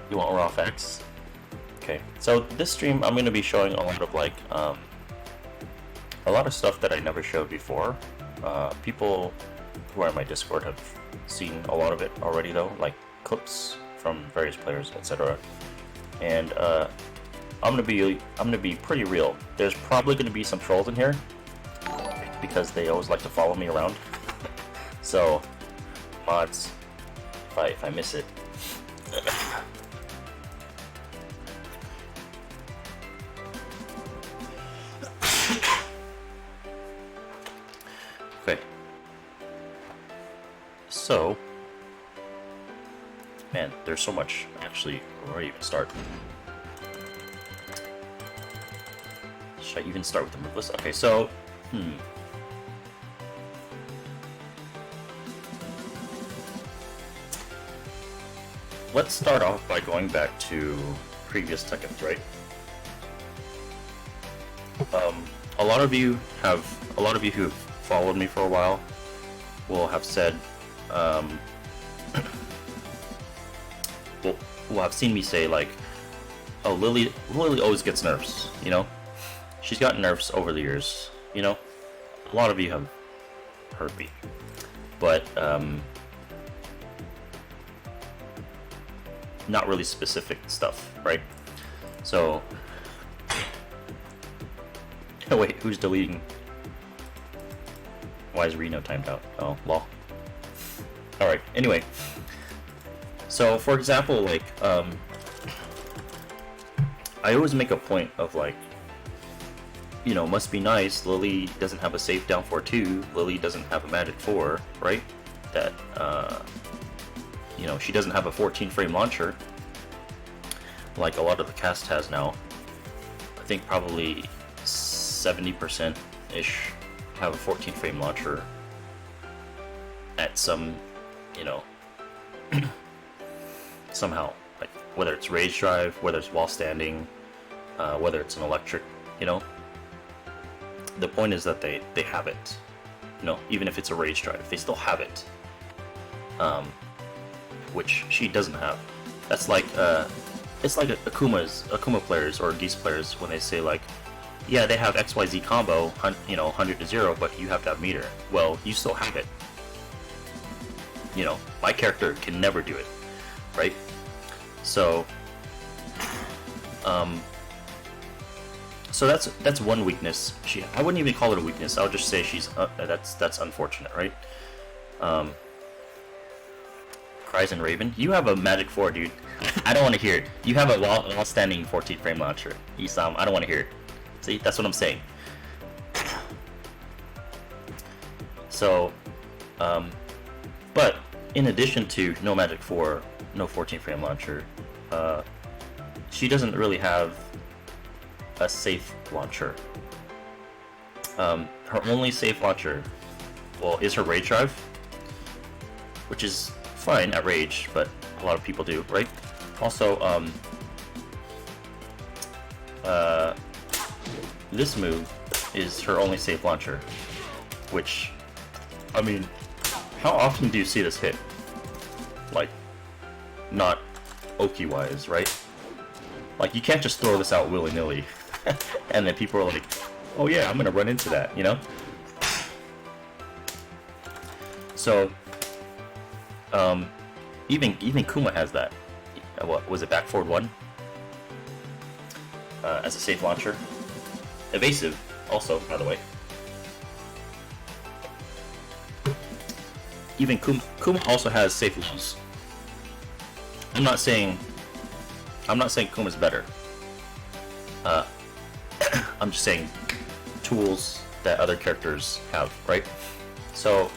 You want raw facts? Okay, so this stream I'm going to be showing a lot of like a lot of stuff that I never showed before. People who are in my Discord have seen a lot of it already though, like clips from various players, etc. And I'm gonna be pretty real. There's probably gonna be some trolls in here because they always like to follow me around. So mods, if I miss it. Okay. So, man, there's so much. Actually, where do I even start? Should I even start with the move list? Okay, so, let's start off by going back to previous Tekkens, right? A lot of you who have followed me for a while will have said, will have seen me say like, oh, Lili always gets nerfs, you know? She's gotten nerfs over the years, you know? A lot of you have heard me. But, not really specific stuff, right? So, oh wait, who's deleting? Why is Reno timed out? Oh, lol. Alright, anyway. So, for example, like, I always make a point of, like, you know, must be nice, Lili doesn't have a safe down 4-2, Lili doesn't have a magic 4, right? That, you know, she doesn't have a 14 frame launcher, like a lot of the cast has now. I think probably 70%-ish have a 14 frame launcher at some, you know, somehow, like whether it's rage drive, whether it's while standing, whether it's an electric, you know. The point is that they have it, you know, even if it's a rage drive, they still have it, which she doesn't have. That's like it's like Akuma players or Geese players when they say like, yeah, they have XYZ combo, you know, 100 to 0, but you have to have meter. Well, you still have it. You know, my character can never do it, right? So, so that's one weakness. I wouldn't even call it a weakness. I would just say she's that's unfortunate, right? Cries and Raven, you have a magic 4, dude. I don't want to hear it. You have a while standing 14 frame launcher, Isam. I don't want to hear it. See, that's what I'm saying. So, but in addition to no magic 4, no 14 frame launcher, she doesn't really have a safe launcher. Her only safe launcher, well, is her rage drive, which is fine at rage, but a lot of people do, right? Also, this move is her only safe launcher, which, I mean, how often do you see this hit? Like, not Oki-wise, right? Like, you can't just throw this out willy-nilly, and then people are like, oh yeah, I'm gonna run into that, you know? So, even Kuma has that. What was it, back forward 1? As a safe launcher. Evasive, also, by the way. Even Kuma also has safe lows. I'm not saying Kuma's better. I'm just saying tools that other characters have, right? So,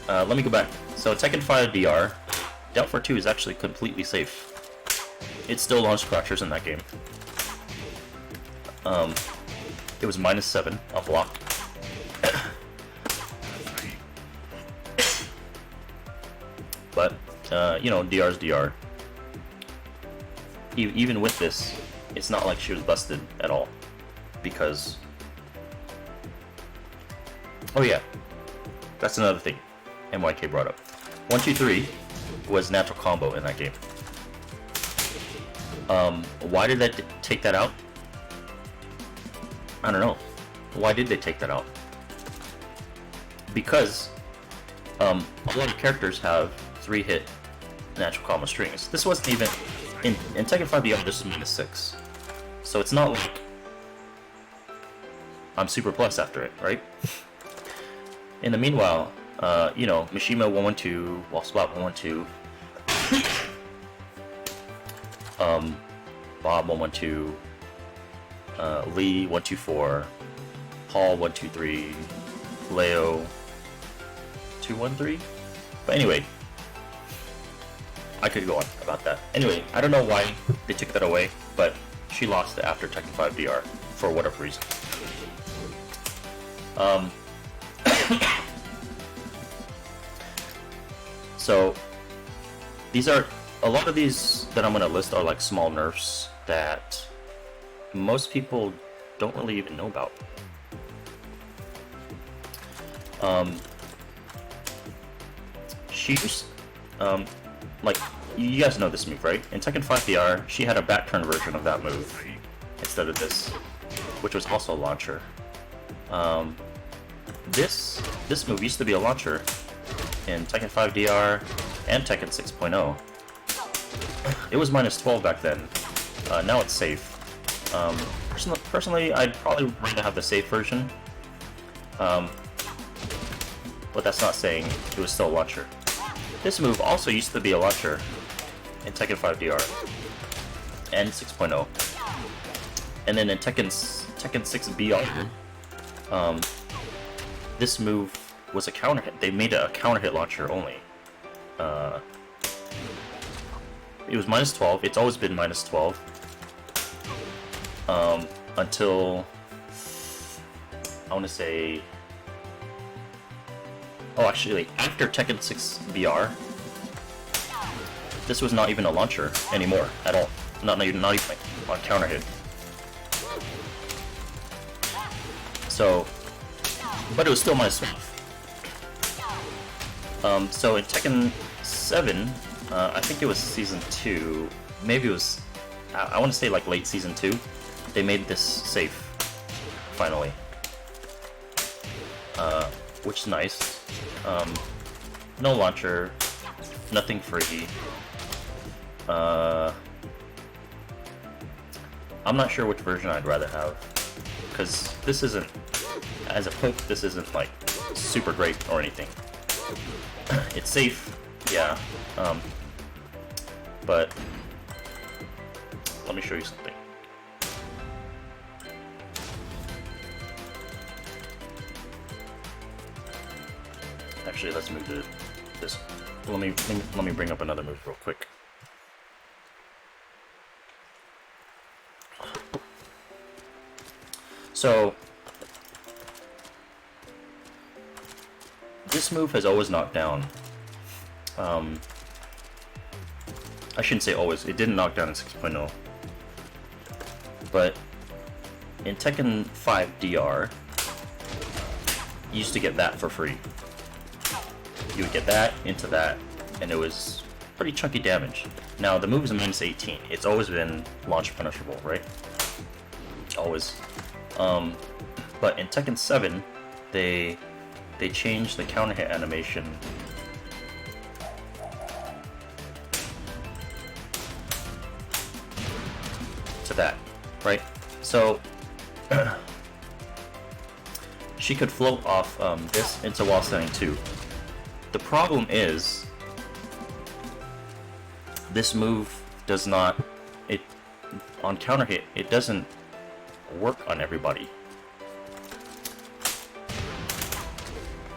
let me go back. So Tekken 5 DR, down for 2 is actually completely safe. It still launched Crashers in that game. It was -7 on block. But, you know, DR's DR. Even with this, it's not like she was busted at all. Because... oh yeah, that's another thing MYK brought up. 1, 2, 3 was natural combo in that game. Why did they take that out? I don't know. Why did they take that out? Because a lot of characters have 3-hit natural combo strings. This wasn't even in Tekken 5 DR. This is -6, so it's not like I'm super plus after it, right? In the meanwhile, you know, Mishima 112, Wall Spot 112, Bob 112, Lee 124, Paul 123, Leo 213. But anyway, I could go on about that. Anyway, I don't know why they took that away, but she lost it after Tekken 5 DR for whatever reason. So these are a lot of these that I'm gonna list are like small nerfs that most people don't really even know about. She's like, you guys know this move, right? In Tekken 5 DR, she had a back turn version of that move instead of this, which was also a launcher. This move used to be a launcher in Tekken 5 DR and Tekken 6.0. It was -12 back then. Now it's safe. Personally, I'd probably rather have the safe version. But that's not saying it was still a launcher. This move also used to be a launcher in Tekken 5 DR and 6.0. And then in Tekken 6 BR, this move was a counter hit. They made it a counter hit launcher only. It was -12. It's always been -12 until I want to say. Oh, actually, after Tekken 6 BR, this was not even a launcher anymore at all. Not even like on counter hit. So, but it was still -12. So in Tekken 7, I think it was Season 2, maybe it was, I want to say like late Season 2, they made this safe, finally. Which is nice. No launcher, nothing free. I'm not sure which version I'd rather have, because this isn't, as a poke, this isn't like super great or anything. It's safe, yeah, but let me show you something. Actually, let's move to this. Let me bring up another move real quick. So this move has always knocked down. I shouldn't say always. It didn't knock down in 6.0, but in Tekken 5 DR, you used to get that for free. You would get that into that, and it was pretty chunky damage. Now the move is -18. It's always been launch punishable, right? Always. But in Tekken 7, they changed the counter hit animation to that, right? So she could float off this into wall standing too. The problem is this move does not, on counter hit, it doesn't work on everybody.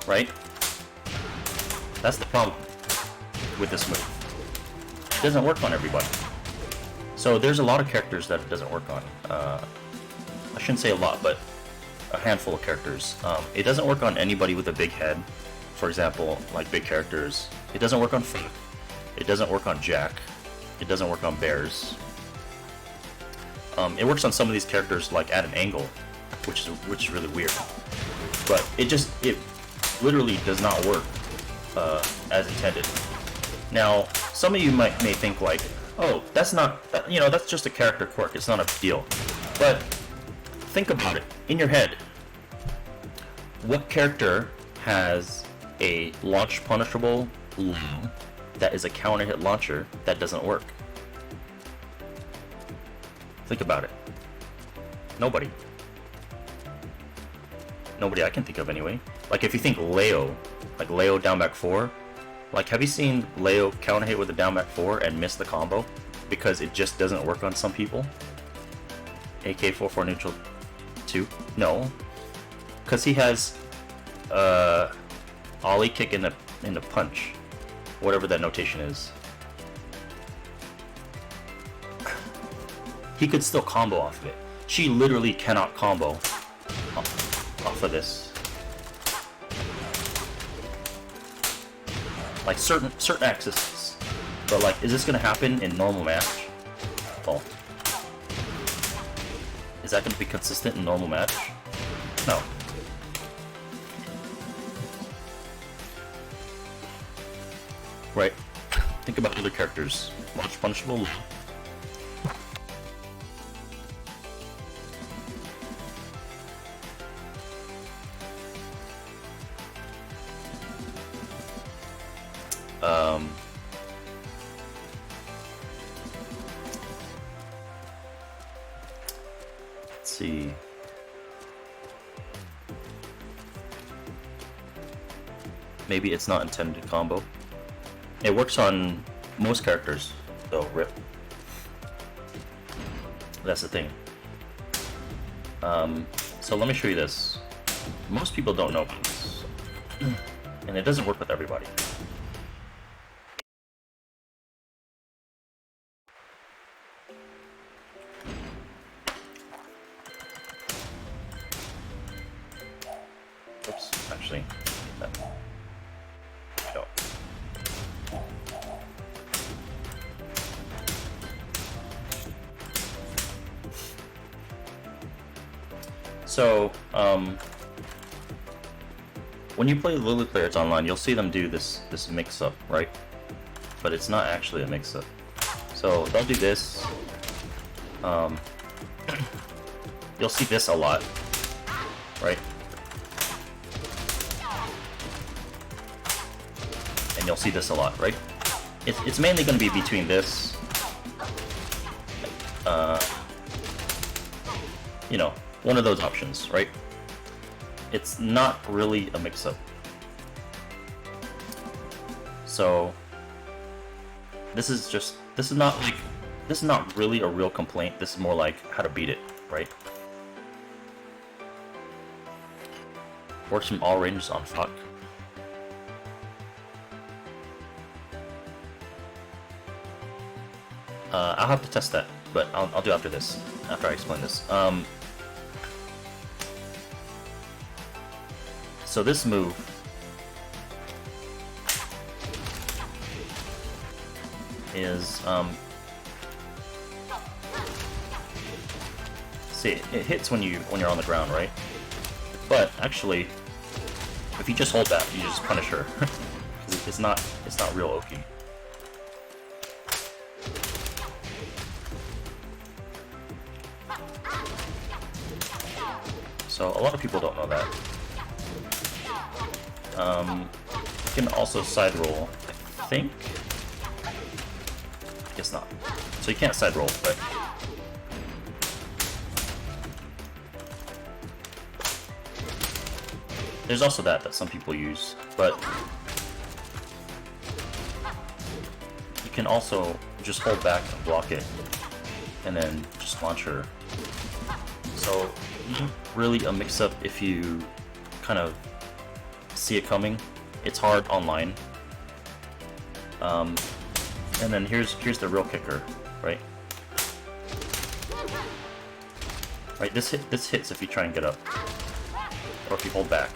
Right? That's the problem with this move. It doesn't work on everybody. So there's a lot of characters that it doesn't work on. I shouldn't say a lot, but a handful of characters. It doesn't work on anybody with a big head. For example, like big characters. It doesn't work on Faith. It doesn't work on Jack. It doesn't work on Bears. It works on some of these characters like at an angle, which is really weird. But it literally does not work as intended. Now, some of you may think like, Oh, that's not, you know, that's just a character quirk. It's not a big deal. But think about it in your head. What character has a launch punishable ling that is a counter hit launcher that doesn't work? Think about it. Nobody. Nobody I can think of anyway. Like if you think Leo, like Leo down back 4, like have you seen Leo counter hit with a down back 4 and miss the combo? Because it just doesn't work on some people? AK-44 neutral 2? No. Because he has ollie kick in the punch. Whatever that notation is. He could still combo off of it. She literally cannot combo off of this. Like certain accesses. But like, is this gonna happen in normal match? Oh. Is that gonna be consistent in normal match? No. Right. Think about other characters. Launch punishable. Let's see. Maybe it's not intended to combo. It works on most characters, though, rip. That's the thing. So let me show you this. Most people don't know about this. And it doesn't work with everybody. Oops, actually, no. So, when you play Lili players online, you'll see them do this mix-up, right? But it's not actually a mix-up. So they'll do this. You'll see this a lot, right? And you'll see this a lot, right? It's mainly going to be between this, you know, one of those options, right? It's not really a mix-up. So this is not really a real complaint. This is more like how to beat it, right? Works from all ranges on fuck. I'll have to test that, but I'll do after this, after I explain this. So this move is, see, it hits when you're on the ground, right? But actually, if you just hold that, you just punish her. it's not real Oki. So a lot of people don't know that. You can also side roll, I think. I guess not. So you can't side roll, but there's also that some people use, but you can also just hold back and block it, and then just launch her. So isn't really a mix-up if you kind of see it coming. It's hard online. And then here's the real kicker, right? Right, this hits if you try and get up, or if you hold back.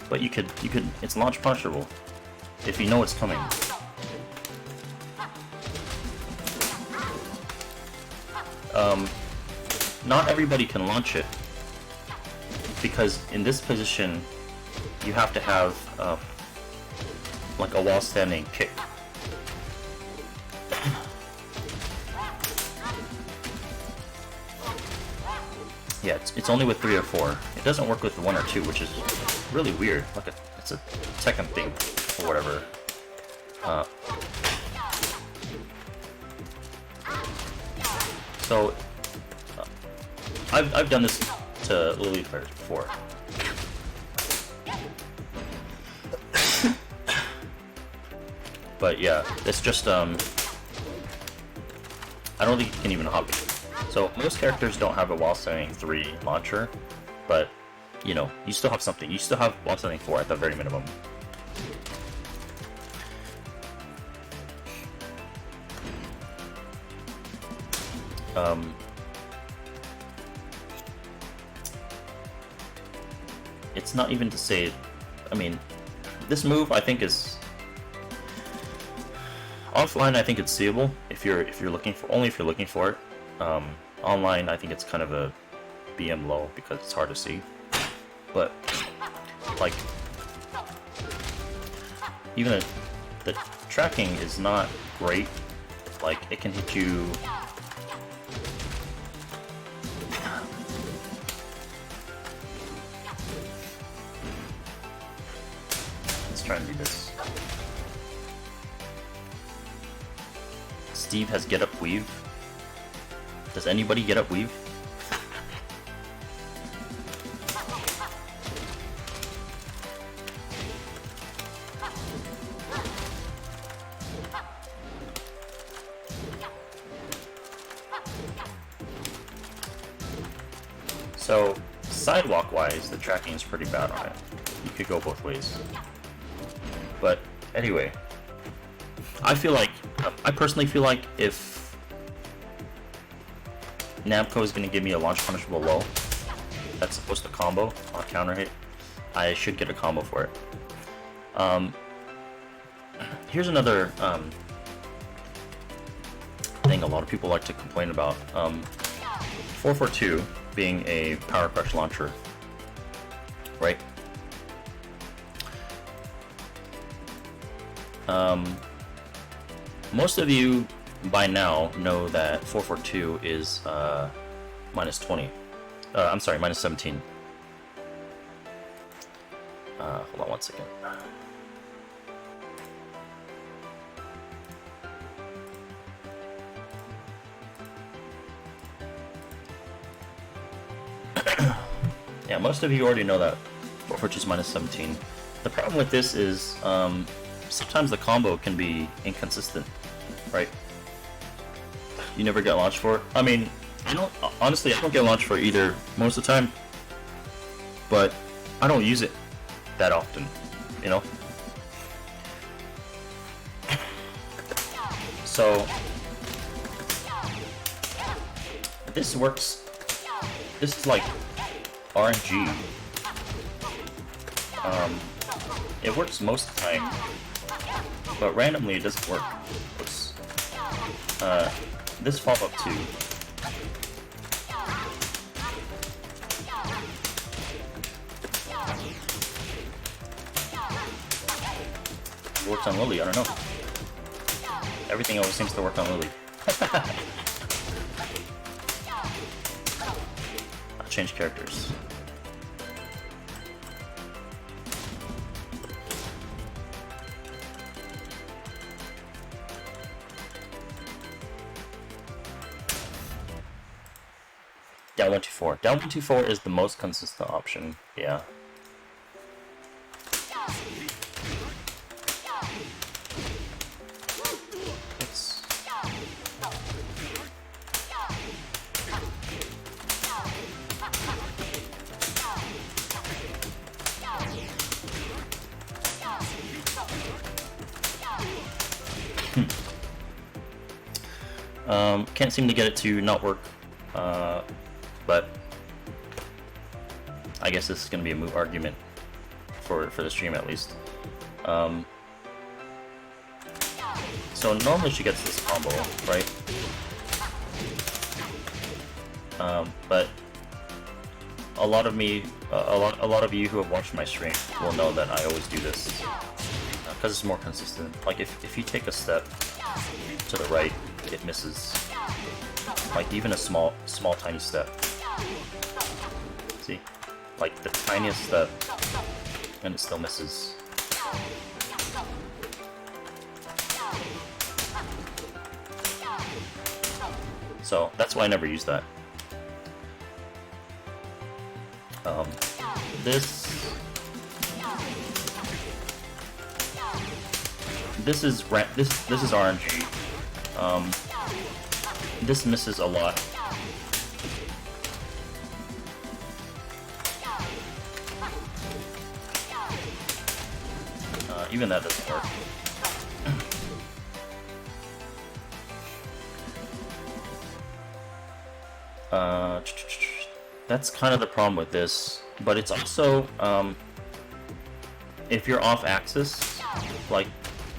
But you could it's launch punishable if you know it's coming. Not everybody can launch it, because in this position you have to have like a wall standing kick. Yeah, it's only with 3 or 4. It doesn't work with 1 or 2, which is really weird. Like it's a Tekken thing or whatever. So I've done this to Lili players before. But yeah, it's just I don't think you can even hop. So most characters don't have a while standing 3 launcher, but you know, you still have something. You still have while standing 4 at the very minimum. It's not even to say, I mean, this move I think is offline. I think it's seeable if you're looking for, only if you're looking for it. Online, I think it's kind of a BM low because it's hard to see. But like, even the tracking is not great. Like, it can hit you. Let's try and do this. Steve has get up weave. Does anybody get up weave? So, sidewalk-wise, the tracking is pretty bad on it. You could go both ways. But, anyway. I personally feel like if Namco is going to give me a launch punishable low that's supposed to combo or counter hit, I should get a combo for it. Here's another thing a lot of people like to complain about. 442 being a power crush launcher, right? Most of you by now know that 442 is minus 20. I'm sorry, minus 17. Hold on one second. Yeah, most of you already know that 442 is minus 17. The problem with this is sometimes the combo can be inconsistent, right? You never get launched for it. I mean, honestly, I don't get launched for it either most of the time, but I don't use it that often, you know? So this works. This is like RNG. It works most of the time, but randomly it doesn't work. Oops. This follow-up too. It works on Lili, I don't know. Everything always seems to work on Lili. I'll change characters. Down 124. Down 124 is the most consistent option, yeah. It's... can't seem to get it to not work. But I guess this is going to be a moot argument for the stream at least. So normally she gets this combo, right? But a lot of you who have watched my stream will know that I always do this because it's more consistent. Like if you take a step to the right, it misses. Like even a small tiny step. See, like the tiniest step, and it still misses. So that's why I never use that. This is RNG. This misses a lot. Even that doesn't work. That's kind of the problem with this, but it's also, if you're off axis, like,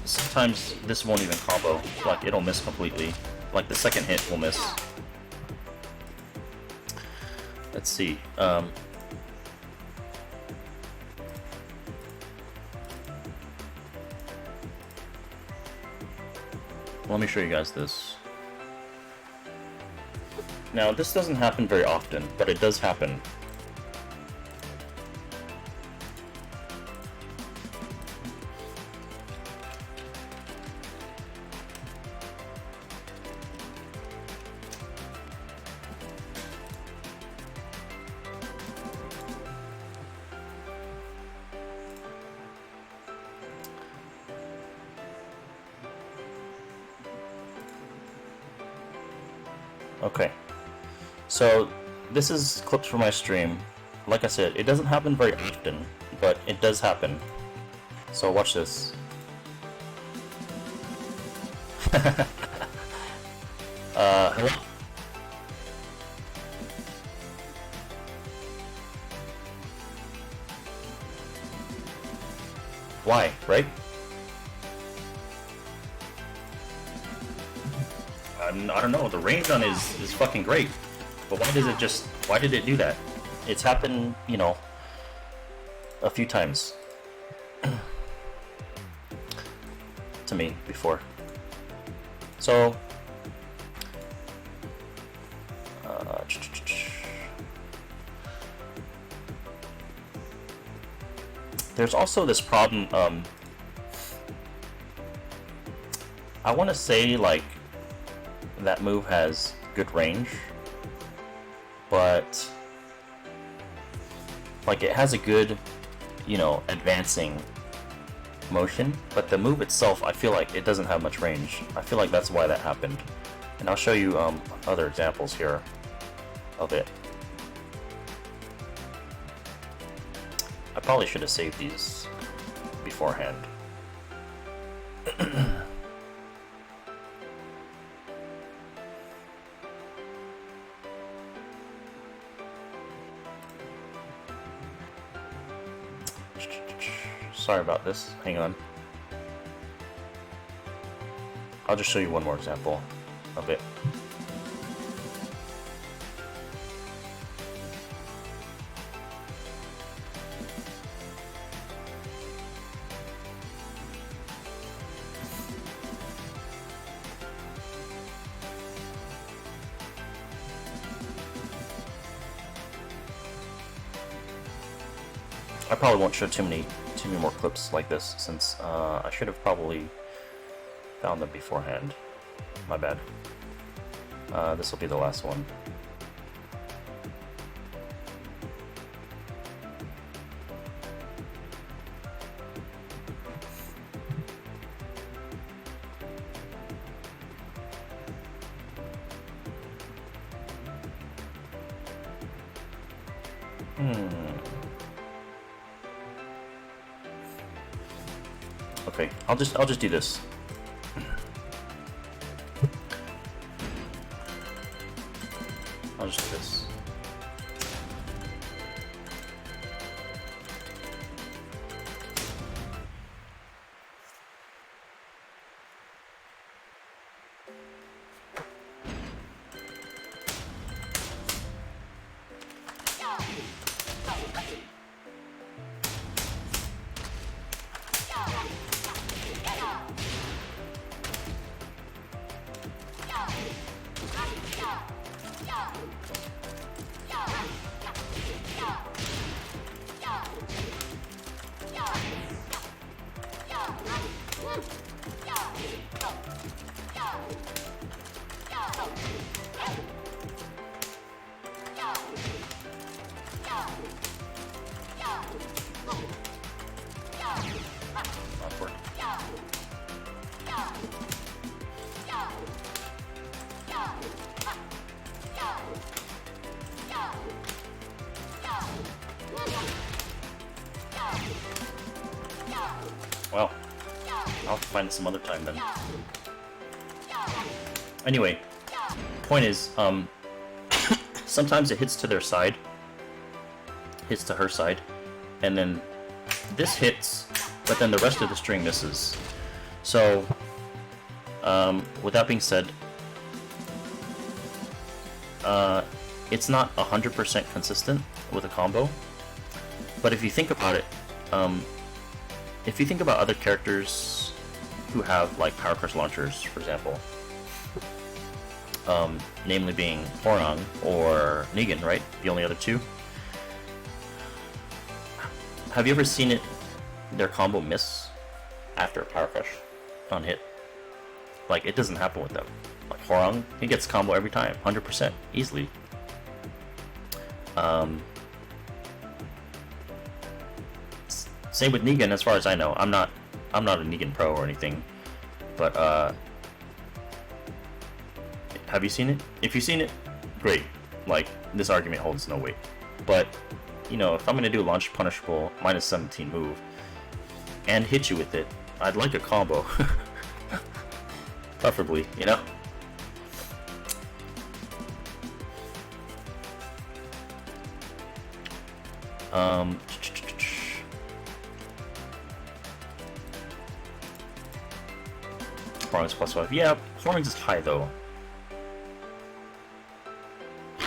sometimes this won't even combo, like, it'll miss completely. Like, the second hit will miss. Let's see, let me show you guys this. Now, this doesn't happen very often, but it does happen. Okay. So, this is clips from my stream. Like I said, it doesn't happen very often, but it does happen. So watch this. Hello? Why, right? I don't know, the range on is fucking great. But why did it do that? It's happened, you know, a few times to me before. So, there's also this problem, I want to say, like, that move has good range, but like it has a good, you know, advancing motion, but the move itself, I feel like it doesn't have much range. I feel like that's why that happened, and I'll show you other examples here of it. I probably should have saved these beforehand. Sorry about this, hang on. I'll just show you one more example of it. I probably won't show too many more clips like this, since I should have probably found them beforehand. My bad. This will be the last one. Okay, I'll just do this. I'll just do this. Awkward. Well, I'll have to find some other time then. Anyway, point is, sometimes it hits to their side, hits to her side, and then this hits, but then the rest of the string misses. So, with that being said, it's not 100% consistent with a combo, but if you think about it, if you think about other characters who have like power crush launchers, for example, namely being Horang or Negan, right? The only other two. Have you ever seen their combo miss after a power crush on hit? Like, it doesn't happen with them. Like Horang, he gets combo every time, 100%, easily. Same with Negan, as far as I know. I'm not a Negan pro or anything, but have you seen it? If you've seen it, great. Like, this argument holds no weight. But you know, if I'm gonna do launch punishable -17 move and hit you with it, I'd like a combo, preferably, you know. Horns +5. Yeah, Horns is high though.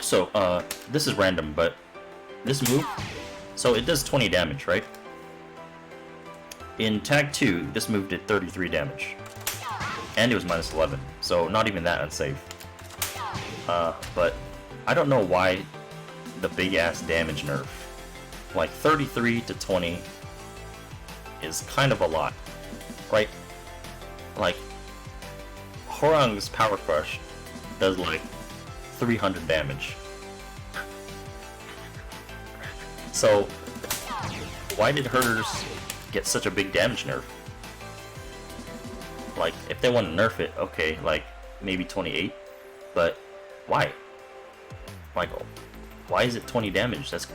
So, this is random, but this move, so it does 20 damage, right? In Tag 2, this move did 33 damage. And it was -11, so not even that unsafe. But I don't know why the big-ass damage nerf. Like, 33 to 20 is kind of a lot, right? Like, Horang's Power Crush does like 300 damage. So, why did hers get such a big damage nerf? Like, if they want to nerf it, okay, like, maybe 28, but why? Michael, why is it 20 damage? That's...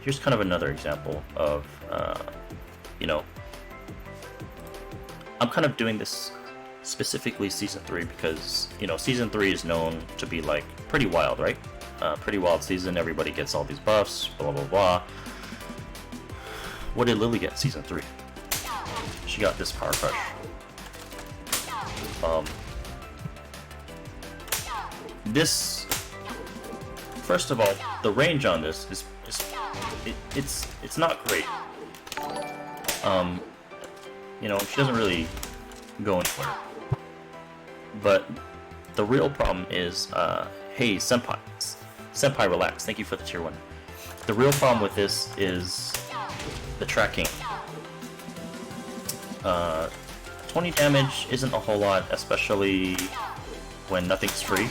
Here's kind of another example of, you know, I'm kind of doing this specifically Season 3 because, you know, Season 3 is known to be, like, pretty wild, right? Pretty wild season, everybody gets all these buffs, blah blah blah. What did Lili get Season 3? She got this Power Crush. This... First of all, the range on this is it's not great. You know, she doesn't really go anywhere. But the real problem is, hey, Senpai, relax. Thank you for the tier 1. The real problem with this is the tracking. 20 damage isn't a whole lot, especially when nothing's free.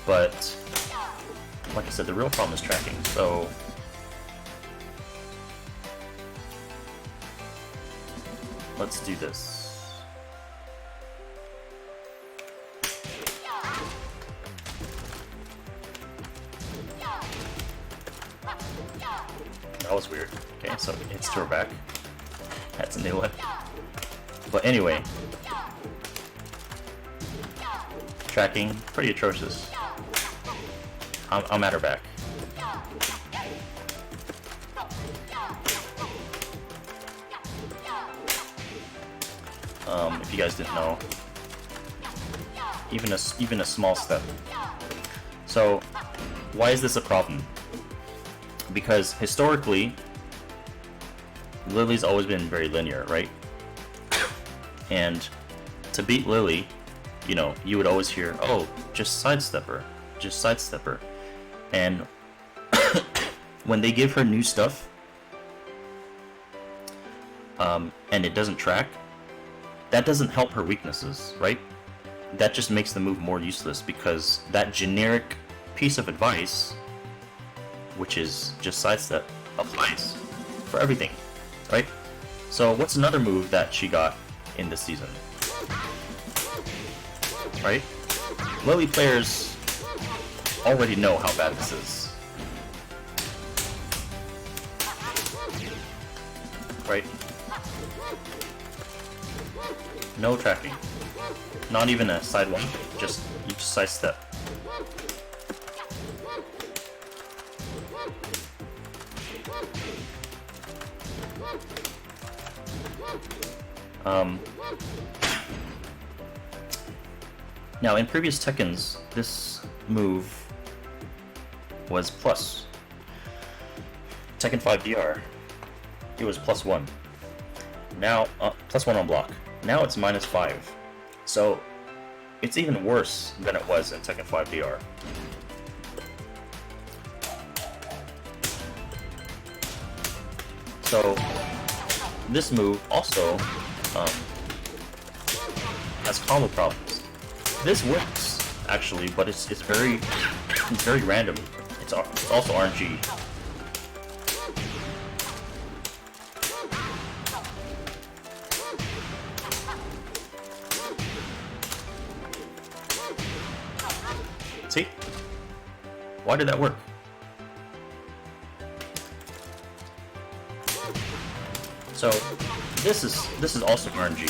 But, like I said, the real problem is tracking, so... Let's do this. That was weird. Okay, so it's to her back. That's a new one. But anyway... Tracking, pretty atrocious. I'm at her back. If you guys didn't know, even a small step. So, why is this a problem? Because historically, Lili's always been very linear, right? And to beat Lili, you know, you would always hear, oh, just sidestep her, just sidestep her. And when they give her new stuff, and it doesn't track, that doesn't help her weaknesses, right? That just makes the move more useless, because that generic piece of advice, which is just sidestep, applies for everything, right? So what's another move that she got in this season? Right? Lili players already know how bad this is. Right? No tracking. Not even a side one, just you just sidestep. Now in previous Tekkens, this move was plus. Tekken 5 DR, it was +1. Now, +1 on block. Now it's -5. So, it's even worse than it was in Tekken 5 DR. So, this move also has combo problems. This works actually, but it's very random. It's also RNG. See? Why did that work? So this is also RNG.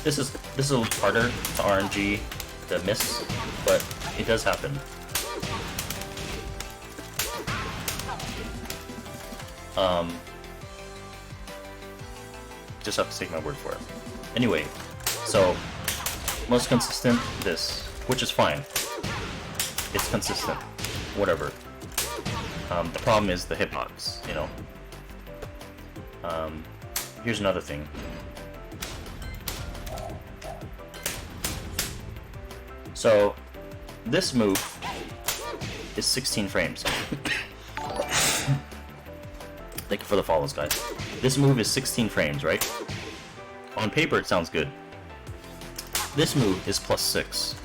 This is a little harder to RNG the miss, but it does happen. Just have to take my word for it. Anyway, so most consistent this, which is fine. It's consistent, whatever. The problem is the hitbox, you know. Here's another thing. So, this move is 16 frames. Thank you for the follows, guys. This move is 16 frames, right? On paper, it sounds good. This move is +6.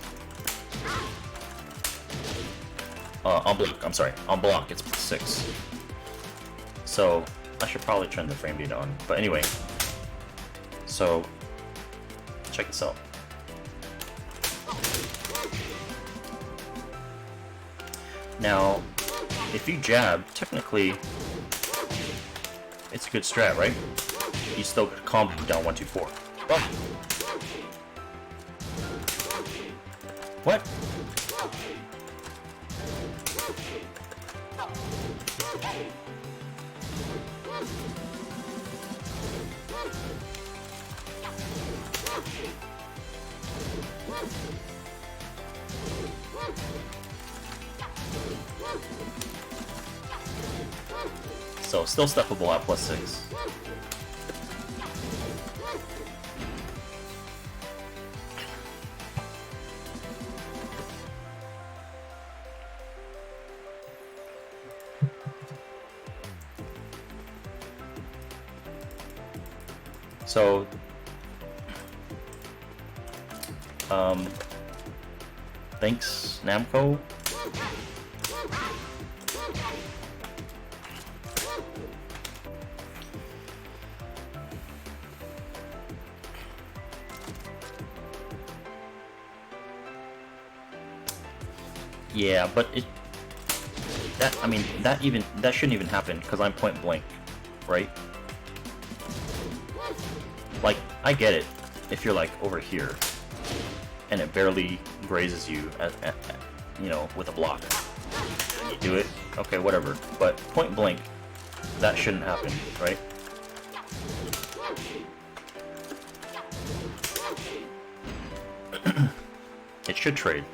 On block, I'm sorry. On block, it's +6. So, I should probably turn the frame data on. But anyway, so, check this out. Now, if you jab, technically, it's a good strat, right? You still get a combo down 1, 2, 4. Oh. What? So, still steppable at +6. So, thanks, Namco. Yeah, but that shouldn't even happen because I'm point blank, right? Like, I get it if you're like over here and it barely grazes you you know, with a block. You do it, okay, whatever. But point blank, that shouldn't happen, right? It should trade.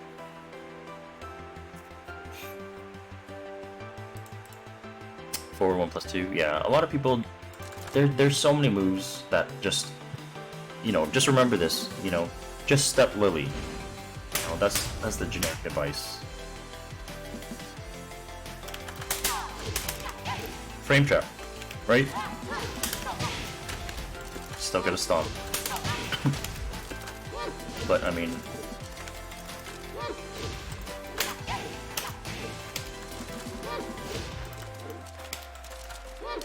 forward, 1+2. Yeah, a lot of people. There's so many moves that just, you know, just remember this. You know, just step Lili. You know, that's the generic advice. Frame trap, right? Still get a stomp. But I mean,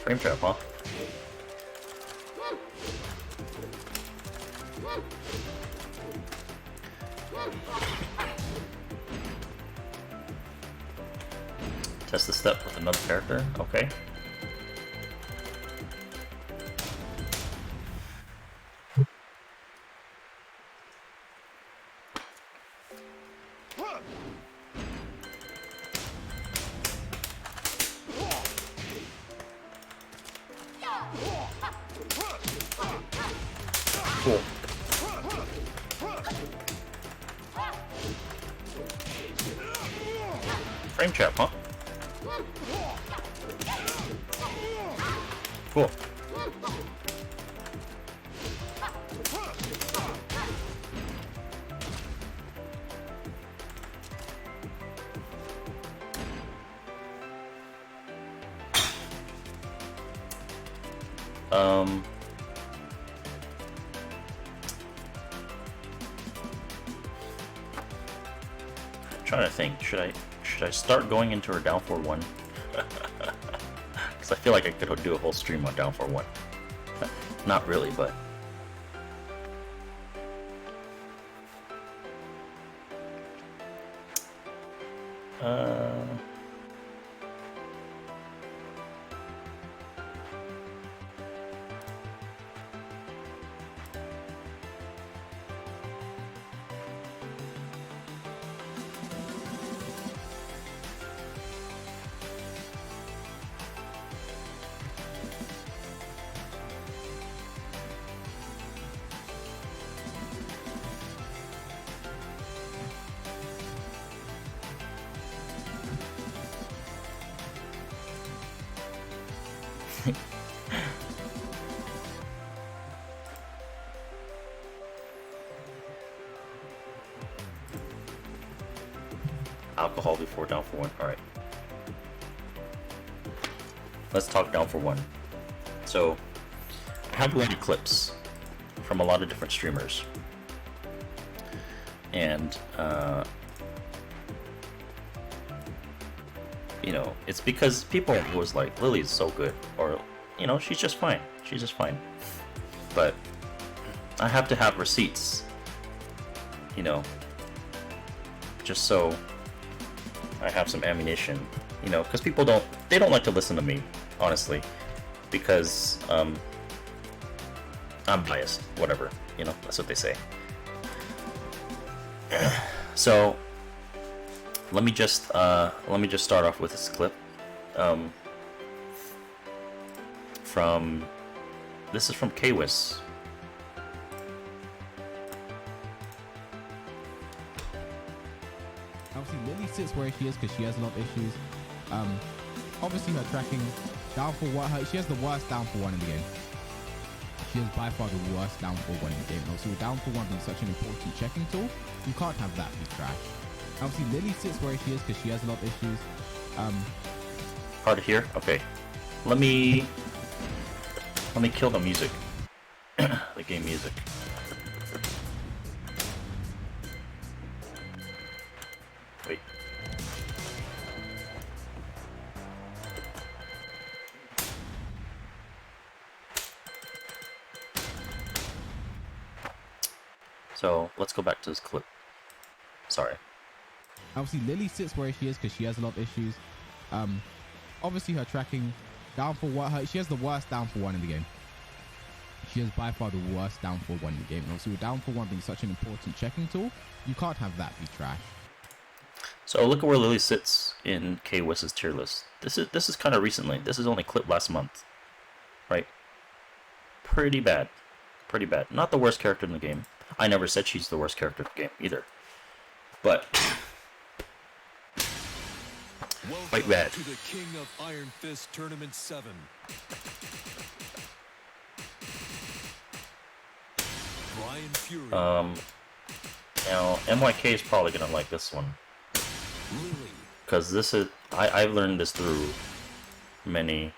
frame trap, huh? Test the step with another character, okay. Cool. Frame trap, huh? Cool. Trying to think, should I start going into her down 4-1? Because I feel like I could do a whole stream on down 4-1. Not really, but alcohol before down 4-1. Alright. Let's talk down 4-1. So, I have a lot of clips from a lot of different streamers. And, you know, it's because people was like, Lili's so good. Or, you know, she's just fine. She's just fine. But, I have to have receipts. You know, just so I have some ammunition, you know, because people don't like to listen to me, honestly, because I'm biased, whatever, you know, that's what they say. So let me just start off with this clip this is from Kwis. Obviously, Lili sits where she is because she has a lot of issues. Obviously, her tracking down for what she has the worst down for 1 in the game. She has by far the worst down for 1 in the game. Also, with down for 1 being such an important checking tool, you can't have that be trash. Obviously, Lili sits where she is because she has a lot of issues. Hard to hear. Okay, let me kill the music, the game music. Wait. So let's go back to this clip. Sorry. Obviously, Lili sits where she is because she has a lot of issues. Obviously, her tracking down for what she has the worst down for 1 in the game. She has by far the worst down for 1 in the game. And also, with down for 1 being such an important checking tool, you can't have that be trash. So look at where Lili sits in Kwis's tier list. This is kind of recently. This is only clipped last month, right? Pretty bad, pretty bad. Not the worst character in the game. I never said she's the worst character in the game either. But quite bad. To the King of Iron Fist Tournament 7. Brian Fury. Now MYK is probably gonna like this one. Lili. Because this is, I've learned this through many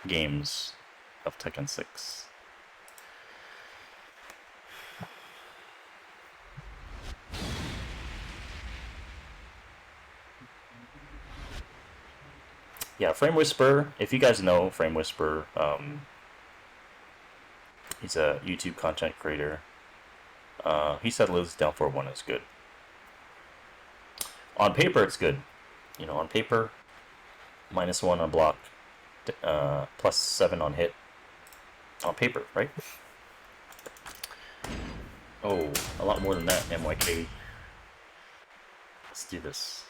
games of Tekken 6. Yeah, Frame Whisper, if you guys know Frame Whisper, he's a YouTube content creator. He said Lili's down for 1 is good. On paper, it's good. You know, on paper, -1 on block, +7 on hit. On paper, right? Oh, a lot more than that, MYK. Let's do this.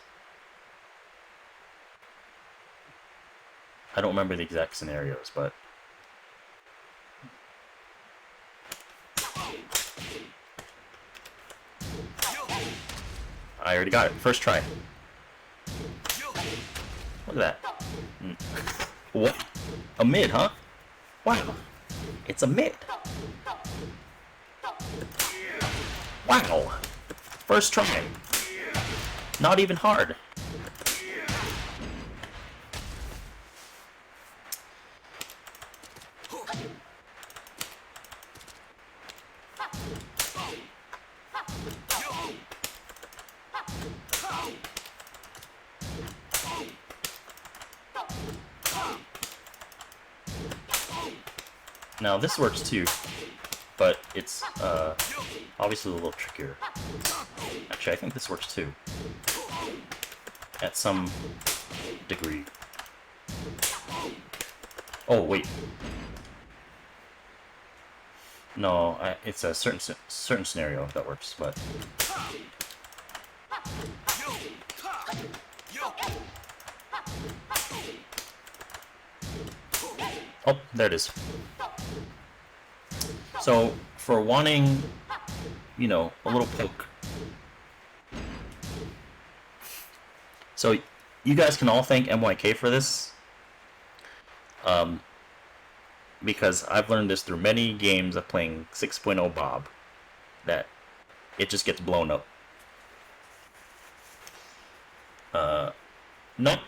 I don't remember the exact scenarios, but... I already got it. First try. Look at that. What? A mid, huh? Wow. It's a mid. Wow. First try. Not even hard. Now this works too, but it's obviously a little trickier. Actually, I think this works too, at some degree. Oh wait, no, it's a certain scenario that works, but. Oh, there it is. So, for wanting, you know, a little poke. So, you guys can all thank MYK for this. Because I've learned this through many games of playing 6.0 Bob. That it just gets blown up.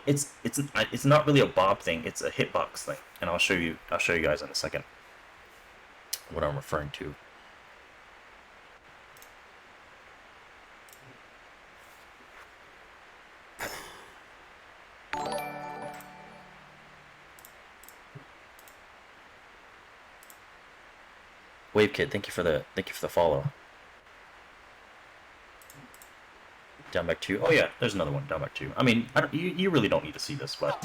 It's not really a Bob thing, it's a hitbox thing. And I'll show you guys in a second what I'm referring to. Wave Kid, thank you for the follow. Down back 2. Oh yeah, there's another one. Down back 2. I mean, you really don't need to see this, but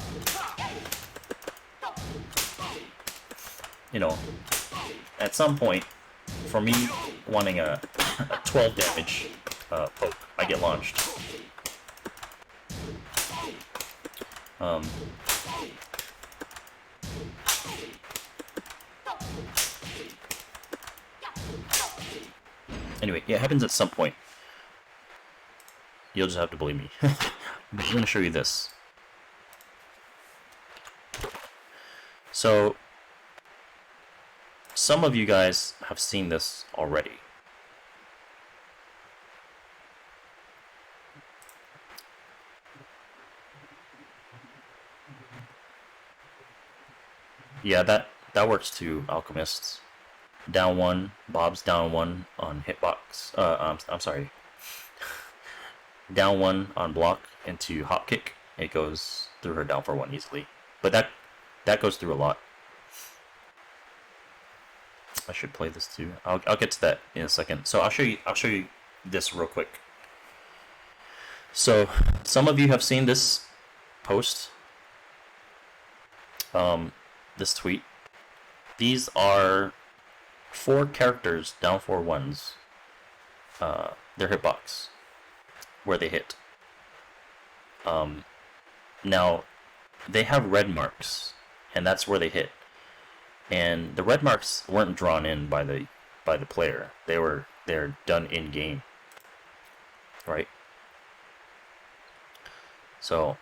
you know, at some point, for me wanting a 12 damage poke, I get launched. Anyway, yeah, it happens at some point. You'll just have to believe me. But I'm going to show you this. So, some of you guys have seen this already. Yeah, that works too, Alchemists. Down 1, Bob's down 1 on hitbox. I'm sorry. Down 1 on block into hop kick. It goes through her down for 1 easily. But that goes through a lot. I should play this too. I'll get to that in a second. So I'll show you this real quick. So some of you have seen this post. This tweet. These are 4 characters down 4 ones. Their hitbox, where they hit. Now they have red marks, and that's where they hit. And the red marks weren't drawn in by the player. They're done in game, right? So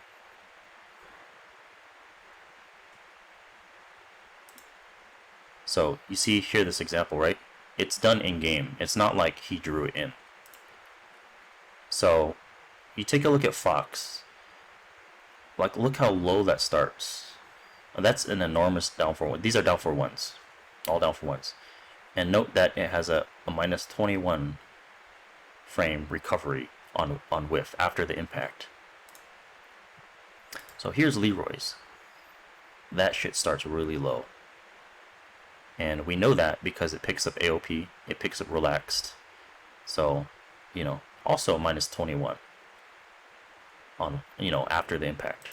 you see here this example, right? It's done in game. It's not like he drew it in. So you take a look at Fox. Like, look how low that starts. That's an enormous down for one. These are down for ones. All down for ones. And note that it has a minus 21 frame recovery on whiff after the impact. So here's Leroy's. That shit starts really low. And we know that because it picks up AOP, it picks up relaxed. So, you know, also minus 21 on, you know, after the impact.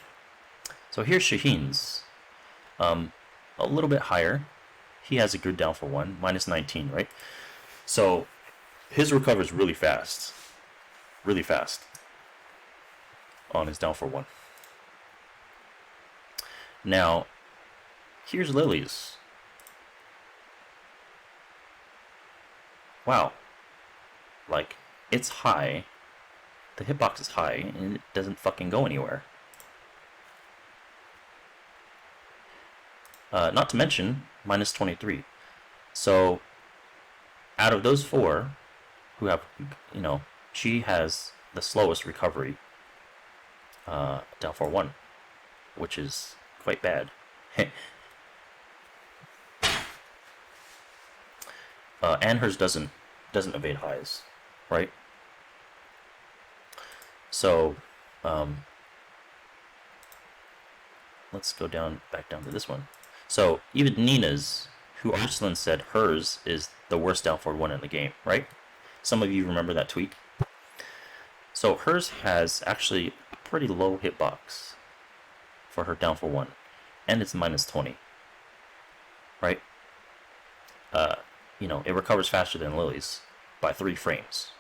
So here's Shaheen's. A little bit higher. He has a good down for one, minus 19, right? So his recovers really fast. Really fast on his down for one. Now, here's Lili's. Wow. Like, it's high. The hitbox is high, and it doesn't fucking go anywhere. Not to mention, minus 23. So, out of those four, who have, you know, she has the slowest recovery, down for one, which is quite bad. And hers doesn't evade highs, right? So, let's go back down to this one. So even Nina's, who Arslan said hers is the worst down for one in the game, right? Some of you remember that tweet. So hers has actually a pretty low hitbox for her down for one, and it's minus 20, right? You know, it recovers faster than Lily's by 3 frames.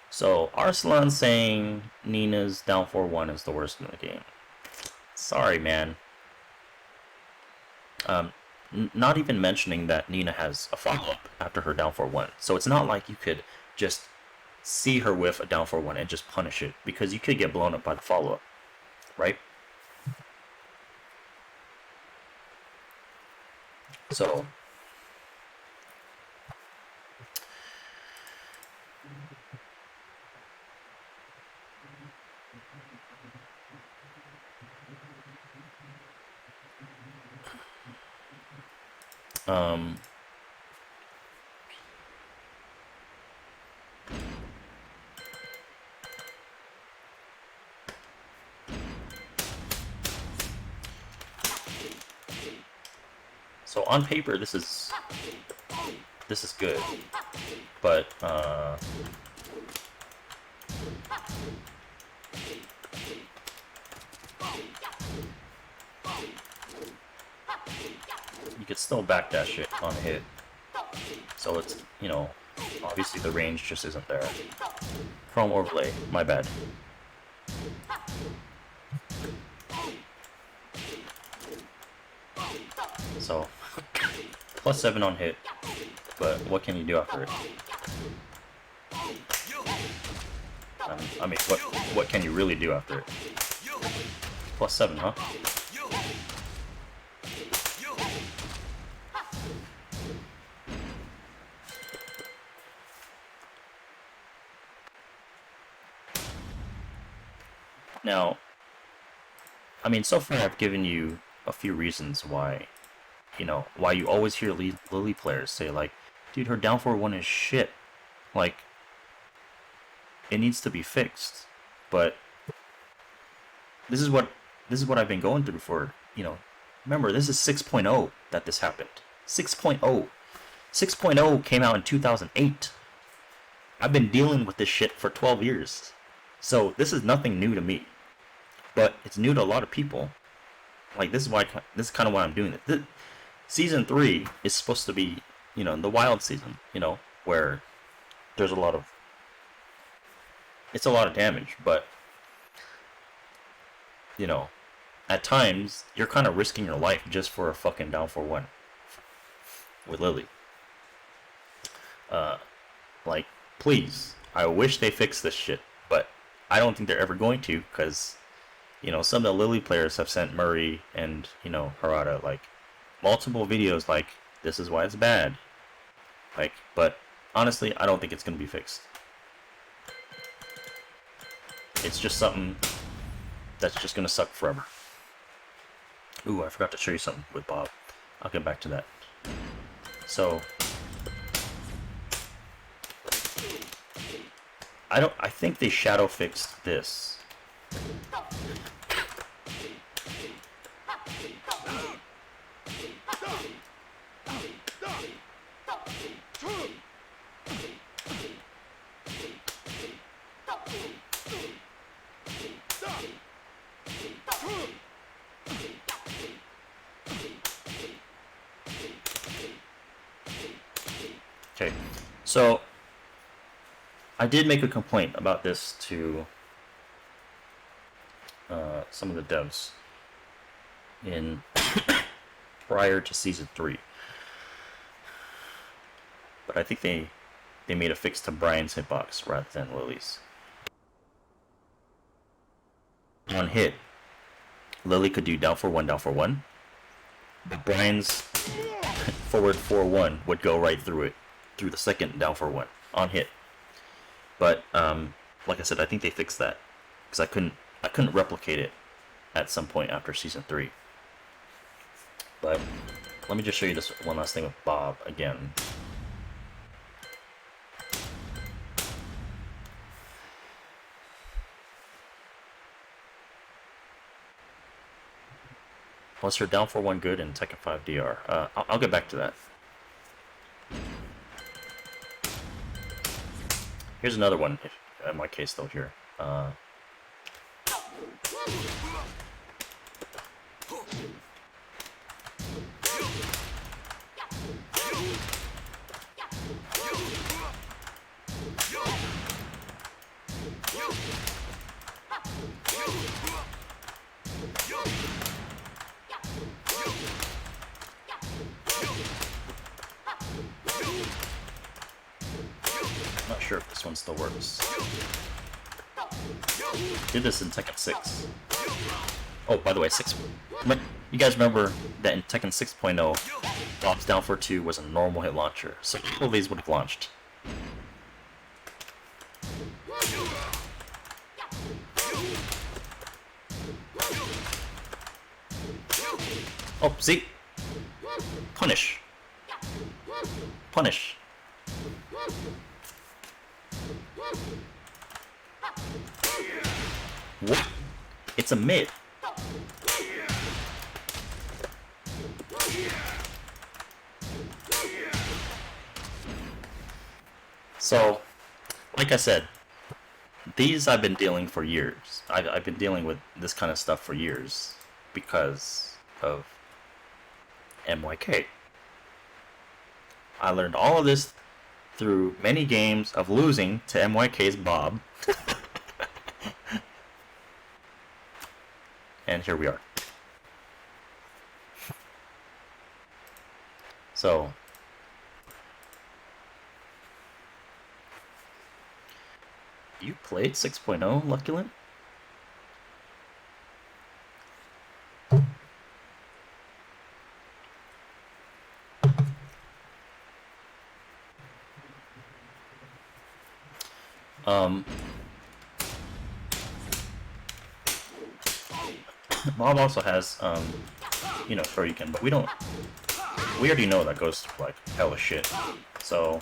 So Arslan saying Nina's down for one is the worst in the game. Sorry, man. Not even mentioning that Nina has a follow-up after her down for one. So it's not like you could just see her with a down for one and just punish it, because you could get blown up by the follow-up, right? So so on paper this is good, but you could still back that shit on a hit. So it's, you know, obviously the range just isn't there. Chrome overlay, my bad. So, plus 7 on hit, but what can you do after it? I mean, what can you really do after it? Plus 7, huh? Now, I mean, so far I've given you a few reasons why, you know, why you always hear Lili players say, like, dude, her down 4-1 is shit. Like, it needs to be fixed. But this is what I've been going through for, you know, remember, this is 6.0 that this happened. 6.0. 6.0 came out in 2008. I've been dealing with this shit for 12 years. So this is nothing new to me. But it's new to a lot of people. Like, this is kind of why I'm doing this. Season 3 is supposed to be, you know, the wild season, you know, where there's it's a lot of damage, but, you know, at times, you're kind of risking your life just for a fucking down for one with Lili. Like, please, I wish they fix this shit, but I don't think they're ever going to, because You know, some of the Lili players have sent Murray and, you know, Harada, like, multiple videos like, this is why it's bad. Like, but honestly, I don't think it's going to be fixed. It's just something that's just going to suck forever. Ooh, I forgot to show you something with Bob. I'll get back to that. So, I think they shadow fixed this. Okay, so I did make a complaint about this to some of the devs in prior to season 3, but I think they made a fix to Brian's hitbox rather than Lili's. On hit, Lili could do down for one, but Brian's forward 4-1 would go right through it, through the second down for 1 on hit. But like I said, I think they fixed that because I couldn't replicate it at some point after season 3. But let me just show you this one last thing with Bob again. Was her down for 1 good in Tekken 5 DR? I'll get back to that. Here's another one, in my case though here. Not sure if this one still works. Did this in Tekken 6. Oh, by the way, 6. You guys remember that in Tekken 6.0, Bob's down for 2 was a normal hit launcher, so all of these would have launched. Oh, see? Punish. Punish. What? It's a mid. So, like I said, these I've been dealing for years. I've been dealing with this kind of stuff for years because of MYK. I learned all of this through many games of losing to MYK's Bob. And here we are. So, you played 6.0, Luckylin? Bob also has, you know, Shoryuken, but we already know that goes through, like, hella shit, so...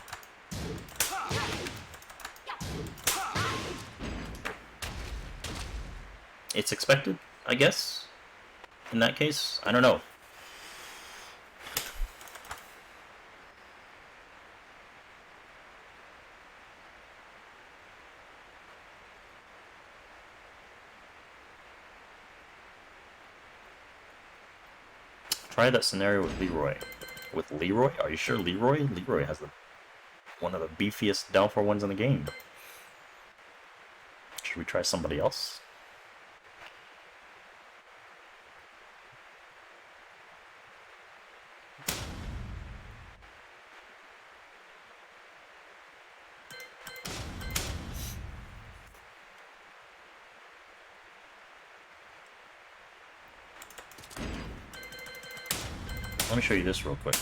It's expected, I guess, in that case. I don't know. Try that scenario with Leroy. With Leroy? Are you sure Leroy? Leroy has one of the beefiest down for ones in the game. Should we try somebody else? Let me show you this real quick.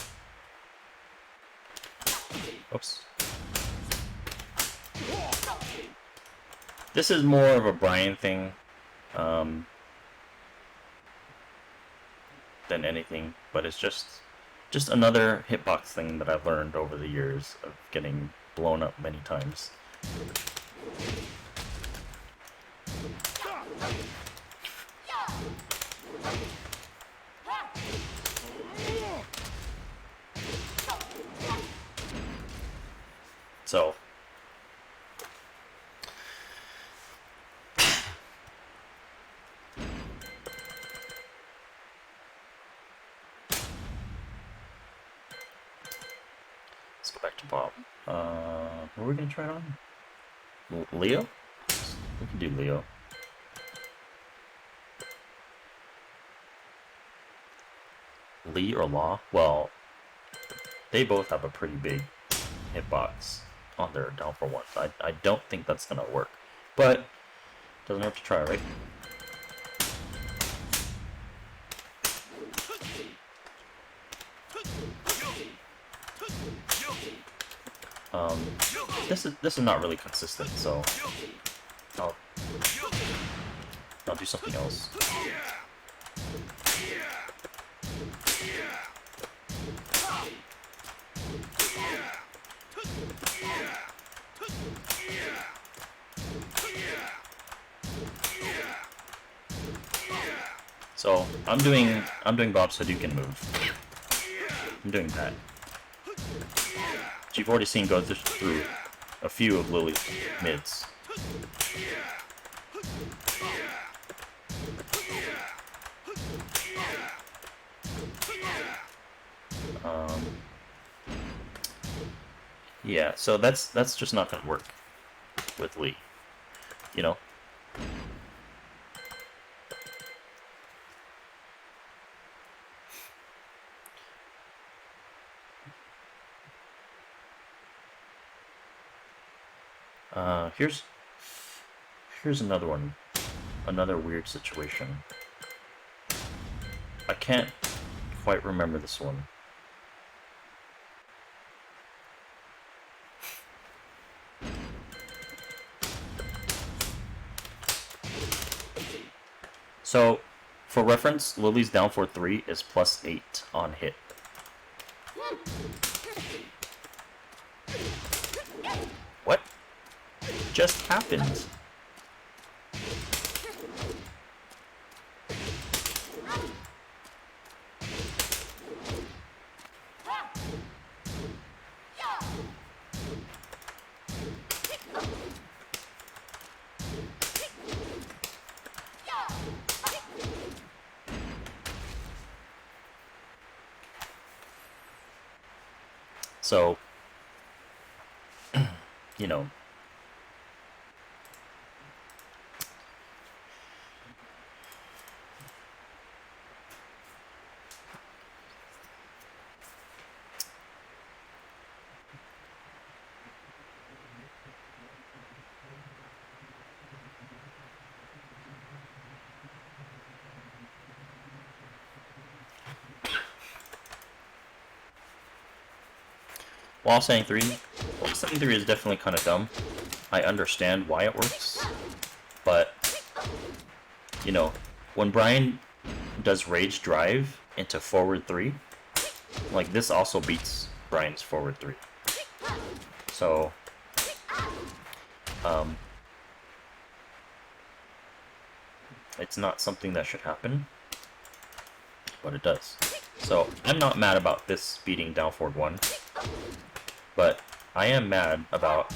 Oops. This is more of a Brian thing than anything, but it's just another hitbox thing that I've learned over the years of getting blown up many times. So let's go back to Bob. What are we gonna try it on? Leo? We can do Leo. Lee or Law? Well, they both have a pretty big hitbox on their down for one. I don't think that's gonna work, but doesn't hurt to try, right? This is not really consistent, so I'll do something else. So I'm doing Bob's Hadouken move. I'm doing that. You've already seen go through a few of Lili's mids. Yeah, so that's just not gonna work with Lee, you know. Here's another one, another weird situation. I can't quite remember this one. So, for reference, Lily's down for 3 is +8 on hit. What just happened? So, you know, while saying 3 is definitely kind of dumb. I understand why it works, but, you know, when Brian does Rage Drive into forward 3, like, this also beats Brian's forward 3. So, it's not something that should happen, but it does. So, I'm not mad about this beating down forward 1, but I am mad about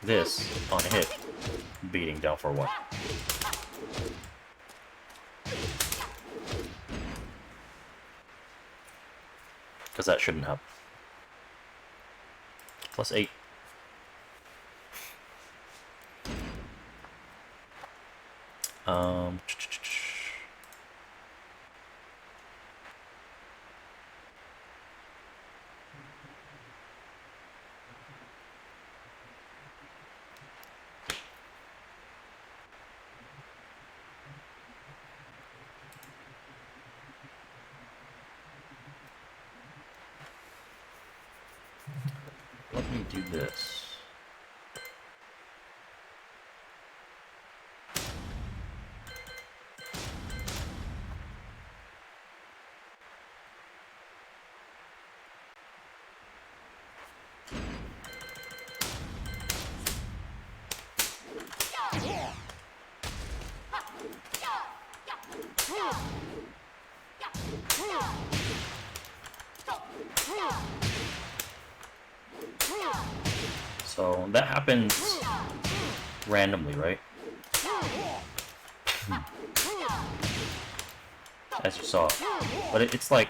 this on hit beating down for 1. Because that shouldn't happen. +8. Let me do this. So that happens randomly, right? As you saw. But it's like,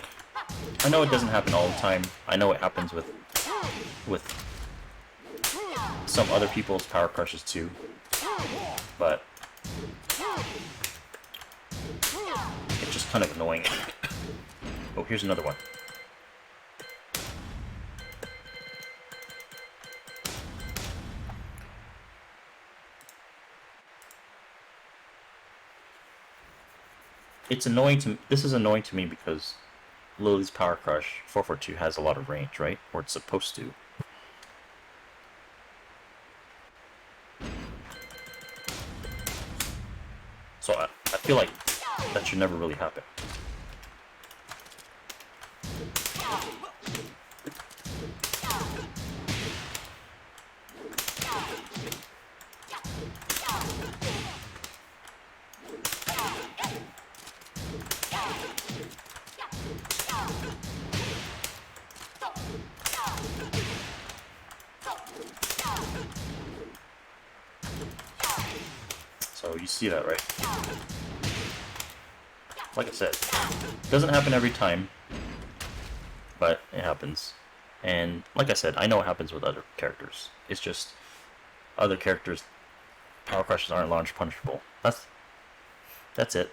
I know it doesn't happen all the time. I know it happens with some other people's power crushes too. But it's just kind of annoying. Oh, here's another one. It's annoying to this is annoying to me because Lili's Power Crush 442 has a lot of range, right? Or it's supposed to. So I feel like that should never really happen. So you see that, right? Like I said, it doesn't happen every time, but it happens. And like I said, I know it happens with other characters. It's just other characters' power crushes aren't launch punishable. That's it.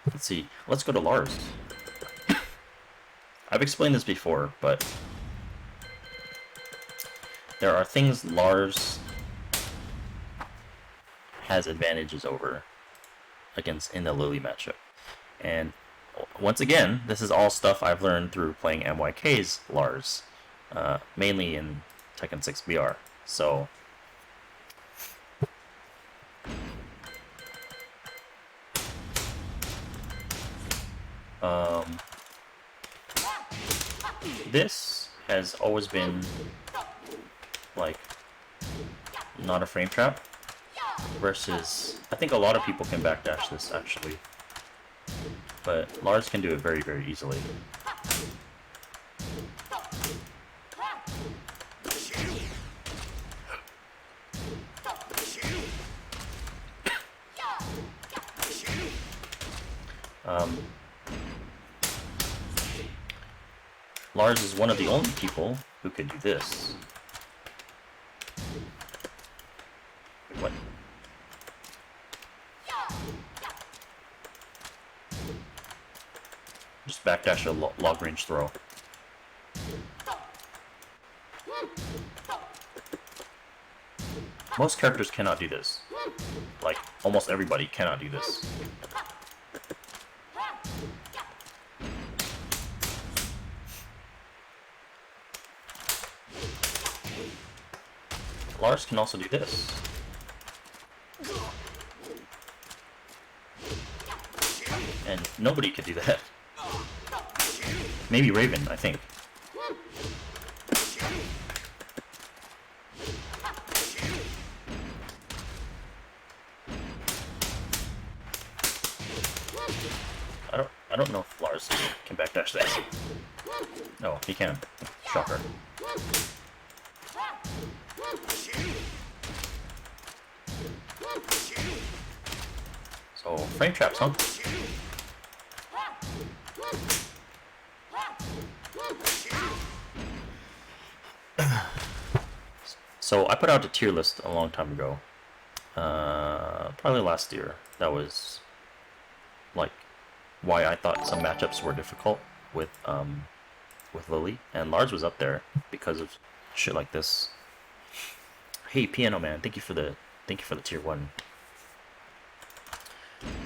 Let's see. Let's go to Lars. I've explained this before, but there are things Lars has advantages over against in the Lili matchup. And once again, this is all stuff I've learned through playing MYK's Lars, mainly in Tekken 6 BR. So this has always been like not a frame trap versus I think a lot of people can backdash this actually, but Lars can do it very, very easily. Lars is one of the only people who can do this. What? Just backdash a log range throw. Most characters cannot do this. Like, almost everybody cannot do this. Lars can also do this. And nobody could do that. Maybe Raven, I think. I don't know if Lars can backdash that. No, he can. Shocker. So, frame traps, huh? So, I put out a tier list a long time ago. Probably last year. That was, like, why I thought some matchups were difficult with Lili. And Lars was up there because of shit like this. Hey, Piano Man, thank you for the thank you for the tier 1.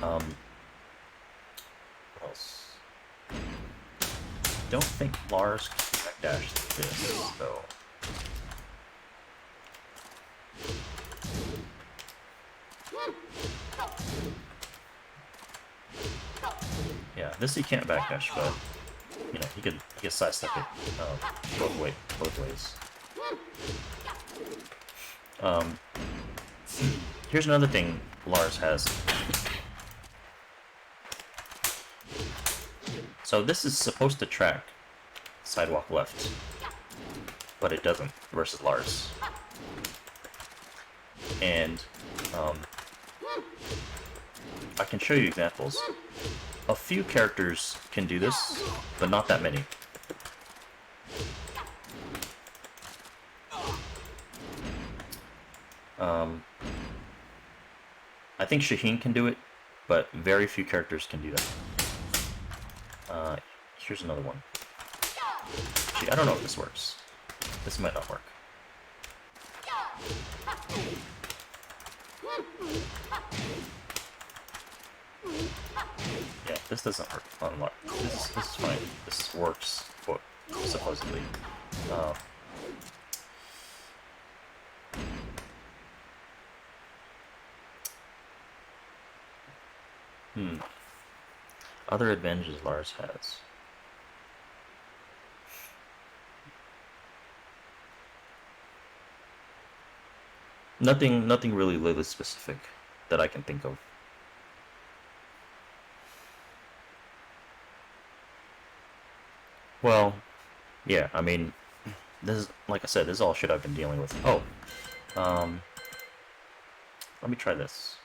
What else? Don't think Lars can backdash this, though. Yeah, this he can't backdash, but you know he could sidestep it both ways. Here's another thing Lars has. So this is supposed to track sidewalk left, but it doesn't versus Lars. And I can show you examples. A few characters can do this, but not that many. I think Shaheen can do it, but very few characters can do that. Here's another one. Actually, I don't know if this works. This might not work. Yeah, this doesn't work on what. This is fine. This works, supposedly. Other advantages Lars has. Nothing really Lili specific that I can think of. Well, yeah, I mean, this is, like I said, this is all shit I've been dealing with. Oh, let me try this.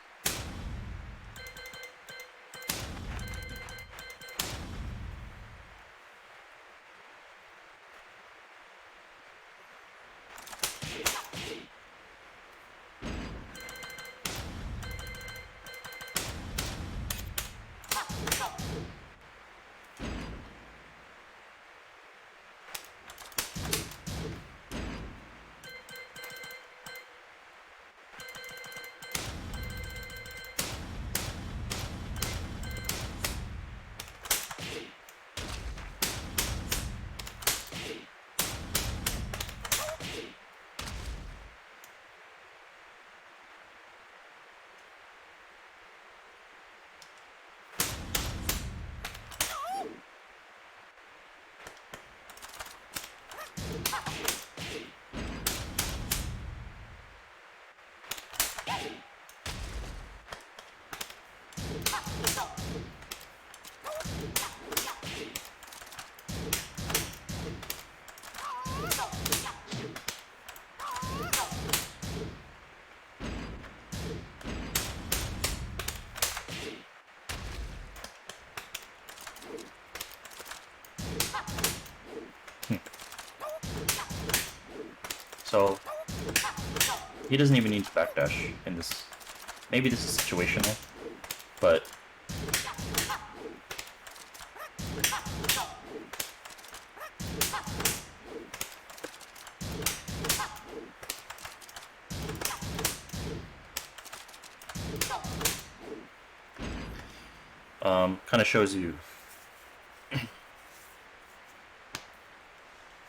So, he doesn't even need to backdash in this. Maybe this is situational, but kind of shows you,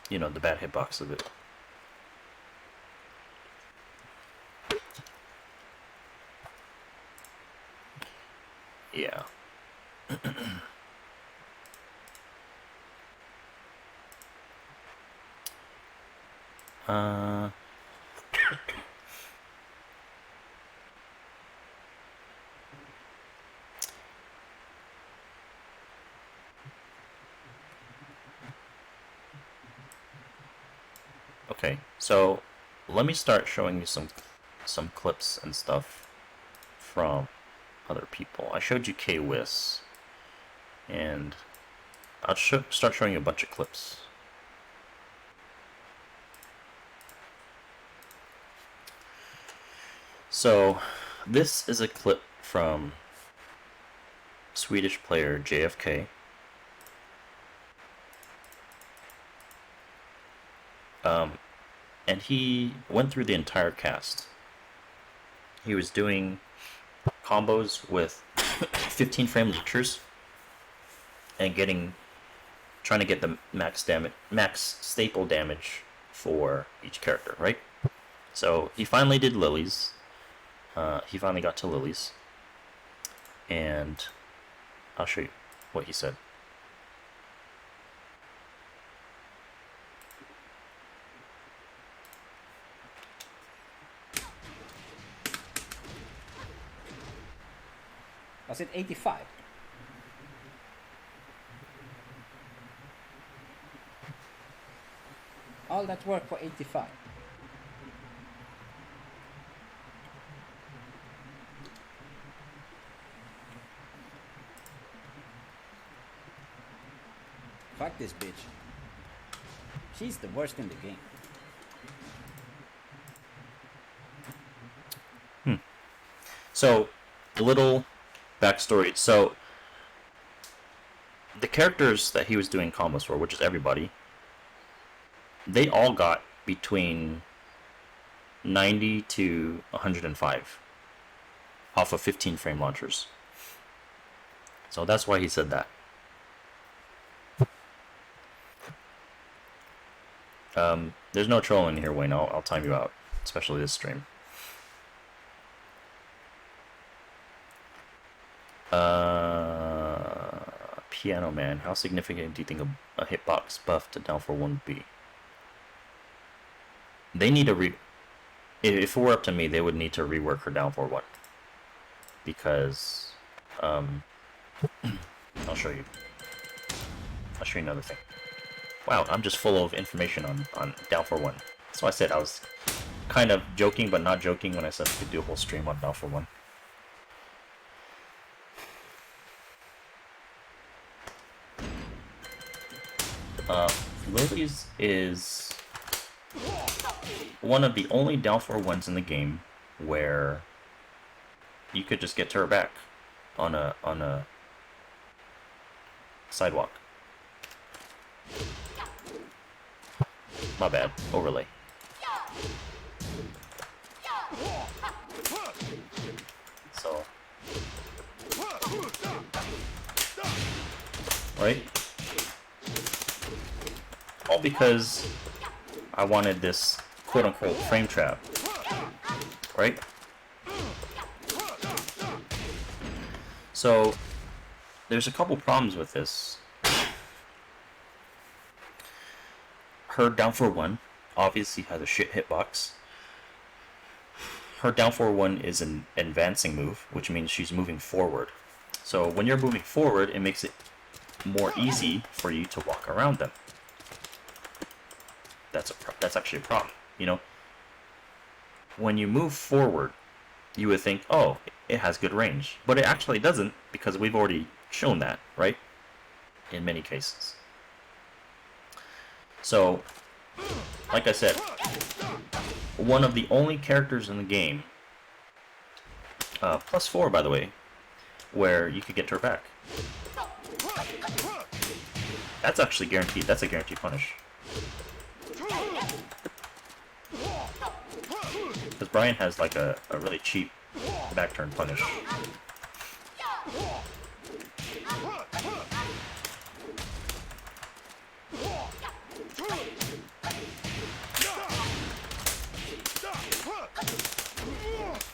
you know, the bad hitbox of it. Yeah. Okay, so let me start showing you some clips and stuff from other people. I showed you K-Wiss, and I'll start showing you a bunch of clips. So this is a clip from Swedish player JFK. And he went through the entire cast. he was doing combos with 15 frame launchers and trying to get the max staple damage for each character, right? So he finally did Lili's. He finally got to Lili's, and I'll show you what he said. Was it 85? All that work for 85. Fuck this bitch. She's the worst in the game. So, a little backstory. So, the characters that he was doing combos for, which is everybody, they all got between 90 to 105 off of 15 frame launchers. So that's why he said that. There's no trolling here, Wayne. I'll time you out, especially this stream. Piano Man, how significant do you think a hitbox buff to down for 1 would be? They need to if it were up to me, they would need to rework her down for 1. Because, I'll show you. I'll show you another thing. Wow, I'm just full of information on down for 1. So I said I was kind of joking, but not joking when I said I could do a whole stream on down for 1. Lili's is one of the only down 4-1s in the game where you could just get to her back on a sidewalk. My bad, overlay. So, right? All because I wanted this quote-unquote frame trap, right? So, there's a couple problems with this. Her down for 1 obviously has a shit hitbox. Her down for 1 is an advancing move, which means she's moving forward. So when you're moving forward, it makes it more easy for you to walk around them. That's actually a problem, you know? When you move forward, you would think, oh, it has good range. But it actually doesn't, because we've already shown that, right? In many cases. So, like I said, one of the only characters in the game, +4 by the way, where you could get to her back. That's actually guaranteed. That's a guaranteed punish. Because Brian has like a really cheap back turn punish.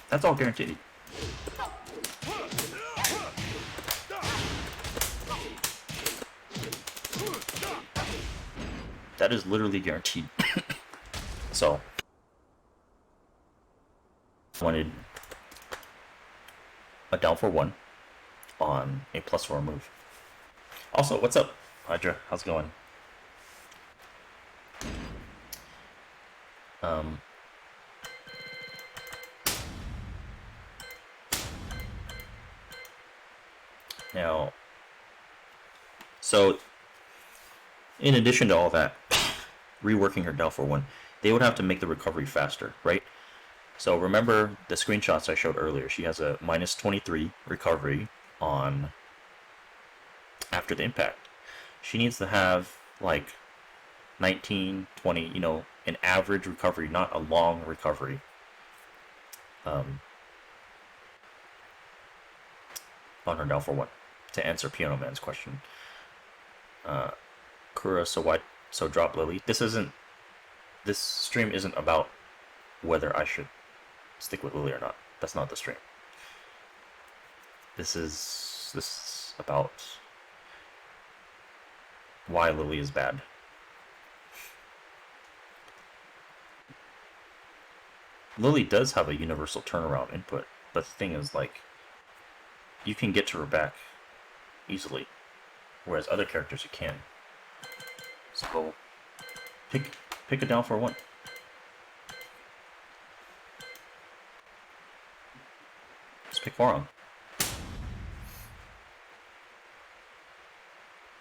That's all guaranteed. That is literally guaranteed. So, wanted a down for 1 on a +4 move. Also, what's up, Hydra? How's it going? Now, so in addition to all that, reworking her down for 1, they would have to make the recovery faster, right? So remember the screenshots I showed earlier. She has a -23 recovery on after the impact. She needs to have like 19, 20, you know, an average recovery, not a long recovery. on her down for 1. To answer Piano Man's question. Kura, so drop Lili. This stream isn't about whether I should stick with Lili or not. That's not the stream. This is about why Lili is bad. Lili does have a universal turnaround input, but the thing is, like, you can get to her back easily, whereas other characters you can. So pick a down for 1. Just pick Forum.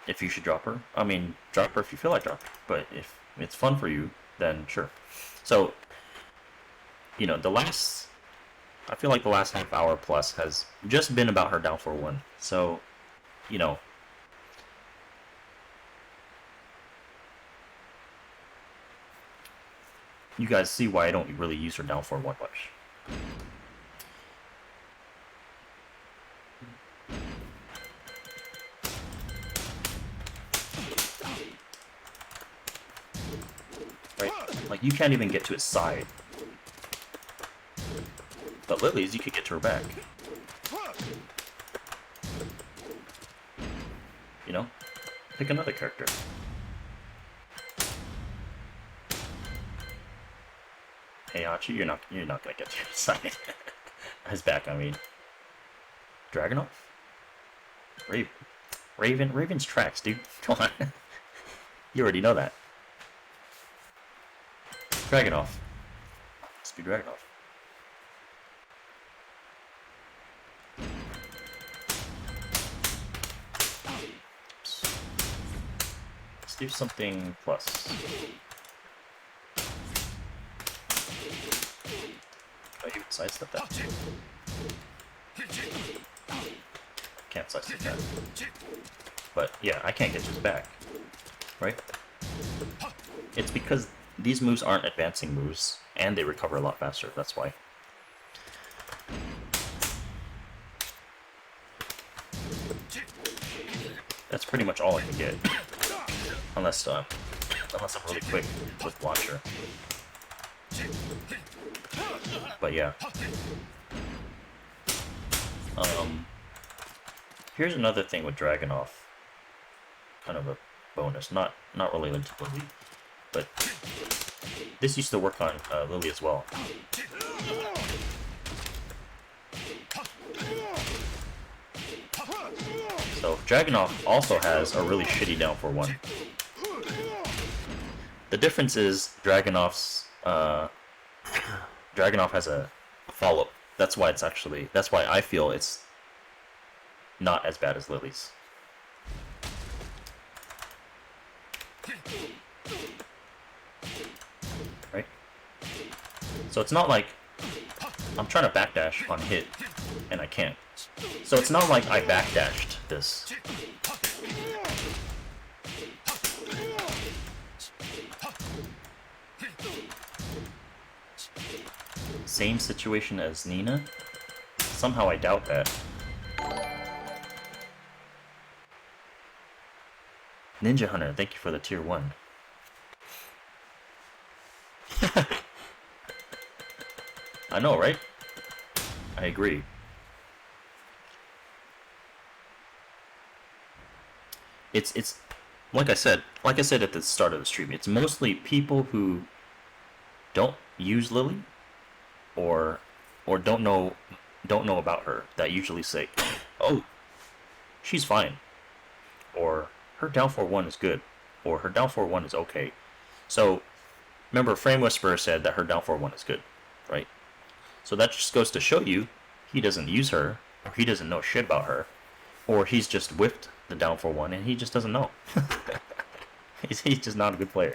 If you should drop her, I mean, drop her if you feel like dropping. But if it's fun for you, then sure. So, you know, I feel like the last half hour plus has just been about her down for 1. So, you know, you guys see why I don't really use her down for 1 much. Right? Like, you can't even get to his side. But Lili's, you could get to her back. You know? Pick another character. Heihachi, you're not gonna get to his side. His back, I mean. Dragunov? Raven's tracks, dude. Come on. You already know that. Dragunov. Let's be Dragunov. Let's do something plus. Oh, you sidestep that. Can't sidestep that. But yeah, I can't get to his back. Right? It's because these moves aren't advancing moves, and they recover a lot faster, that's why. That's pretty much all I can get. Unless I'm really quick with launcher. But yeah. Here's another thing with Dragunov. Kind of a bonus, not related to Lili, but this used to work on Lili as well. So Dragunov also has a really shitty down for 1. The difference is Dragunov has a follow-up. That's why I feel it's not as bad as Lili's. Right? So it's not like I'm trying to backdash on hit and I can't. So it's not like I backdashed this. Same situation as Nina? Somehow I doubt that. Ninja Hunter, thank you for the tier 1. I know, right? I agree. It's like I said at the start of the stream, it's mostly people who don't use Lili or don't know about her that usually say, "Oh, she's fine," or "Her down for 1 is good," or "Her down for 1 is okay." So remember, Frame Whisperer said that her down for 1 is good, right? So that just goes to show you he doesn't use her, or he doesn't know shit about her, or he's just whipped the down for 1 and he just doesn't know. he's just not a good player.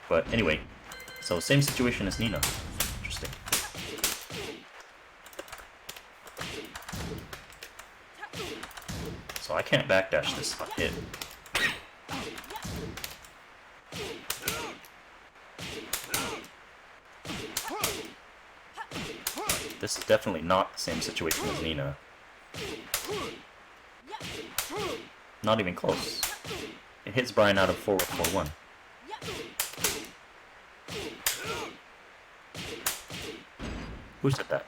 But anyway, so same situation as Nina. Interesting. So I can't backdash this hit. This is definitely not the same situation as Nina. Not even close. It hits Brian out of forward 4-1. Who said that?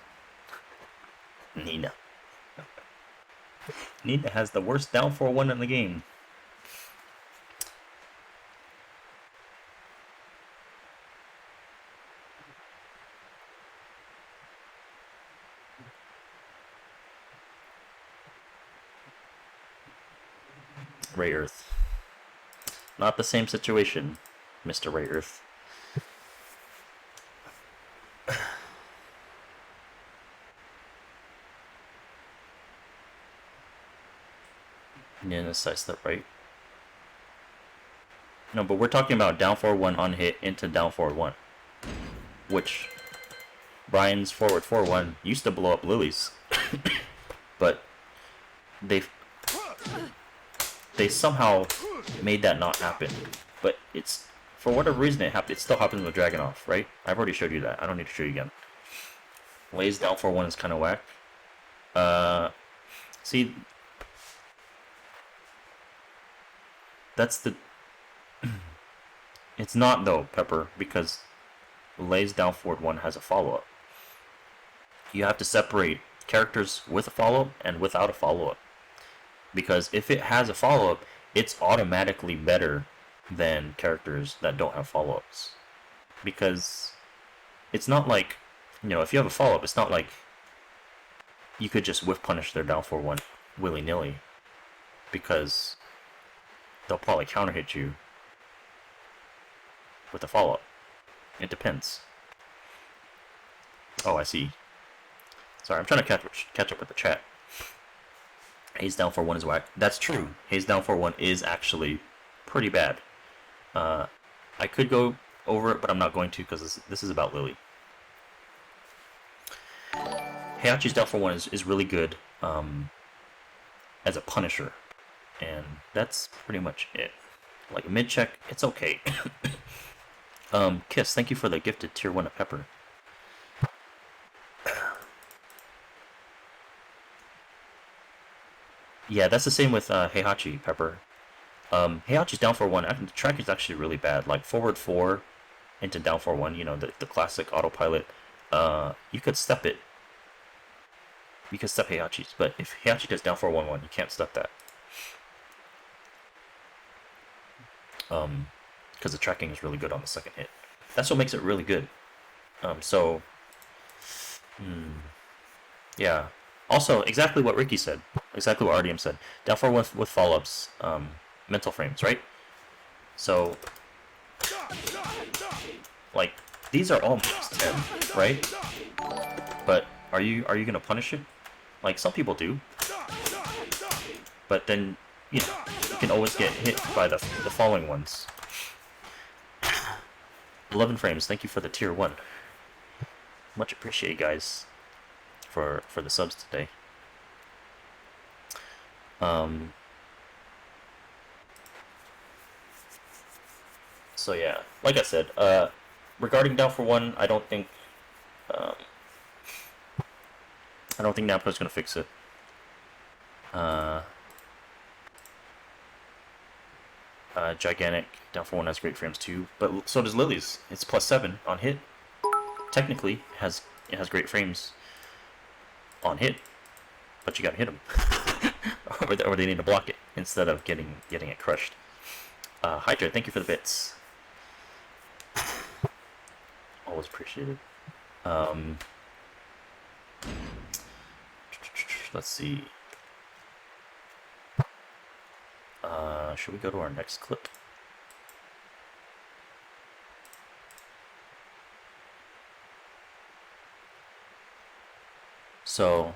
Nina. Nina has the worst down 4-1 in the game. Ray Earth. Not the same situation, Mr. Ray Earth. Nina sidestep, right? No, but we're talking about down 4-1 on hit into down 4-1. Which Brian's forward 4-1 used to blow up Lili's. But they somehow made that not happen. But it's, for whatever reason it still happens with Dragunov, right? I've already showed you that. I don't need to show you again. Lay's down 4-1 is kind of whack. See, that's the... It's not though, Pepper, because Lay's down forward 1 has a follow-up. You have to separate characters with a follow-up and without a follow-up. Because if it has a follow-up, it's automatically better than characters that don't have follow-ups. Because it's not like, you know, if you have a follow-up, it's not like you could just whiff punish their down 4-1 willy-nilly. Because they'll probably counter hit you with a follow-up. It depends. Oh, I see. Sorry, I'm trying to catch up with the chat. Haze down 4-1 is whack. That's true. Haze down 4-1 is actually pretty bad. I could go over it, but I'm not going to because this is about Lili. Heihachi's down 4-1 is really good as a punisher. And that's pretty much it. Like mid check, it's okay. Kiss, thank you for the gifted tier 1 of Pepper. Yeah, that's the same with Heihachi, Pepper. Heihachi's down 4-1. The track is actually really bad. Like forward 4 into down 4-1, you know, the classic autopilot. You could step it. You could step Heihachi's, but if Heihachi does down 4-1-1, you can't step that. Because the tracking is really good on the second hit. That's what makes it really good. Yeah. Also, exactly what Ricky said. Exactly what RDM said. Down 4-1 with follow-ups, mental frames, right? So, like, these are all max 10, right? But are you gonna punish it? Like, some people do. But then, you know, you can always get hit by the following ones. 11 frames, thank you for the tier 1. Much appreciated, guys, for the subs today. So yeah, like I said, regarding down 4-1, I don't think Namco's gonna fix it. Gigantic down 4-1 has great frames too, but so does Lili's. It's +7 on hit. Technically, it has great frames on hit, but you gotta hit them, or they need to block it instead of getting it crushed. Hydra, thank you for the bits. Always appreciated. Let's see. Should we go to our next clip? So,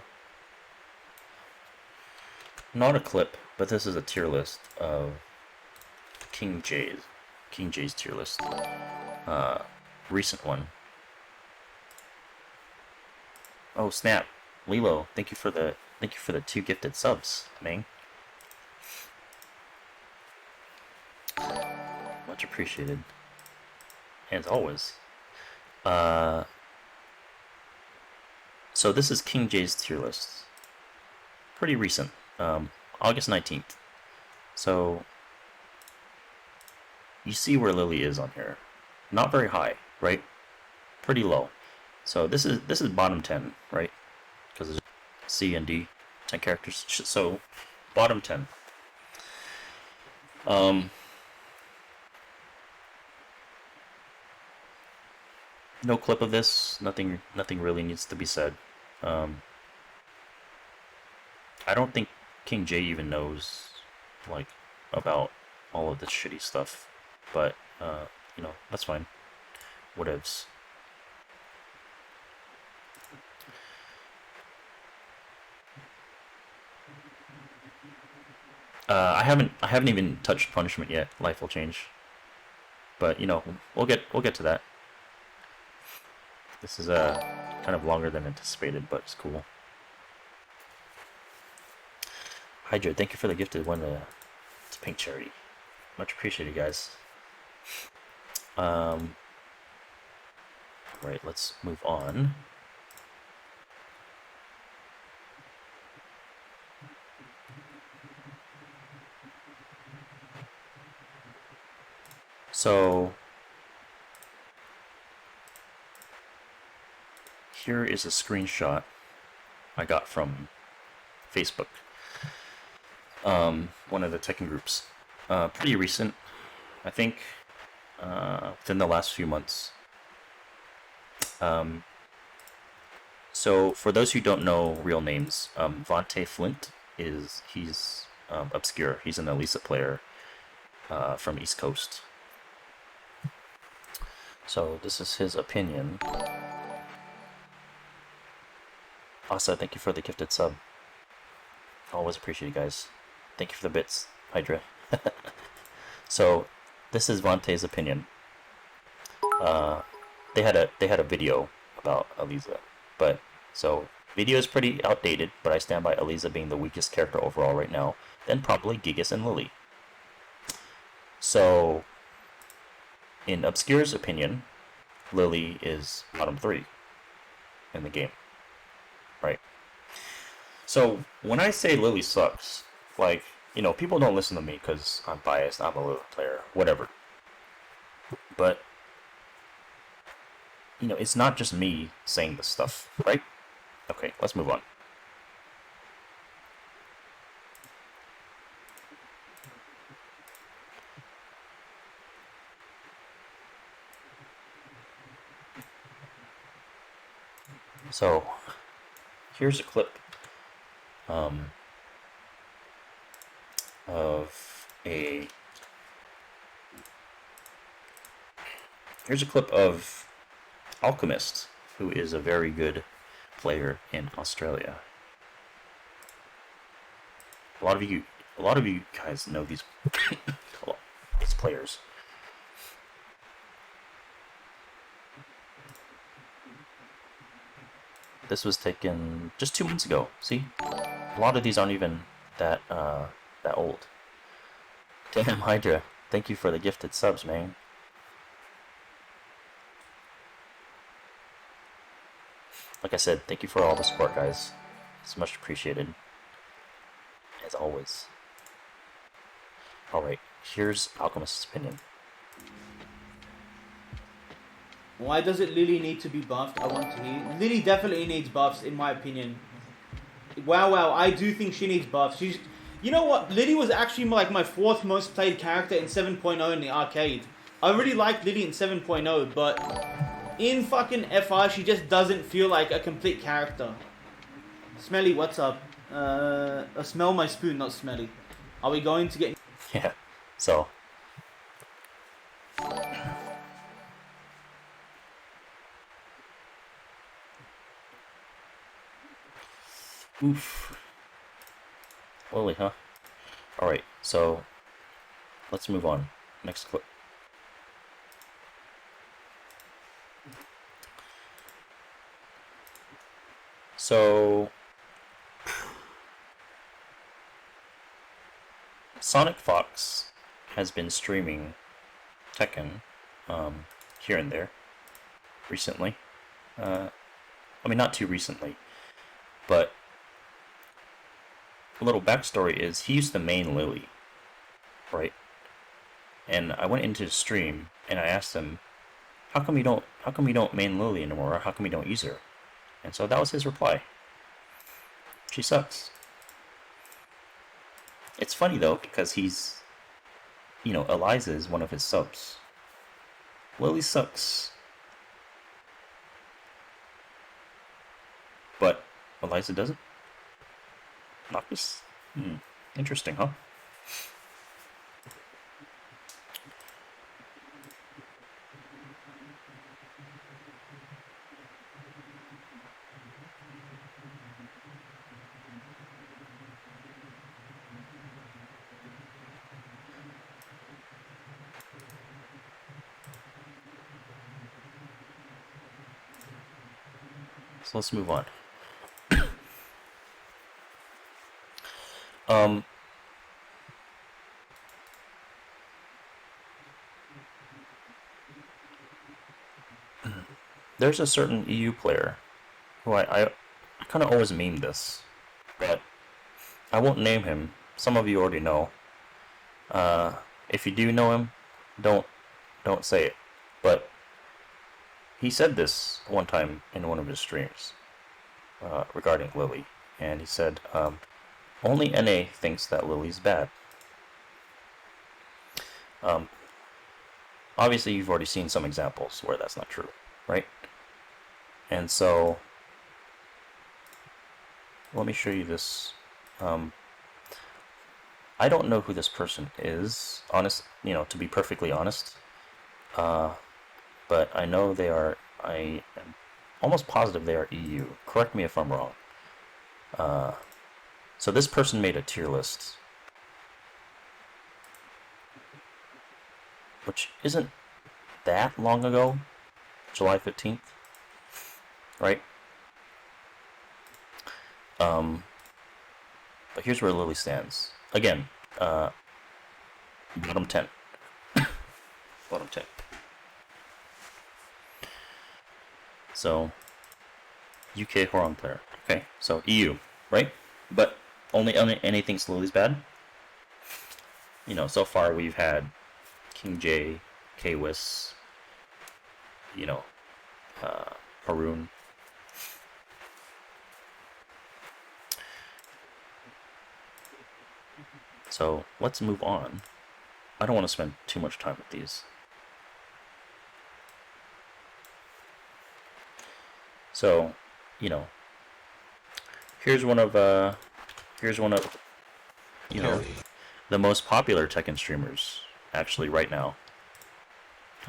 not a clip, but this is a tier list of King J's tier list. Recent one. Oh snap, Lilo! Thank you for the 2 gifted subs, Ming. Much appreciated. As always. So this is King J's tier list. pretty recent, August 19th. So you see where Lili is on here. Not very high, right? Pretty low. So this is bottom 10, right? Because it's C and D, 10 characters. So bottom 10. No clip of this. Nothing really needs to be said. I don't think King J even knows like about all of this shitty stuff, but you know, that's fine. Whatevs. I haven't even touched punishment yet. Life will change, but you know, we'll get to that. This is kind of longer than anticipated, but it's cool. Hydra, thank you for the gifted one. It's pink charity. Much appreciated, guys. Right, let's move on. So here is a screenshot I got from Facebook. One of the Tekken groups. Pretty recent, I think, within the last few months. So for those who don't know real names, Vontae Flint he's obscure. He's an Elisa player from East Coast. So this is his opinion. Asa, thank you for the gifted sub. Always appreciate you guys. Thank you for the bits, Hydra. So this is Vontae's opinion. They had a video about Elisa, but so video is pretty outdated. But I stand by Elisa being the weakest character overall right now. Then probably Gigas and Lili. So in Obscure's opinion, Lili is bottom 3 in the game, right? So when I say Lili sucks, like, you know, people don't listen to me because I'm biased. I'm a Lili player, whatever. But you know, it's not just me saying this stuff, right? Okay, let's move on. So, here's a clip of Alchemist, who is a very good player in Australia. A lot of you guys know these players. This was taken just 2 months ago. See, a lot of these aren't even that old. Damn, Hydra, thank you for the gifted subs, man. Like I said, thank you for all the support, guys. It's much appreciated, as always. Alright, here's Alchemist's opinion. Why does it Lili need to be buffed? I want to hear. Lili definitely needs buffs, in my opinion. Wow, I do think she needs buffs. She's, you know what? Lili was actually like my 4th most played character in 7.0 in the arcade. I really liked Lili in 7.0, but in fucking FI, she just doesn't feel like a complete character. Smelly, what's up? Smell my spoon, not Smelly. Are we going to get... Yeah, so... Oof. Lili, huh? Alright, so... let's move on. Next clip. So... Sonic Fox has been streaming Tekken here and there recently. I mean, not too recently, but little backstory is he used to main Lili, right? And I went into his stream and I asked him, how come you don't main Lili anymore? Or how come you don't use her? And so that was his reply. She sucks. It's funny though, because he's, Eliza is one of his subs. Lili sucks. But Eliza doesn't? Noctis? Interesting, huh? So let's move on. There's a certain EU player who I kind of always meme this, but I won't name him. Some of you already know. If you do know him, don't say it. But he said this one time in one of his streams regarding Lili, and he said, only NA thinks that Lili's bad. Obviously, you've already seen some examples where that's not true, right? And so, let me show you this. I don't know who this person is, to be perfectly honest. But I know they are, I am almost positive they are EU. Correct me if I'm wrong. So this person made a tier list, which isn't that long ago, July 15th, right? But here's where Lili stands. Again, bottom 10. Bottom 10. So, UK Horon player. Okay, so EU, right? But only anything Lili's bad. So far we've had King J, K-Wiss, Haroon. So let's move on. I don't want to spend too much time with these. So, here's one of the most popular Tekken streamers actually right now.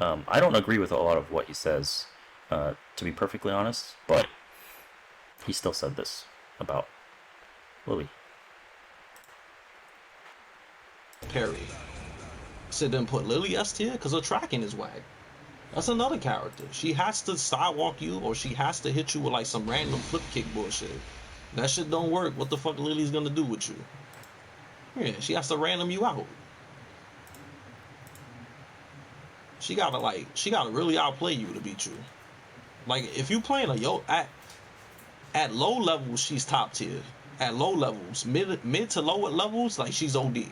I don't agree with a lot of what he says, to be perfectly honest, but he still said this about Lili. Perry. So then put Lili S tier because her tracking is whack. That's another character. She has to sidewalk you or she has to hit you with like some random flip kick bullshit. That shit don't work. What the fuck Lili's gonna do with you? Yeah, she has to random you out. She gotta really outplay you to beat you. Like if you playing at low levels, she's top tier. At low levels, mid to lower levels, like she's OD.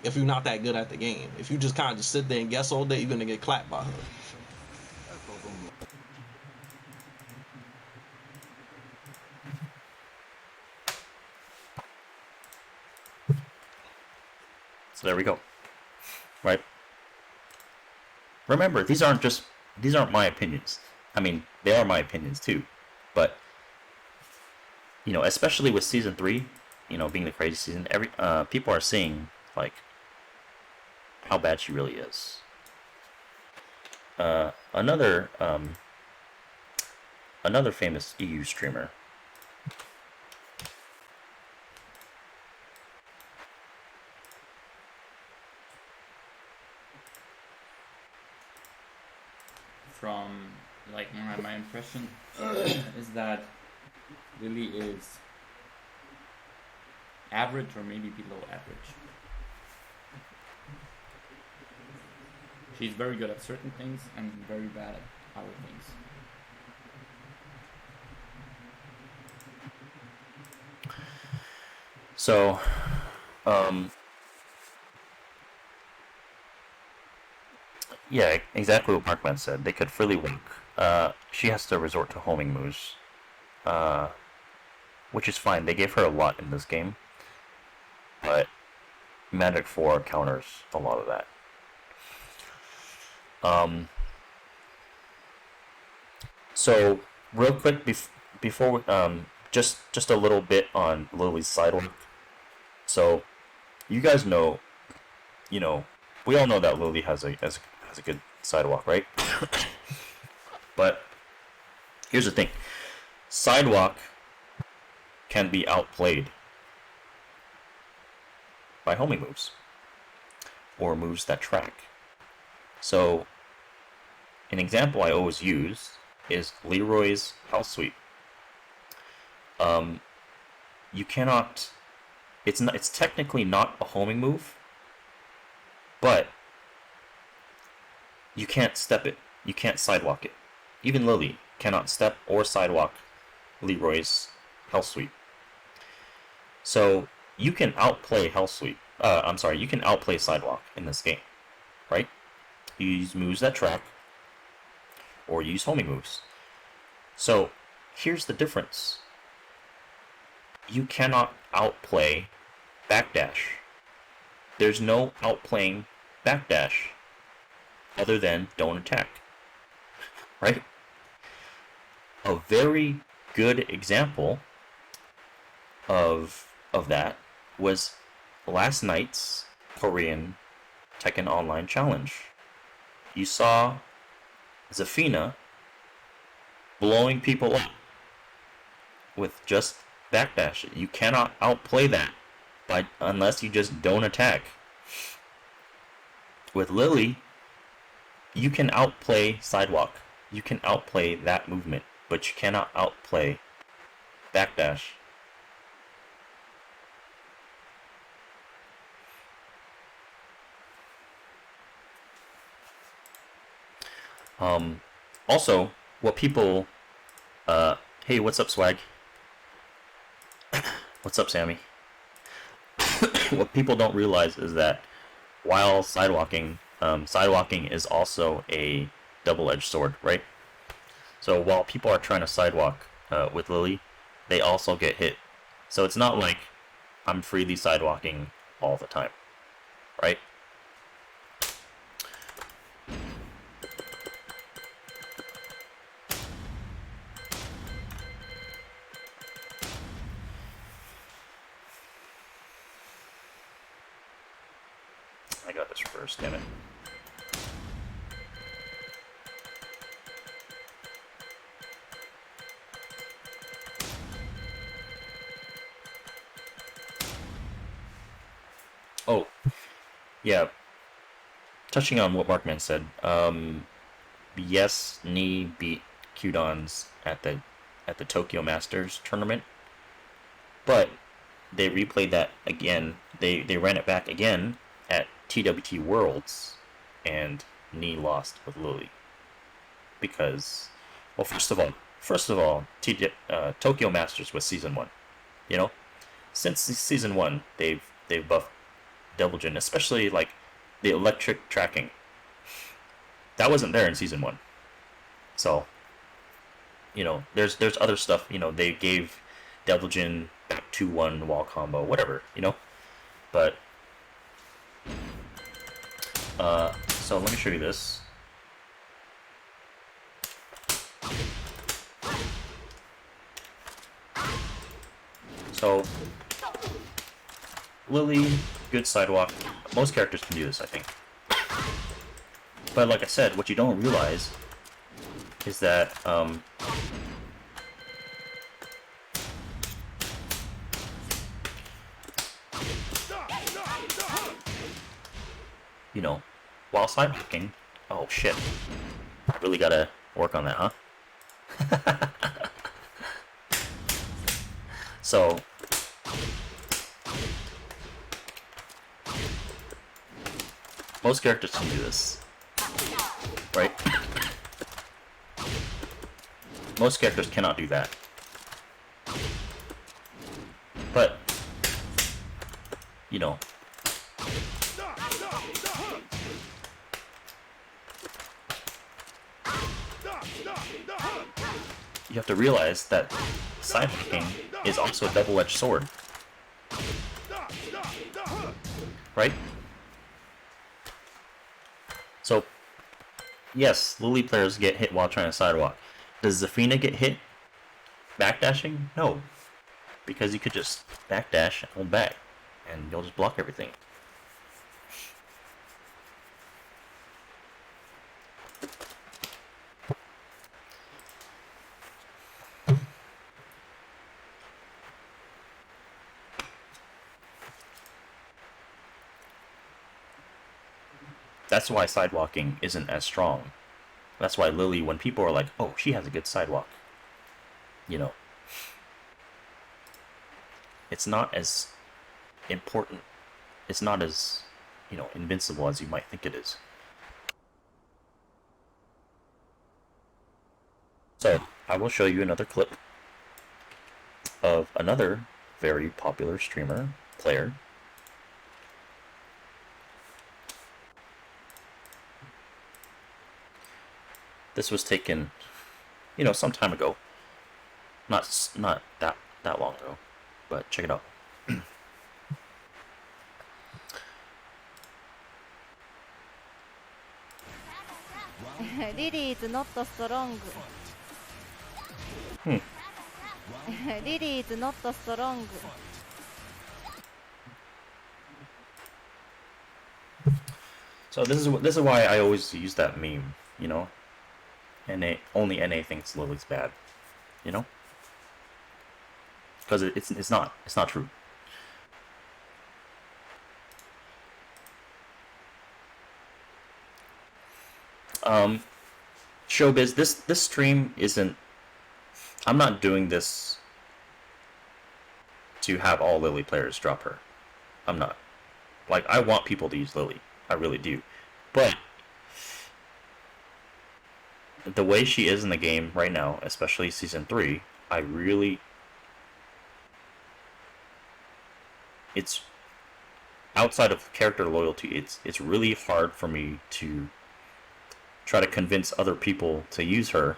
If you're not that good at the game, if you just kind of just sit there and guess all day, you're gonna get clapped by her. So there we go. Right? Remember, these aren't my opinions. I mean, they are my opinions too. But especially with season 3, being the crazy season, people are seeing like how bad she really is. Another famous EU streamer. From like my impression is that Lili is average or maybe below average. She's very good at certain things and very bad at other things. So Um, yeah, exactly what Markman said. They could freely work. She has to resort to homing moves, uh, which is fine. They gave her a lot in this game, but Magic 4 counters a lot of that. So real quick before just a little bit on Lily's sidewalk. So you guys know, we all know that Lili has a good sidewalk, right? But here's the thing: sidewalk can be outplayed by homing moves or moves that track. So an example I always use is Leroy's House Sweep. You cannot. It's technically not a homing move, but you can't step it. You can't sidewalk it. Even Lili cannot step or sidewalk Leroy's House Sweep. So you can outplay House Sweep. You can outplay sidewalk in this game, right? You use moves that track, or use homing moves. So here's the difference. You cannot outplay backdash. There's no outplaying backdash other than don't attack. Right? A very good example of that was last night's Korean Tekken Online Challenge. You saw Zafina blowing people up with just backdash. You cannot outplay that unless you just don't attack. With Lili, you can outplay sidewalk. You can outplay that movement, but you cannot outplay backdash. Also, what people, hey, what's up, Swag? What's up, Sammy? What people don't realize is that while sidewalking is also a double-edged sword, right? So while people are trying to sidewalk with Lili, they also get hit. So it's not like I'm freely sidewalking all the time, right? I got this first, damn it. Oh, yeah. Touching on what Markman said, yes, Ni beat Qdons at the Tokyo Masters tournament, but they replayed that again. They ran it back again at TWT Worlds, and Ni lost with Lili because, well, first of all, Tokyo Masters was season 1. You know, since season 1, they've buffed Devil Jin, especially like the electric tracking. That wasn't there in season 1. So, there's other stuff. They gave Devil Jin back 2-1 wall combo, whatever. But so let me show you this. So Lili, good sidewalk. Most characters can do this, I think. But like I said, what you don't realize is that while sidewalking, oh shit, I really gotta work on that, huh? So most characters can do this, right? Most characters cannot do that. But you know, you have to realize that sidewalking is also a double-edged sword. Right? So, yes, Lili players get hit while trying to sidewalk. Does Zafina get hit backdashing? No. Because you could just backdash and hold back, and you'll just block everything. That's why sidewalking isn't as strong. That's why Lili, when people are like, oh, she has a good sidewalk, you know, it's not as important, it's not as, you know, invincible as you might think it is. So, I will show you another clip of another very popular streamer, player. This was taken, you know, some time ago. Not that long ago, but check it out. Lili is not strong. Lili is not strong. So this is why I always use that meme, you know. Only NA thinks Lili's bad, you know, because it's not true. Showbiz, this stream isn't. I'm not doing this to have all Lili players drop her. I'm not. Like, I want people to use Lili. I really do. But the way she is in the game right now, especially Season 3, it's outside of character loyalty, it's really hard for me to try to convince other people to use her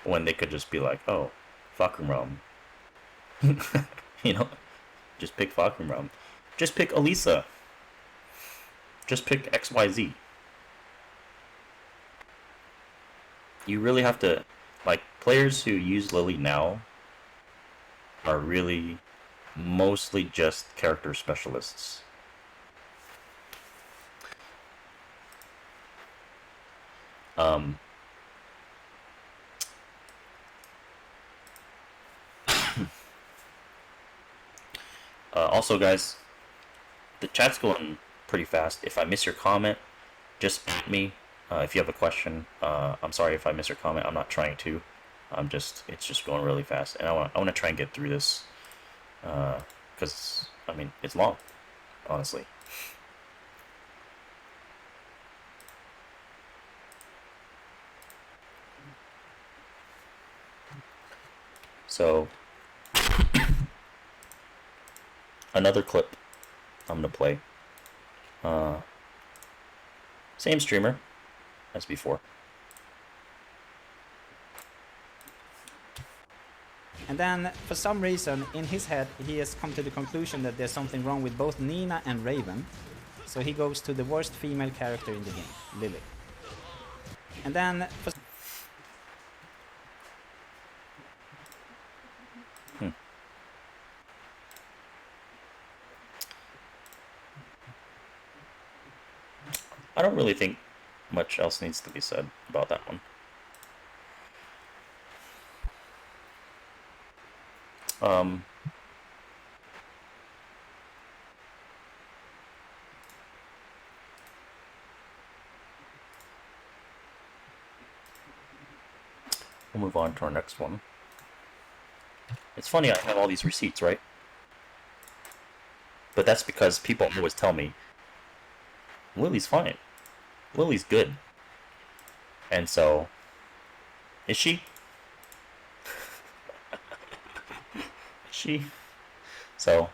when they could just be like, oh, fucking realm. You know? Just pick fucking realm. Just pick Elisa. Just pick XYZ. You really have to, like, players who use Lili now are really mostly just character specialists. Also, guys, the chat's going pretty fast. If I miss your comment, just at me. If you have a question, I'm sorry if I miss your comment. I'm not trying to. It's just going really fast, and I want to try and get through this, because I mean it's long, honestly. So another clip I'm gonna play. Same streamer as before. And then, for some reason, in his head, he has come to the conclusion that there's something wrong with both Nina and Raven. So he goes to the worst female character in the game, Lili. And then, I don't really think much else needs to be said about that one. We'll move on to our next one. It's funny, I have all these receipts, right? But that's because people always tell me, Lili's fine. Lili's good. And so, is she? Is she? So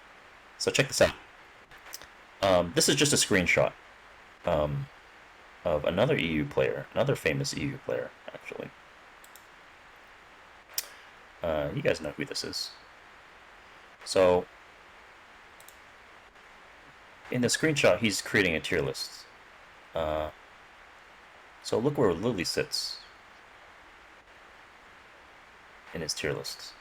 check this out. This is just a screenshot of another EU player, another famous EU player, actually. You guys know who this is. So, in the screenshot, he's creating a tier list. So look where Lili sits in his tier list.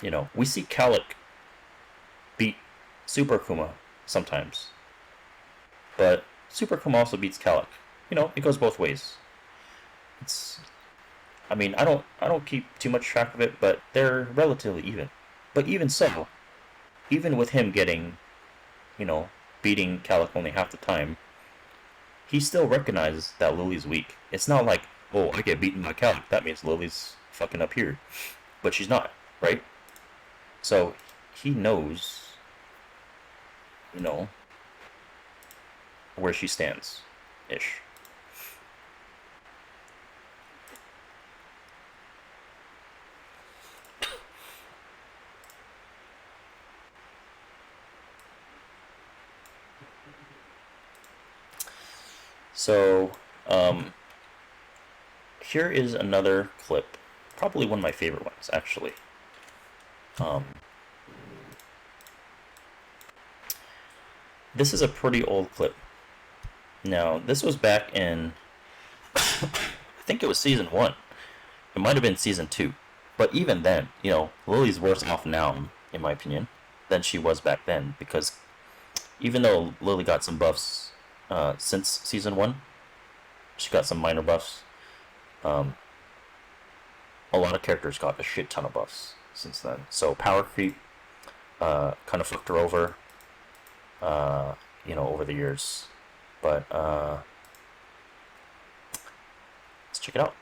You know, we see Calic beat Super Kuma sometimes, but Super Kuma also beats Calic. You know, it goes both ways. I mean, I don't keep too much track of it, but they're relatively even. But even so, even with him getting, you know, beating Calic only half the time, he still recognizes that Lili's weak. It's not like, oh, I get beaten by Calic, that means Lili's fucking up here. But she's not, right? So he knows, you know, where she stands, ish. So, here is another clip, probably one of my favorite ones, actually. This is a pretty old clip. Now, this was back in, I think it was season 1. It might have been season 2. But even then, you know, Lili's worse off now, in my opinion, than she was back then. Because even though Lili got some buffs since season 1, she got some minor buffs. A lot of characters got a shit ton of buffs since then. So power creep kind of fucked her over, you know, over the years. But let's check it out.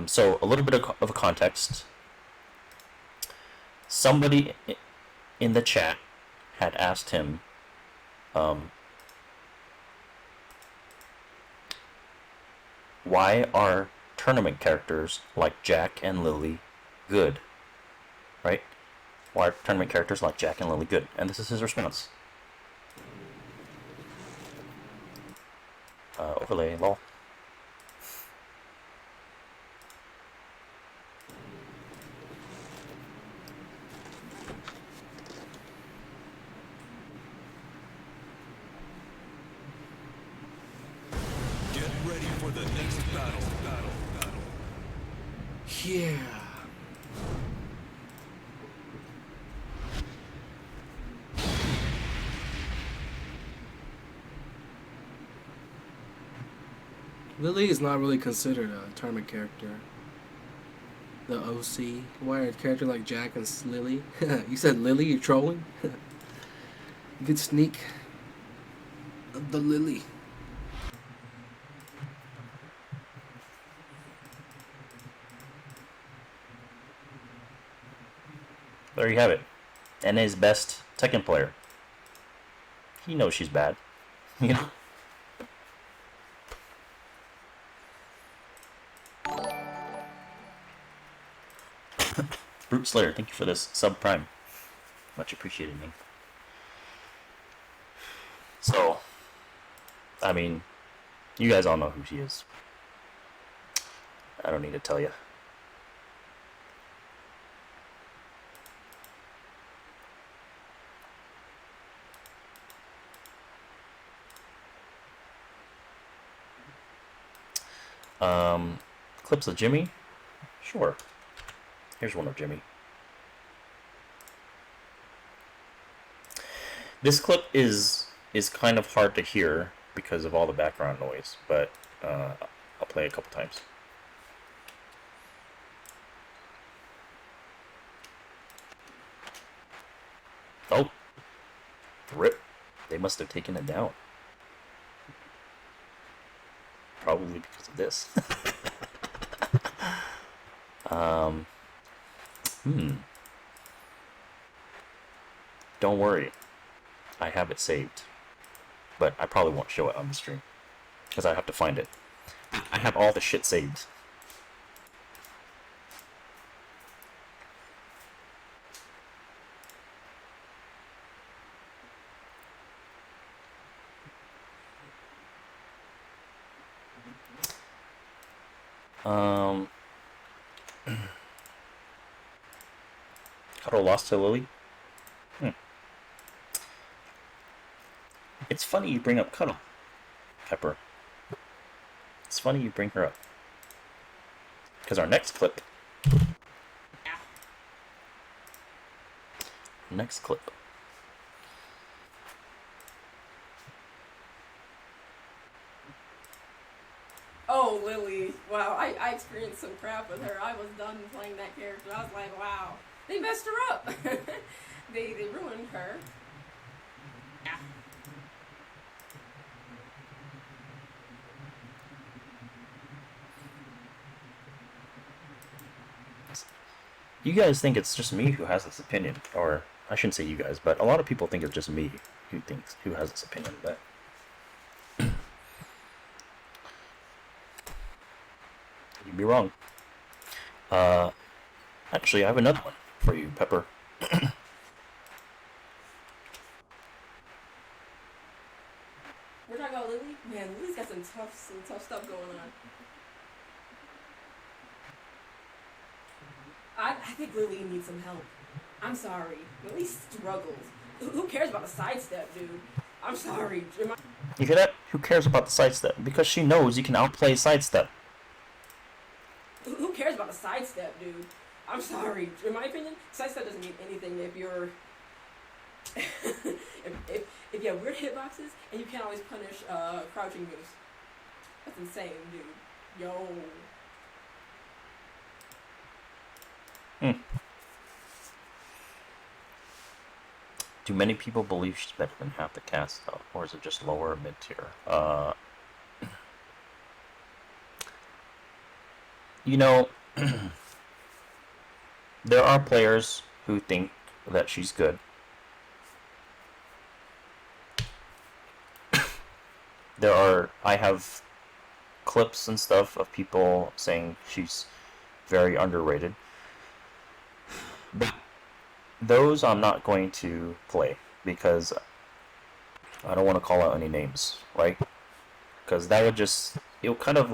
So a little bit of a context. Somebody in the chat had asked him, why are tournament characters like Jack and Lili good? Right? Why are tournament characters like Jack and Lili good? And this is his response. Overlay, lol. Get ready for the next battle. Yeah. Lili is not really considered a tournament character. The OC. Why a character like Jack and Lili? You said Lili, you're trolling? Good sneak of the Lili. There you have it. NA's best Tekken player. He knows she's bad. You know? Brute Slayer, thank you for this subprime. Much appreciated, man. So, I mean, you guys all know who she is. I don't need to tell you. Clips of Jimmy? Sure. Here's one of Jimmy. This clip is kind of hard to hear because of all the background noise, but I'll play it a couple times. Oh, rip. They must have taken it down. Probably because of this. Don't worry. I have it saved. But I probably won't show it on the stream. Because I have to find it. I have all the shit saved. Cuddle lost to Lili? It's funny you bring up Cuddle, Pepper. It's funny you bring her up. Because our next clip... Next clip. Oh, Lili. Wow, I experienced some crap with her. I was done playing that character. I was like, wow. They messed her up. they ruined her. Yeah. You guys think it's just me who has this opinion, or I shouldn't say you guys, but a lot of people think it's just me who has this opinion, but you'd be wrong. Actually, I have another one for you, Pepper. We're talking about Lili? Man, Lili's got some tough stuff going on. I think Lili needs some help. I'm sorry. Lili struggles. Who cares about a sidestep, dude? I'm sorry. You hear that? Who cares about the sidestep? Because she knows you can outplay sidestep. Who cares about a sidestep, dude? I'm sorry. In my opinion, sidestep doesn't mean anything if you're... if you have weird hitboxes and you can't always punish crouching moves. That's insane, dude. Yo. Do many people believe she's better than half the cast, though? Or is it just lower or mid-tier? You know, there are players who think that she's good. I have clips and stuff of people saying she's very underrated. But those I'm not going to play because I don't want to call out any names, right? Because that would just, it'll kind of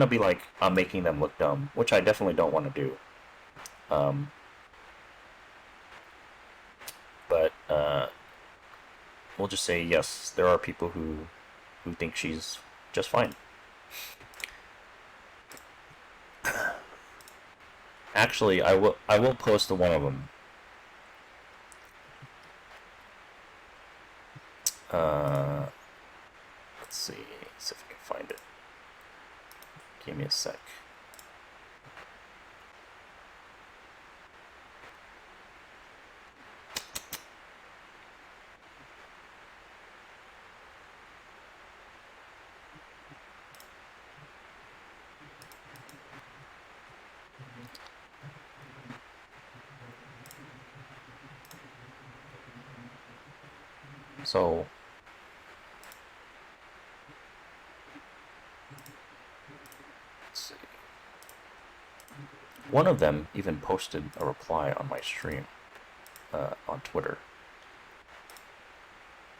be like I'm making them look dumb, which I definitely don't want to do. But we'll just say yes, there are people who think she's just fine. Actually, I will post to one of them. Let's see if I can find it. Give me a sec. So let's see. One of them even posted a reply on my stream on Twitter.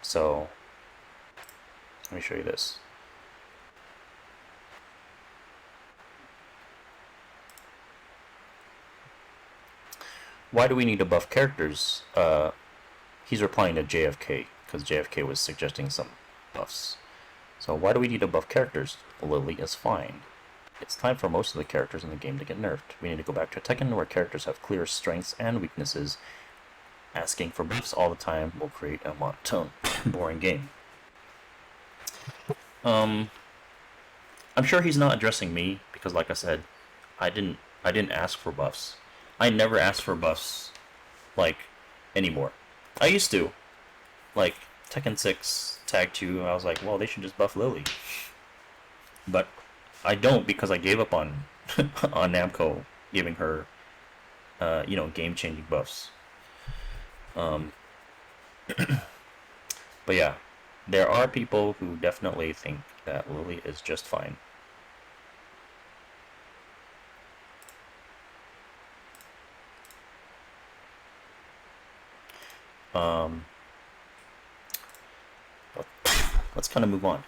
So let me show you this. Why do we need to buff characters? He's replying to JFK, because JFK was suggesting some buffs. So why do we need to buff characters? Lili is fine. It's time for most of the characters in the game to get nerfed. We need to go back to Tekken where characters have clear strengths and weaknesses. Asking for buffs all the time will create a monotone, boring game. I'm sure he's not addressing me, because like I said, I didn't ask for buffs. I never ask for buffs, like, anymore. I used to. Like, Tekken 6, Tag 2, I was like, well, they should just buff Lili. But I don't, because I gave up on on Namco giving her, game-changing buffs. But yeah, there are people who definitely think that Lili is just fine. let's kind of move on.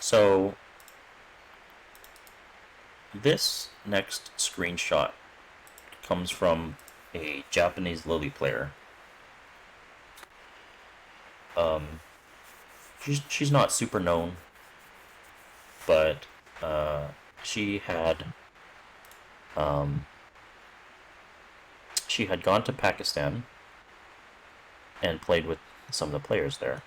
So this next screenshot comes from a Japanese Lili player. She's not super known, but she had gone to Pakistan and played with some of the players there.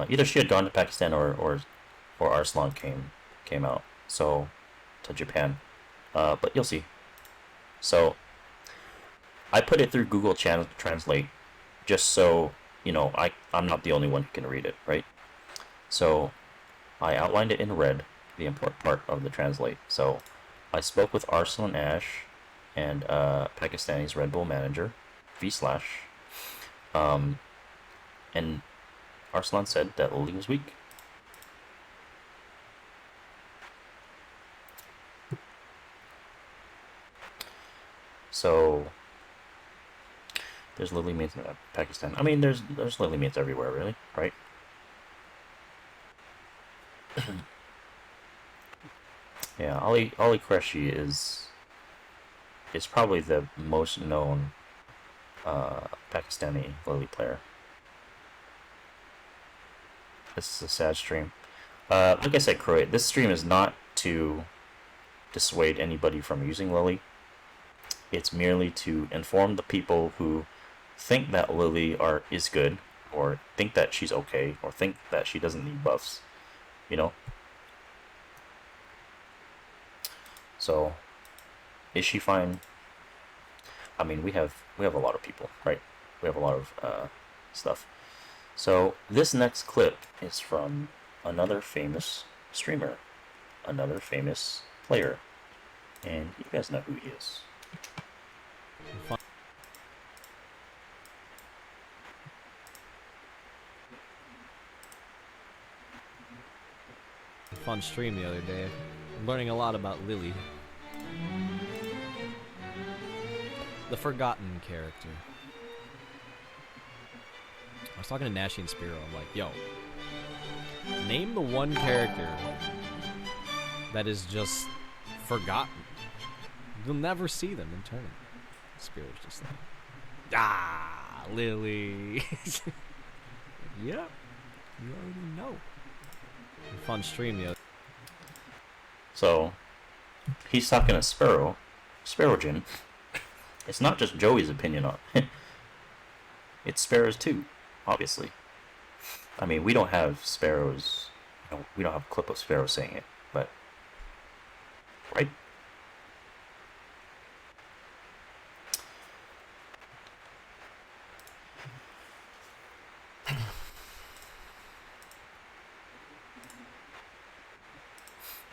Either she had gone to Pakistan or Arslan came out to Japan, but you'll see. So I put it through Google Translate just so you know I'm not the only one who can read it, right? So I outlined it in red, the important part of the translate. So I spoke with Arslan Ash and Pakistani's Red Bull manager, V/, and Arslan said that Lili was weak. So there's Lili meets in Pakistan. I mean, there's Lili meets everywhere, really, right? Yeah, Ali Qureshi is probably the most known Pakistani Lili player. This is a sad stream. Like I said, Croy, this stream is not to dissuade anybody from using Lili. It's merely to inform the people who think that Lili is good, or think that she's okay, or think that she doesn't need buffs. You know? So, is she fine? I mean, we have a lot of people, right? We have a lot of stuff. So this next clip is from another famous streamer, another famous player, and you guys know who he is. Fun stream the other day. I'm learning a lot about Lili. The forgotten character. I was talking to Nashi and Spiro. I'm like, yo, name the one character that is just forgotten. You'll never see them in tournament. Spiro's just like, Lili. Yep, you already know. Fun stream the other. So he's talking to Sparrowjin. It's not just Joey's opinion on it. It's Sparrow's too, obviously. I mean, we don't have Sparrow's, we don't have a clip of Sparrow saying it, but right?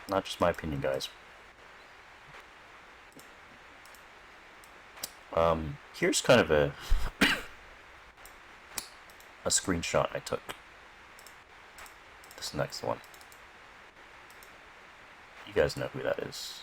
Not just my opinion, guys. Here's kind of a screenshot I took. This next one. You guys know who that is.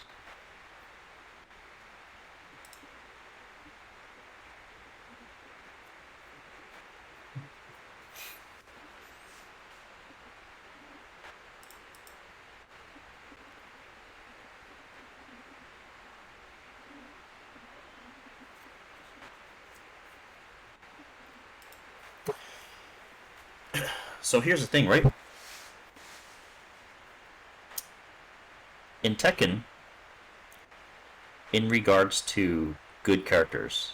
So here's the thing, right? In Tekken, in regards to good characters,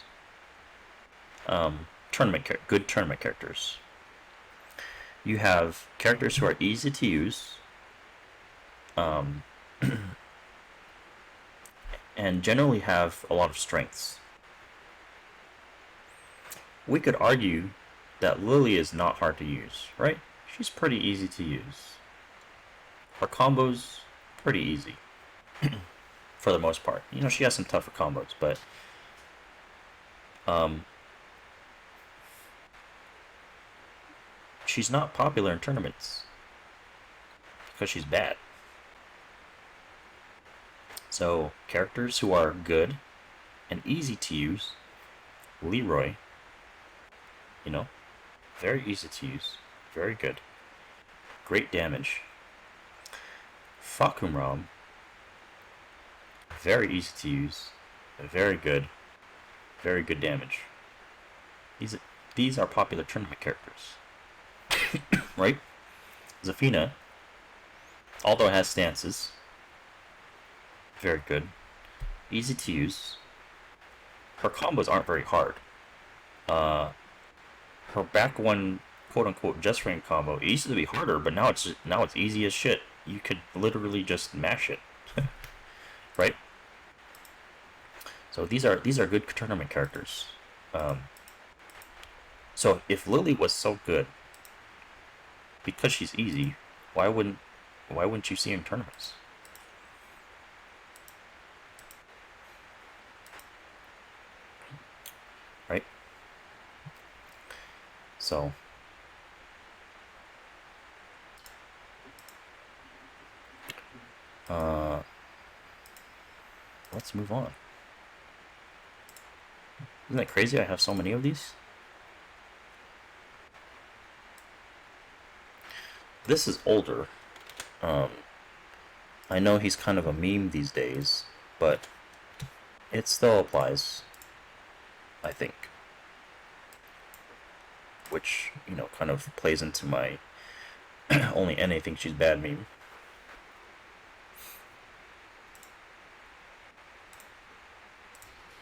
good tournament characters, you have characters who are easy to use, and generally have a lot of strengths. We could argue that Lili is not hard to use, right? She's pretty easy to use. Her combos, pretty easy. For the most part. She has some tougher combos, but She's not popular in tournaments because she's bad. So characters who are good and easy to use, Leroy, you know, very easy to use, very good, great damage. Fakumram, very easy to use, very good damage. These are popular tournament characters, right? Zafina, although it has stances, very good, easy to use. Her combos aren't very hard. Her back one, quote unquote, just frame combo, it used to be harder, but now it's easy as shit. You could literally just mash it, right? So these are good tournament characters. So if Lili was so good, because she's easy, why wouldn't you see her in tournaments? Right? So let's move on. Isn't that crazy? I have so many of these. This is older. I know he's kind of a meme these days, but it still applies, I think. Which, you know, kind of plays into my only NA thinks she's bad meme.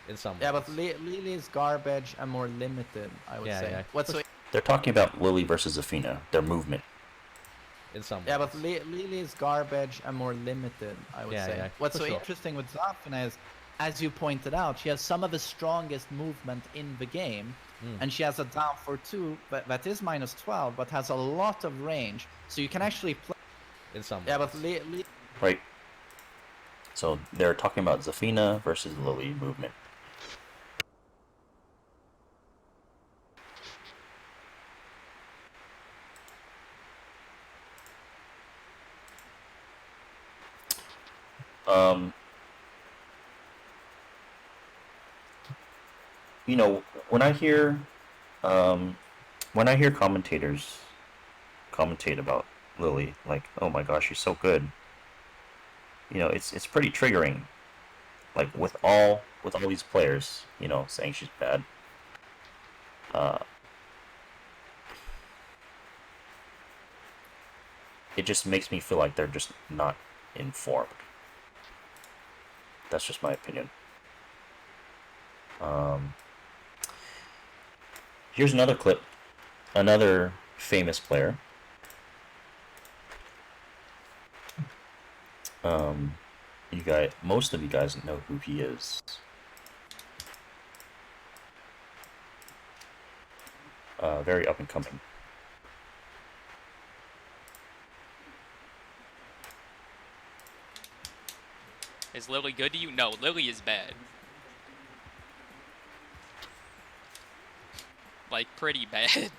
In some Yeah, ways. but Lili is garbage and more limited, I would say. Yeah. What's so They're talking about Lili versus Zafina, their movement. In some Yeah, ways. but Lili is garbage and more limited, I would say. Yeah, What's for so sure. interesting with Zafina is, as you pointed out, she has some of the strongest movement in the game, and she has a down for 2 that is minus 12, but has a lot of range, so you can actually play. In some ways. Yeah, but Lili. Right. So they're talking about Zafina versus Lili movement. You know, when I hear commentators commentate about Lili, like, oh my gosh, she's so good. You know, it's pretty triggering. Like with all these players, you know, saying she's bad. It just makes me feel like they're just not informed. That's just my opinion. Here's another clip. Another famous player. Most of you guys know who he is. Very up and coming. Is Lili good to you? No, Lili is bad. Like, pretty bad.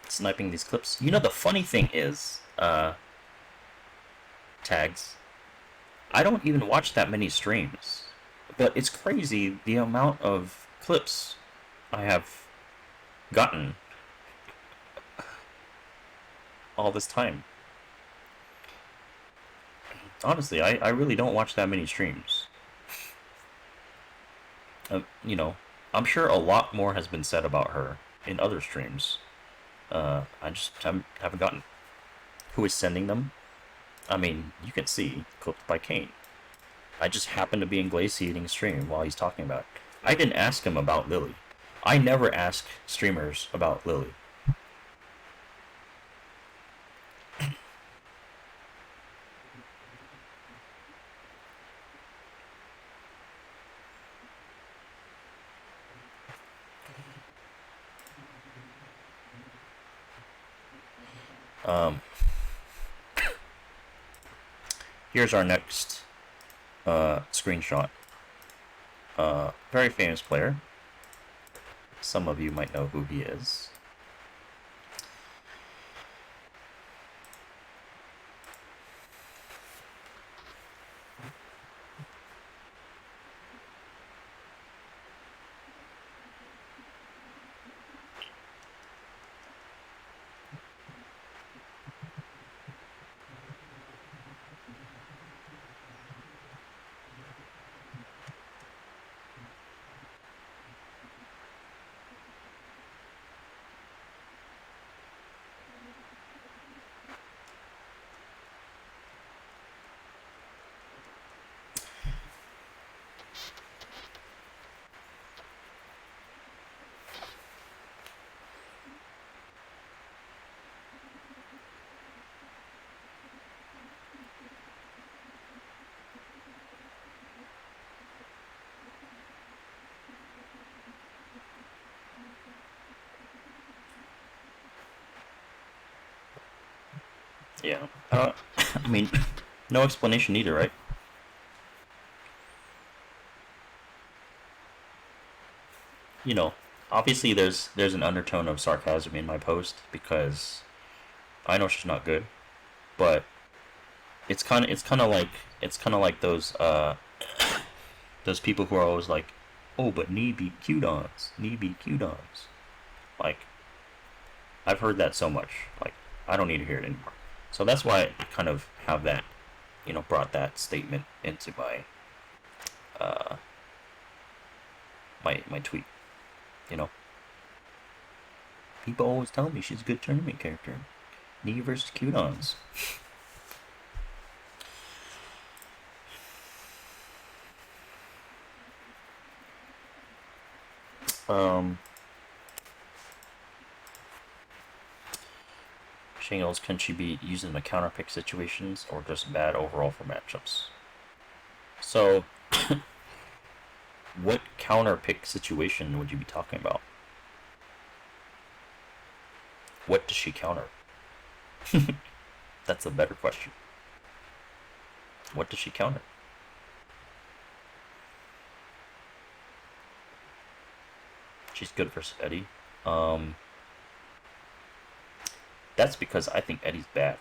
Sniping these clips. You know, the funny thing is, tags, I don't even watch that many streams, but it's crazy the amount of clips I have gotten all this time. Honestly, I really don't watch that many streams. You know, I'm sure a lot more has been said about her in other streams. I just haven't gotten. Who is sending them? I mean, you can see, clipped by Kane. I just happened to be in Glaciating's stream while he's talking about it. I didn't ask him about Lili. I never ask streamers about Lili. Here's our next screenshot. Very famous player. Some of you might know who he is. Yeah. I mean, no explanation either, right? You know, obviously there's an undertone of sarcasm in my post because I know she's not good, but it's kind of like those people who are always like, oh, but knee beat Q-dons, knee beat Q-dons. Like, I've heard that so much. Like, I don't need to hear it anymore. So that's why I kind of have that, you know, brought that statement into my my tweet. You know, people always tell me she's a good tournament character. Knee versus Q-dons. Shingles, can she be used in the counter pick situations or just bad overall for matchups? So, what counter pick situation would you be talking about? What does she counter? That's a better question. What does she counter? She's good versus Eddie. That's because I think Eddie's bad.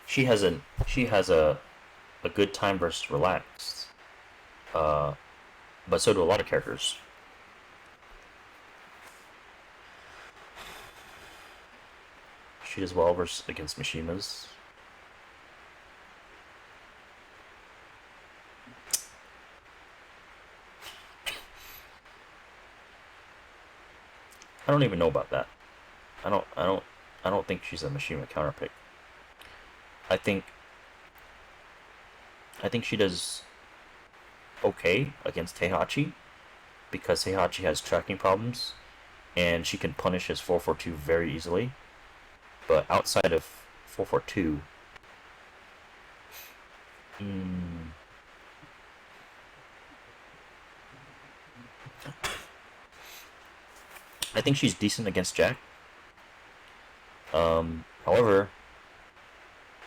She has a good time versus relaxed. But so do a lot of characters. She does well versus against Mishimas. I don't even know about that. I don't think she's a Mishima counterpick. I think she does okay against Heihachi because Heihachi has tracking problems and she can punish his 442 very easily. But outside of 442, I think she's decent against Jack. However,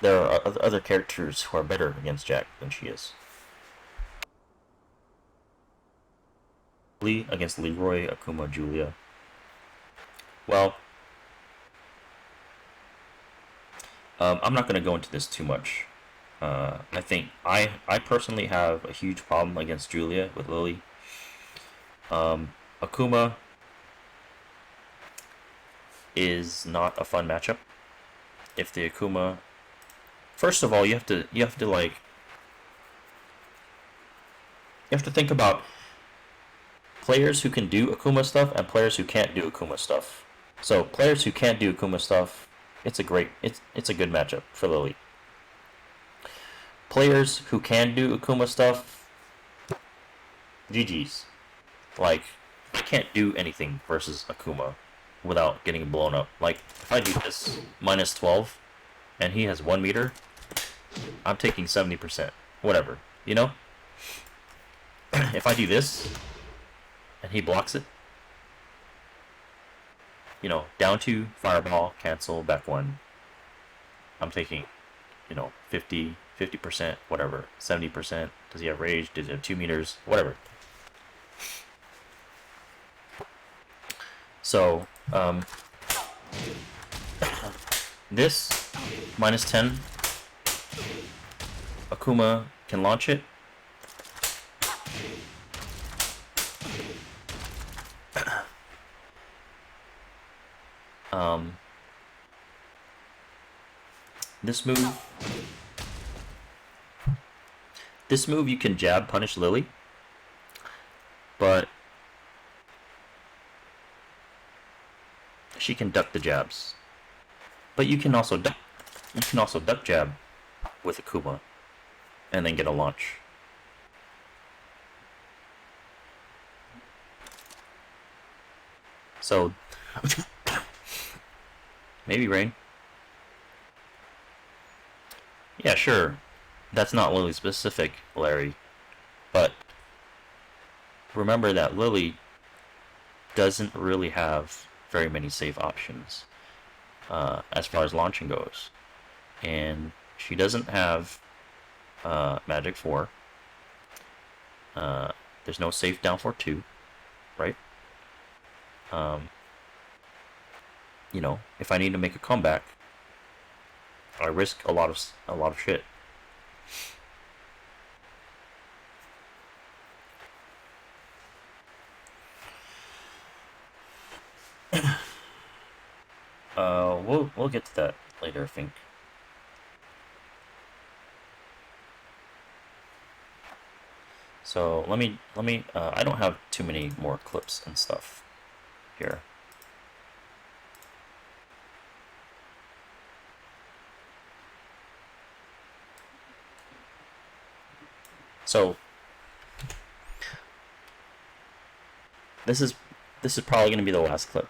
there are other characters who are better against Jack than she is. Lee against Leroy, Akuma, Julia. Well, I'm not going to go into this too much. I think I personally have a huge problem against Julia with Lili. Akuma is not a fun matchup. If the Akuma, first of all, you have to think about players who can do Akuma stuff and players who can't do Akuma stuff. So players who can't do Akuma stuff, it's a good matchup for Lili. Players who can do Akuma stuff, GG's. Like, I can't do anything versus Akuma without getting blown up. Like, if I do this minus 12 and he has 1 meter, I'm taking 70%. Whatever, you know? if I do this, and he blocks it, you know, down 2, fireball, cancel, back 1. I'm taking, you know, 50%, whatever, 70%. Does he have rage? Does he have 2 meters? Whatever. So, this, -10, Akuma can launch it. This move you can jab punish Lili, but she can duck the jabs. But you can also duck jab with Akuma and then get a launch. So maybe Rain. Yeah, sure. That's not Lili specific, Larry. But remember that Lili doesn't really have very many safe options as far as launching goes. And she doesn't have Magic 4. There's no safe down for 2, right? You know, if I need to make a comeback, I risk a lot of shit. We'll get to that later, I think. So let me I don't have too many more clips and stuff here. So this is probably going to be the last clip,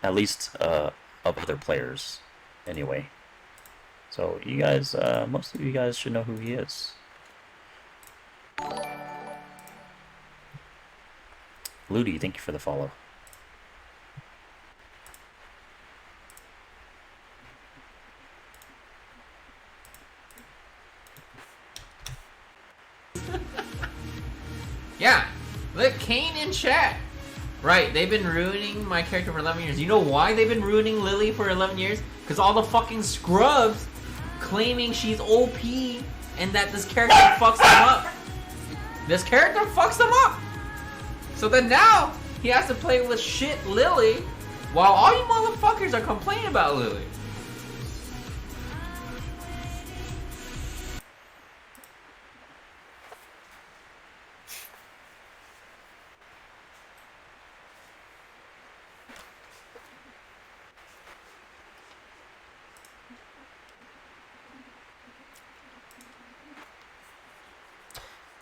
at least of other players, anyway. So you guys, most of you guys should know who he is. Ludi, thank you for the follow. Yeah, look, Kane in chat. Right, they've been ruining my character for 11 years. You know why they've been ruining Lili for 11 years? Because all the fucking scrubs claiming she's OP and that this character fucks them up. This character fucks them up. So then now he has to play with shit Lili while all you motherfuckers are complaining about Lili.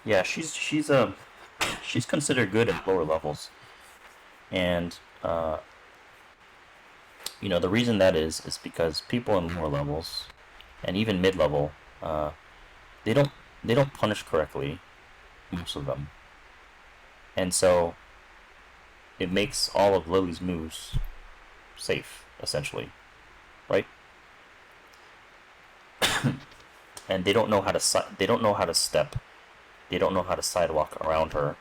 Yeah, she's considered good at lower levels, and you know, the reason that is because people in lower levels and even mid level, they don't punish correctly, most of them, and so it makes all of Lili's moves safe, essentially, right? And they don't know how to step. They don't know how to sidewalk around her.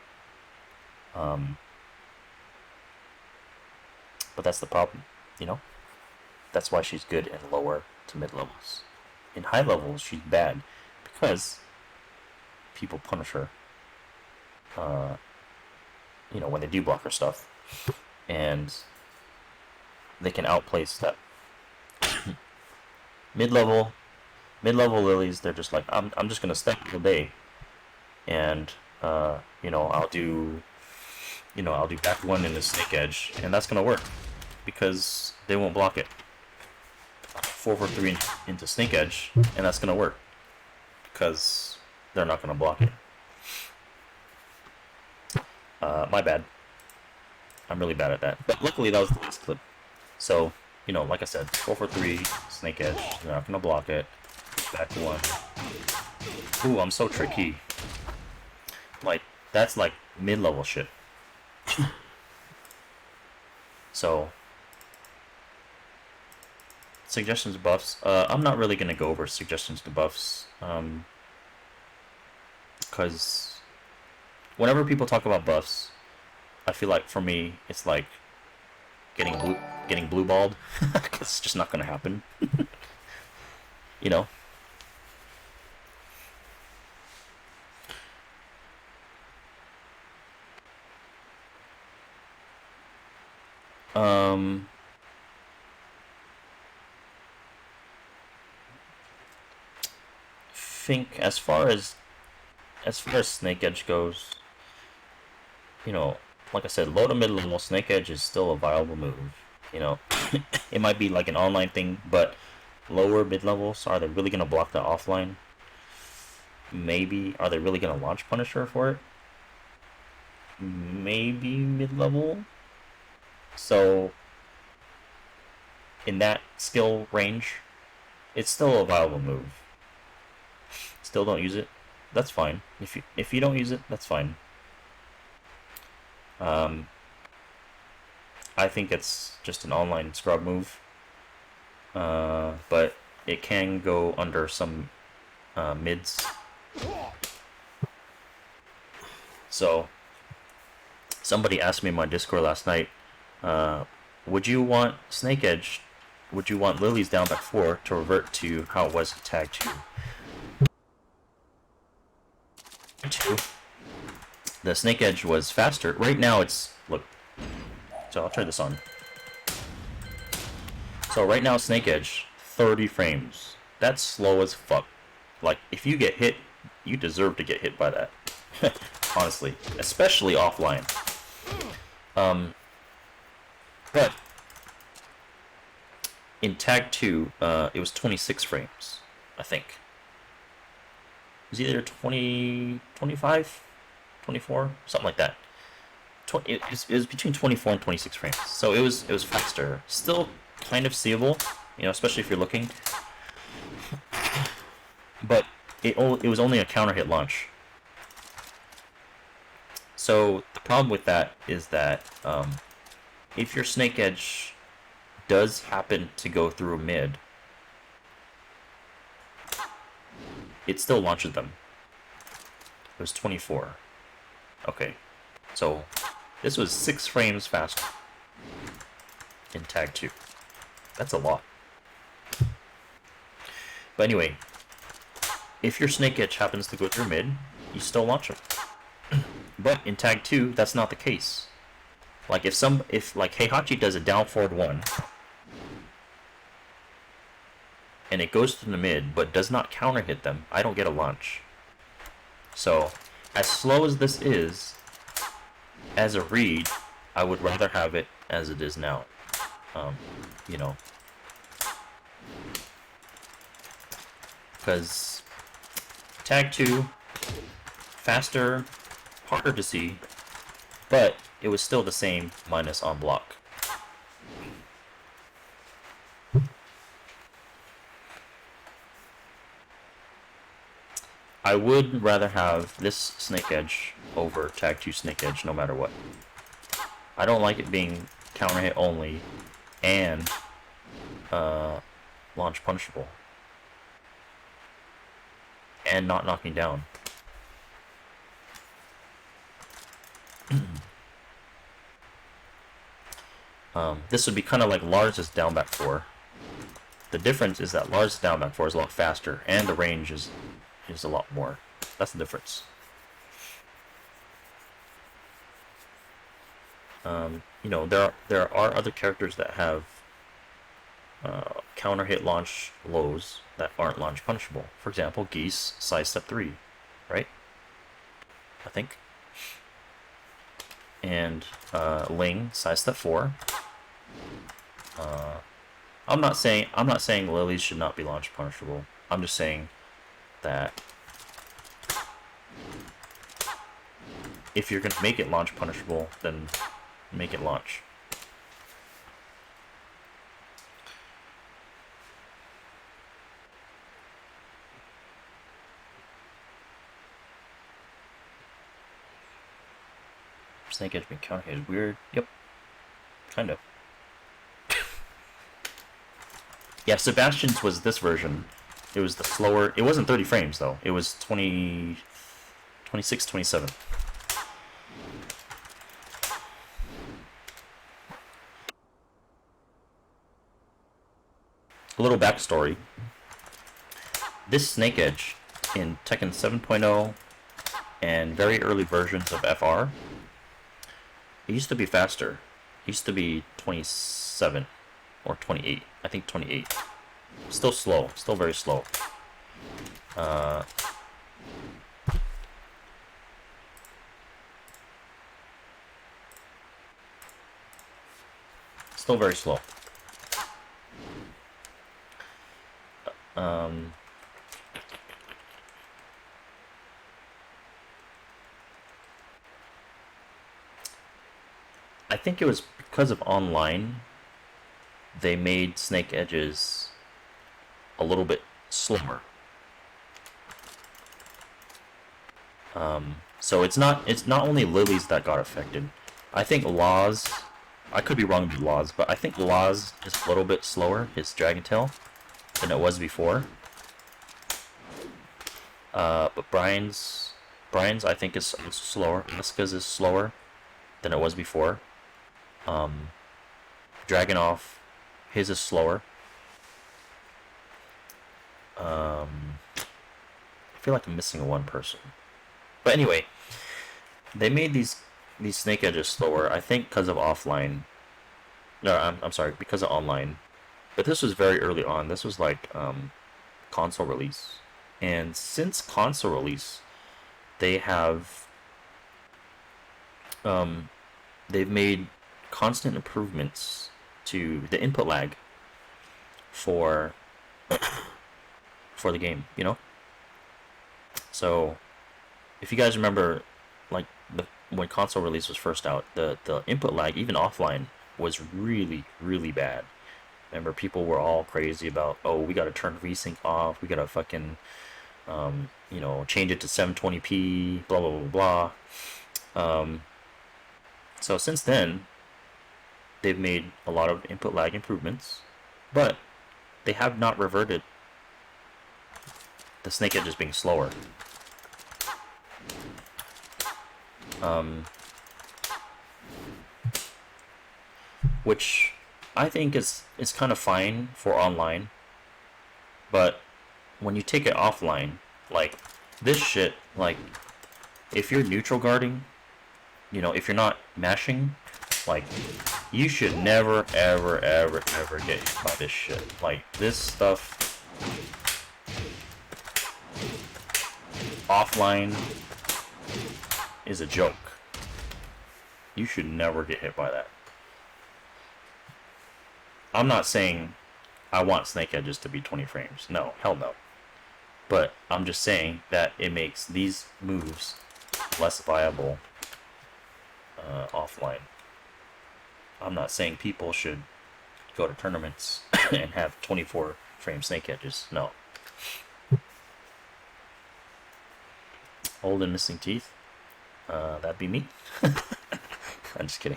But that's the problem, you know? That's why she's good in lower to mid levels. In high levels, she's bad because people punish her, you know, when they do block her stuff. And they can outplay step. Mid-level Lilies, they're just like, I'm just gonna step all day. And you know, I'll do back one in the snake edge, and that's gonna work because they won't block it. 4/3 into snake edge, and that's gonna work because they're not gonna block it. My bad. I'm really bad at that. But luckily that was the last clip. So, you know, like I said, 4/3 snake edge. They're not gonna block it. Back one. Ooh, I'm so tricky. Like, That's like mid-level shit. So, suggestions buffs. I'm not really gonna go over suggestions to buffs, because whenever people talk about buffs, I feel like for me it's like getting blue balled. It's just not gonna happen. You know. Think as far as Snake Edge goes, you know, like I said, low to mid level Snake Edge is still a viable move. You know, it might be like an online thing, but lower mid levels, are they really gonna block the offline? Maybe. Are they really gonna launch Punisher for it? Maybe mid level. So in that skill range, it's still a viable move. Still don't use it, that's fine. If you don't use it, that's fine. I think it's just an online scrub move, but it can go under some mids. So somebody asked me in my Discord last night, would you want Snake Edge? Would you want Lily's down back 4 to revert to how it was in Tag 2? The Snake Edge was faster. Right now it's, look, so I'll try this on. So right now Snake Edge, 30 frames. That's slow as fuck. Like, if you get hit, you deserve to get hit by that. Honestly. Especially offline. But in Tag 2, it was 26 frames, I think. It was either 20, 25, 24, something like that. It was between 24 and 26 frames, so it was faster. Still kind of seeable, you know, especially if you're looking. But it was only a counter hit launch. So the problem with that is that if your Snake Edge does happen to go through mid, it still launches them. It was 24. Okay, so this was 6 frames faster in Tag 2. That's a lot. But anyway, if your Snake Edge happens to go through mid, you still launch them. But in Tag 2, that's not the case. Like if like Heihachi does a down forward 1, and it goes through the mid, but does not counter hit them, I don't get a launch. So, as slow as this is, as a read, I would rather have it as it is now. You know. Because Tag 2, faster, harder to see, but it was still the same minus on block. I would rather have this Snake Edge over Tag 2 Snake Edge no matter what. I don't like it being counter hit only and launch punishable. And not knocking down. This would be kind of like Lars' down back 4. The difference is that Lars' down back 4 is a lot faster and the range is a lot more. That's the difference. You know, there are other characters that have counter hit launch lows that aren't launch punishable. For example, Geese, size step 3, right? I think. And Ling, size step 4. I'm not saying Lilies should not be launch punishable. I'm just saying that if you're gonna make it launch punishable, then make it launch. Snake Edge being counter hit is weird. Yep. Kind of. Yeah, Sebastian's was this version. It was the slower. It wasn't 30 frames though. It was 20, 26, 27. A little backstory. This Snake Edge in Tekken 7.0 and very early versions of FR, it used to be faster. It used to be 27 or 28. I think 28. Still slow. Still very slow. Still very slow. I think it was because of online, they made Snake Edges a little bit slower. So it's not only Lili's that got affected. I think Law's, I could be wrong with Law's, but I think Law's is a little bit slower, his Dragon Tail, than it was before. But Brian's I think is slower. Asuka's is slower than it was before. Dragonoff, his is slower. I feel like I'm missing one person. But anyway, they made these Snake Edges slower, I think because of offline. No, I'm sorry, because of online. But this was very early on. This was like console release. And since console release, they have they've made constant improvements to the input lag for the game, you know? So if you guys remember, like when console release was first out, the input lag, even offline, was really, really bad. Remember, people were all crazy about, oh, we gotta turn VSync off, we gotta fucking you know, change it to 720p, blah blah blah blah. So since then, they've made a lot of input lag improvements, but they have not reverted the Snake Edges being slower. Which I think is kind of fine for online, but when you take it offline, like this shit, like if you're neutral guarding, you know, if you're not mashing, like you should never ever get hit by this shit. Like this stuff offline is a joke. You should never get hit by that. I'm not saying I want Snake Edges to be 20 frames. No, hell no. But I'm just saying that it makes these moves less viable offline. I'm not saying people should go to tournaments and have 24 frame Snake Edges. No. Old and missing teeth? That'd be me. I'm just kidding.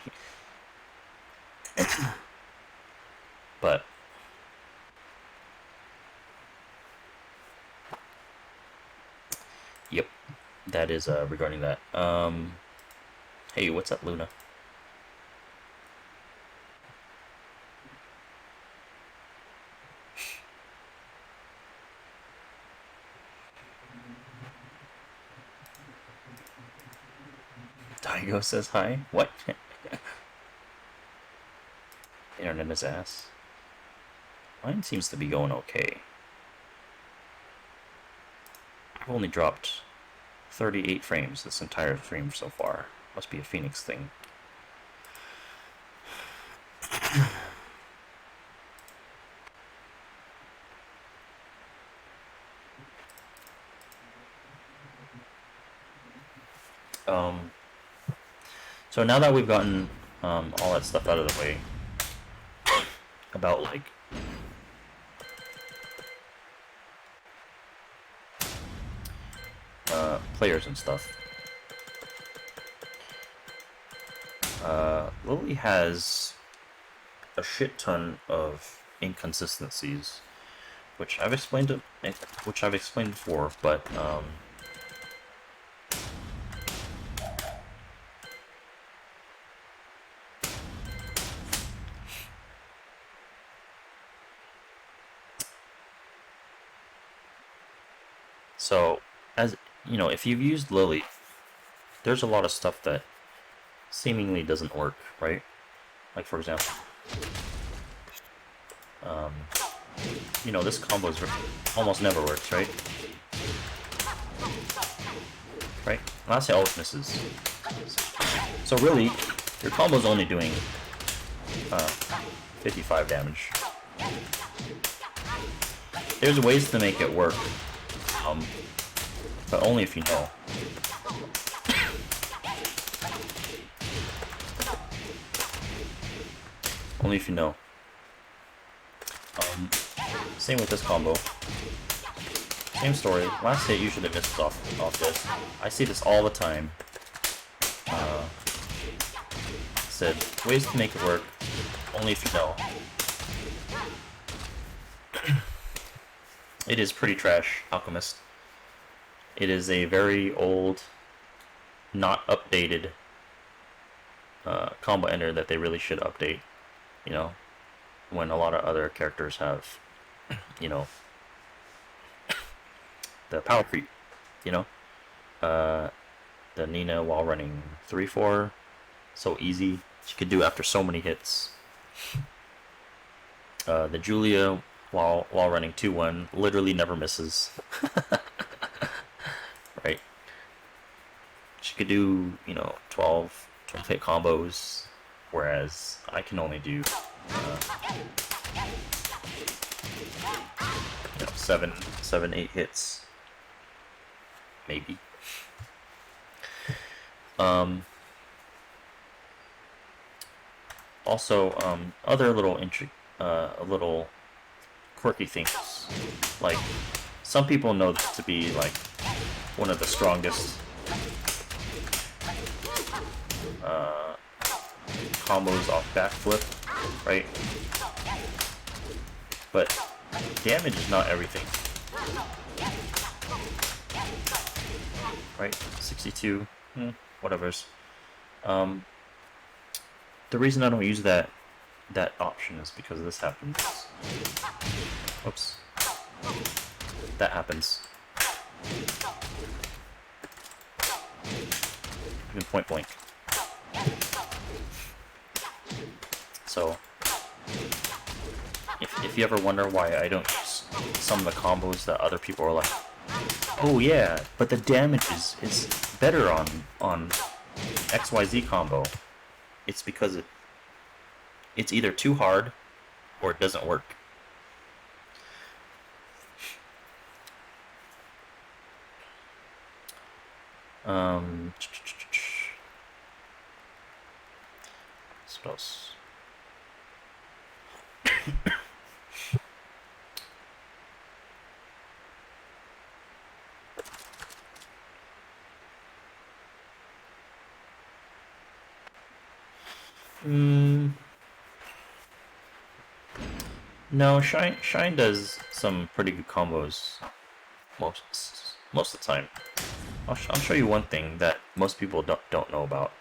But yep, that is regarding that. Hey, what's up, Luna? Daigo says hi. What? Internet is ass. Mine seems to be going okay. I've only dropped 38 frames this entire stream so far. Must be a Phoenix thing. So now that we've gotten all that stuff out of the way about like players and stuff, Lili has a shit ton of inconsistencies, which I've explained before, but so, as you know, if you've used Lili, there's a lot of stuff that seemingly doesn't work, right? Like, for example, you know, this combo almost never works, right? Right? Last hit always misses. So really, your combo's only doing 55 damage. There's ways to make it work, but only if you know. Only if you know. Same with this combo. Same story. Last hit usually misses off this. I see this all the time. Said ways to make it work. Only if you know. It is pretty trash, Alchemist. It is a very old, not updated combo ender that they really should update. You know, when a lot of other characters have, you know, the power creep, you know, the Nina while running 3-4, so easy, she could do after so many hits. The Julia while running 2-1 literally never misses. Right? She could do, you know, 12 hit combos, whereas I can only do 7-8 hits, maybe. Also, other little little quirky things, like some people know this to be like one of the strongest combos off backflip, right? But damage is not everything, right? 62, whatever's. The reason I don't use that option is because this happens. Oops. That happens. Even point blank. So, if you ever wonder why I don't use some of the combos that other people are like, oh yeah, but the damage is better on XYZ combo, it's because it's either too hard or it doesn't work. What else? No, Shine does some pretty good combos most of the time. I'll show you one thing that most people don't know about.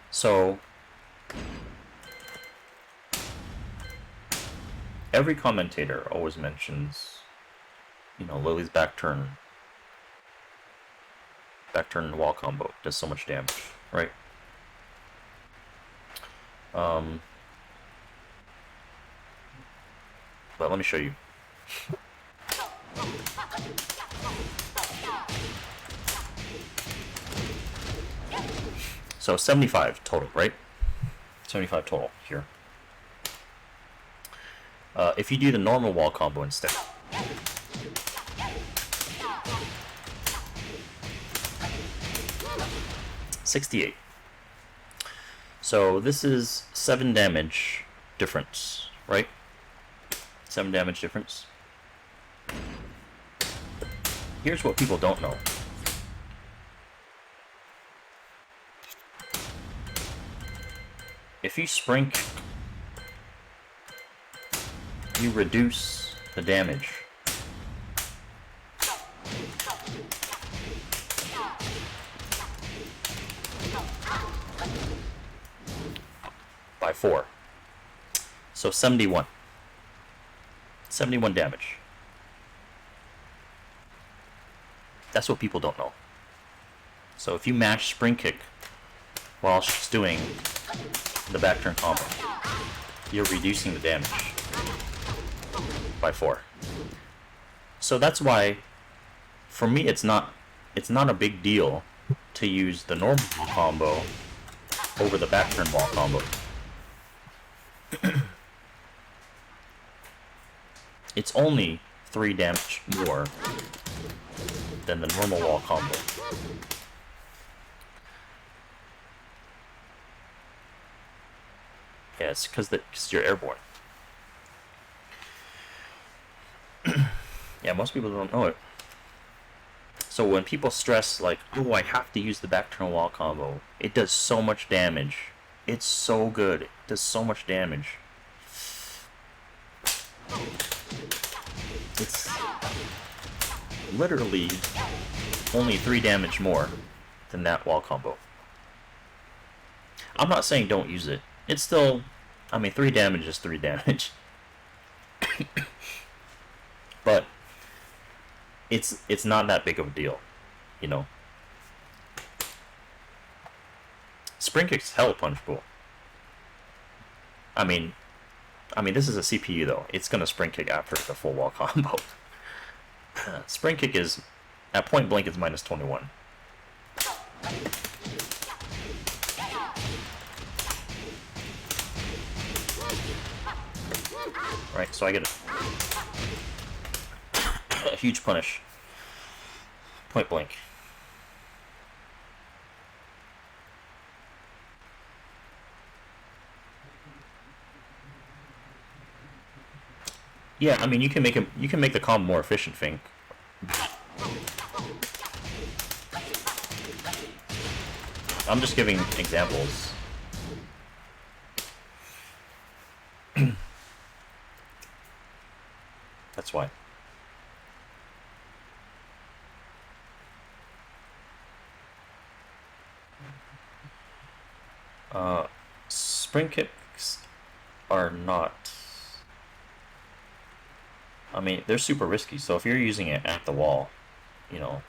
So, every commentator always mentions, you know, Lili's back turn wall combo does so much damage, right? But let me show you. So 75 total, right? 75 total here. If you do the normal wall combo instead, 68. So this is 7 damage difference, right? 7 damage difference. Here's what people don't know. If you sprink, you reduce the damage. By 4. So 71. 71 damage. That's what people don't know. So if you mash spring kick while she's doing the back turn combo, you're reducing the damage by 4. So that's why, for me, it's not a big deal to use the normal combo over the back turn wall combo. It's only 3 damage more than the normal wall combo. Yeah, it's because you're airborne. Yeah, most people don't know it. So when people stress like, oh, I have to use the back turn wall combo, it does so much damage. It's so good. It does so much damage. It's literally only 3 damage more than that wall combo. I'm not saying don't use it. It's still, I mean, 3 damage is 3 damage. But it's not that big of a deal, you know. Spring kick's hella punchable. I mean, this is a CPU though. It's gonna spring kick after the full wall combo. Spring kick is, at point blank, it's minus 21. Right, so I get a huge punish. Point blank. Yeah, I mean you can make the combo more efficient, Fink. I'm just giving examples. That's why. Spring kicks are not... I mean, they're super risky, so if you're using it at the wall, you know,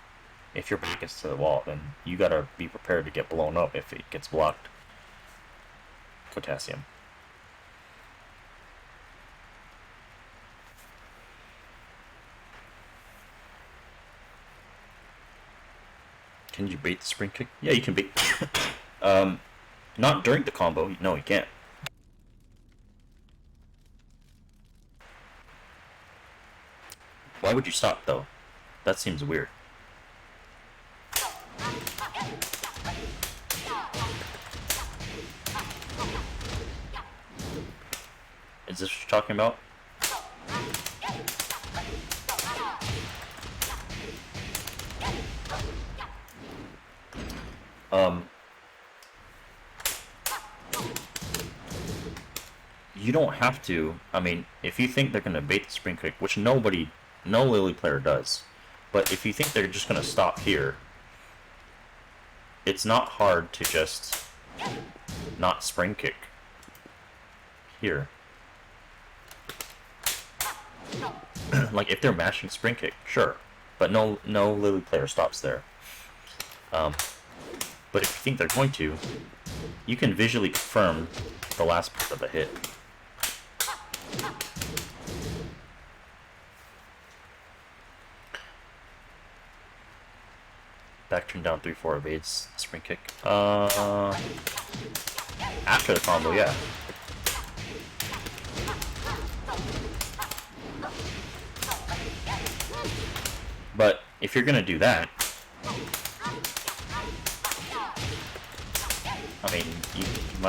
if your back is to the wall, then you gotta be prepared to get blown up if it gets blocked. Potassium. Can you bait the spring kick? Yeah, you can bait. Not during the combo. No, you can't. Why would you stop, though? That seems weird. Is this what you're talking about? You don't have to. I mean, if you think they're gonna bait the spring kick, which no Lili player does, but if you think they're just gonna stop here, it's not hard to just not spring kick here. Like if they're mashing spring kick, sure, but no Lili player stops there. But if you think they're going to, you can visually confirm the last part of the hit. Back turn down 3-4 evades spring kick. After the combo, yeah. But if you're gonna do that,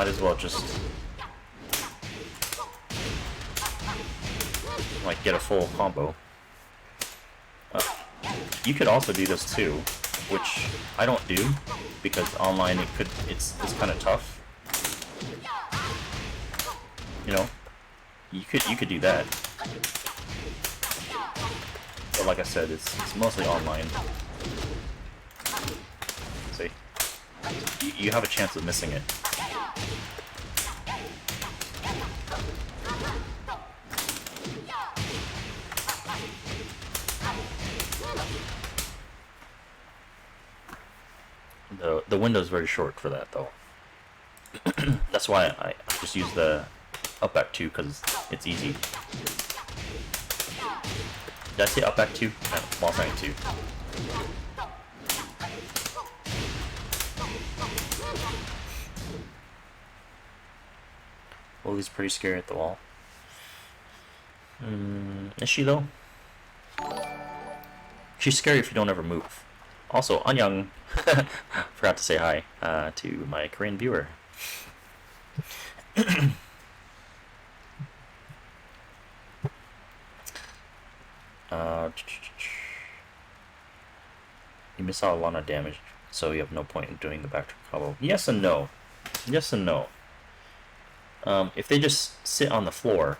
might as well just like get a full combo. You could also do this too, which I don't do because online it's kind of tough. You know, you could do that, but like I said, it's mostly online. See, you have a chance of missing it. The window's very short for that though. That's why I just use the up back 2 because it's easy. Did I say up back 2? No, while saying 2. Lily's pretty scary at the wall. Is she though? She's scary if you don't ever move. Also, Anyang, forgot to say hi to my Korean viewer. You miss out a lot of damage, so you have no point in doing the back combo. Yes and no. Yes and no. If they just sit on the floor,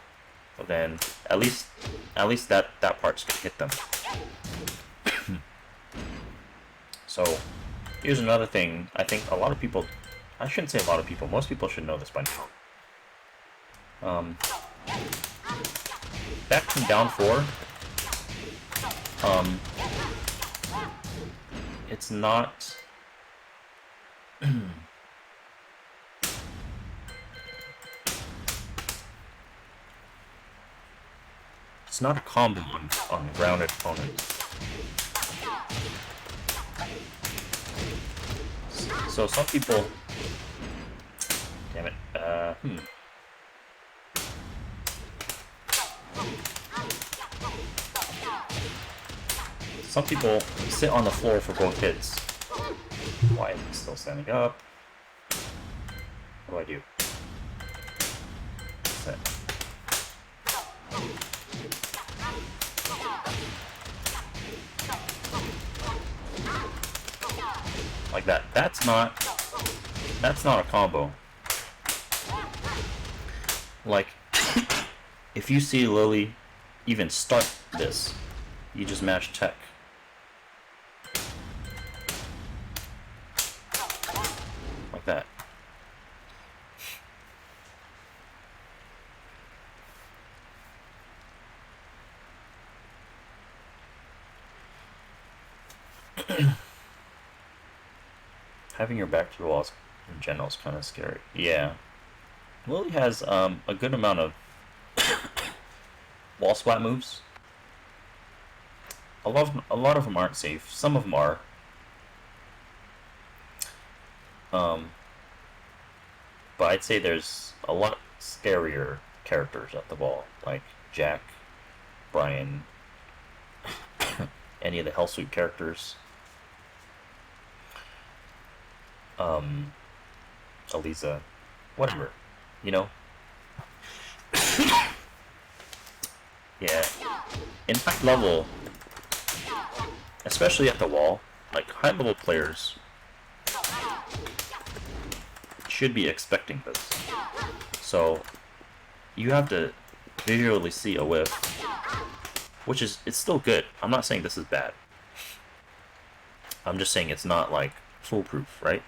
then at least that part's gonna hit them. So here's another thing. I think a lot of people, I shouldn't say a lot of people, most people should know this by now. Back from down 4, it's not it's not a combo on grounded opponents. So some people, damn it, some people sit on the floor for both hits. Why is he still standing up? What do I do? Set. Like that. That's not a combo. Like, if you see Lili even start this, you just mash tech. Like that. Having your back to the walls in general is kind of scary. Yeah. Lili has a good amount of wall splat moves. A lot of them aren't safe. Some of them are. But I'd say there's a lot scarier characters at the wall, like Jack, Brian, any of the Hellsweep characters. Aliza, whatever, you know? Yeah. In high level, especially at the wall, like high level players should be expecting this. So you have to visually see a whiff, which is, it's still good. I'm not saying this is bad. I'm just saying it's not like foolproof, right?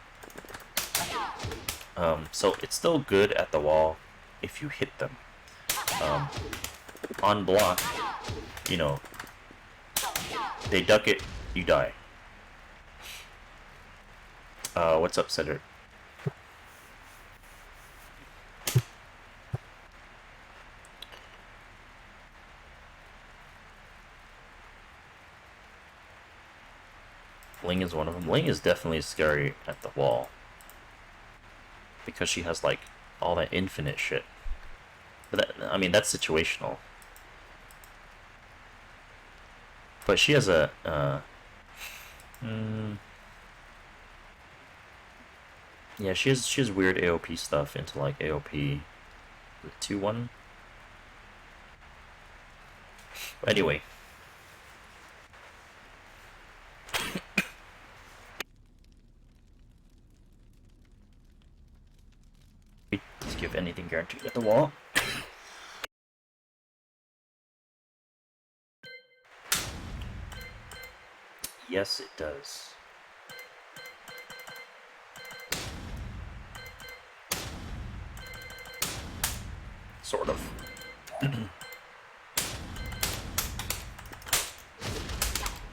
So it's still good at the wall if you hit them. On block, you know, they duck it, you die. What's up, Cedric? Ling is one of them. Ling is definitely scary at the wall because she has like all that infinite shit. But that, I mean, that's situational. But she has a Yeah, she has weird AOP stuff into like AOP 2-1. Anyway. Let's give anything guaranteed at the wall. Yes, it does. Sort of.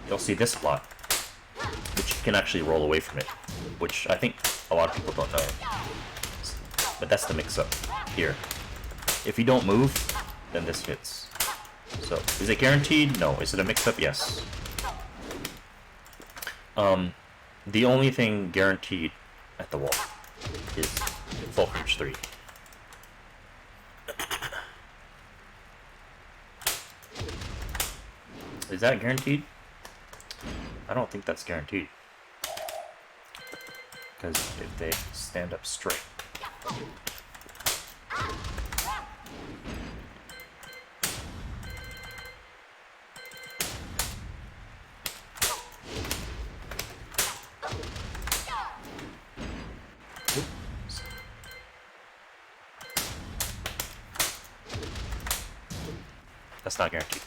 You'll see this spot, which you can actually roll away from it, which I think a lot of people don't know. But that's the mix-up here. If you don't move, then this hits. So, is it guaranteed? No. Is it a mix-up? Yes. The only thing guaranteed at the wall is Fulcrum's 3. Is that guaranteed? I don't think that's guaranteed. Because if they stand up straight. Oops. That's not guaranteed.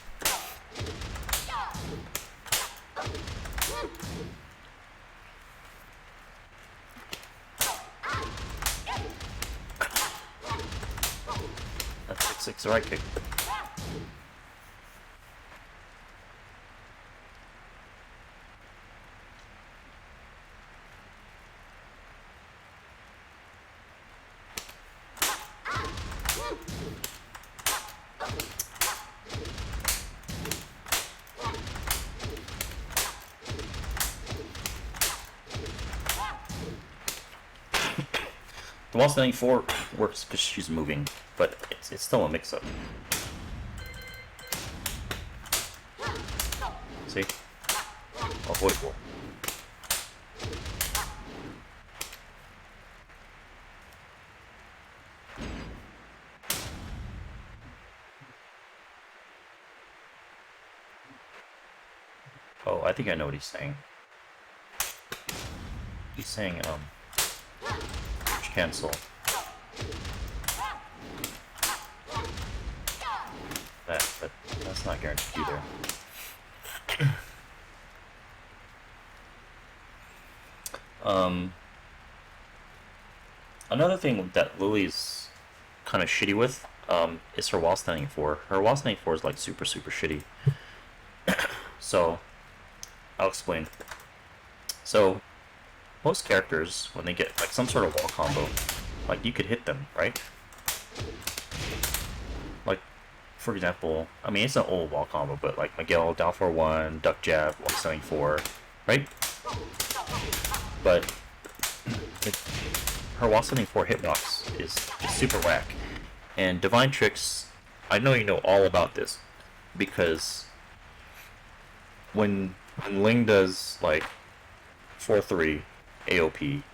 That's 6-6 right kick. The wall standing 4 works because she's moving, but it's still a mix-up. See? Avoidable. Oh, I think I know what he's saying. He's saying, cancel. But that's not guaranteed either. Another thing that Lily's kind of shitty with is her wall standing 4. Her wall standing 4 is like super shitty. So I'll explain. So most characters, when they get like some sort of wall combo, like you could hit them, right? Like, for example, I mean it's an old wall combo, but like Miguel down 4-1, duck jab, wall standing 4, right? But her wall standing 4 hitbox is super whack. And Divine Tricks, I know you know all about this, because when Ling does like 4-3 AOP,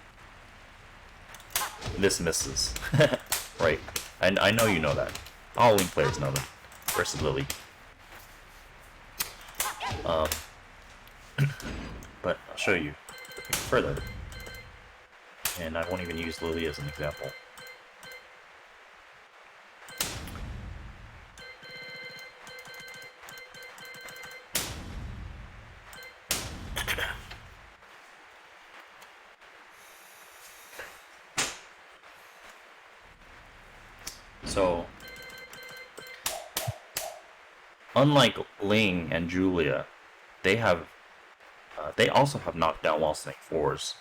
this misses. Right? And I know you know that. All Link players know that. Versus Lili. But I'll show you further. And I won't even use Lili as an example. So, unlike Ling and Julia, they also have knockdown wall standing 4s,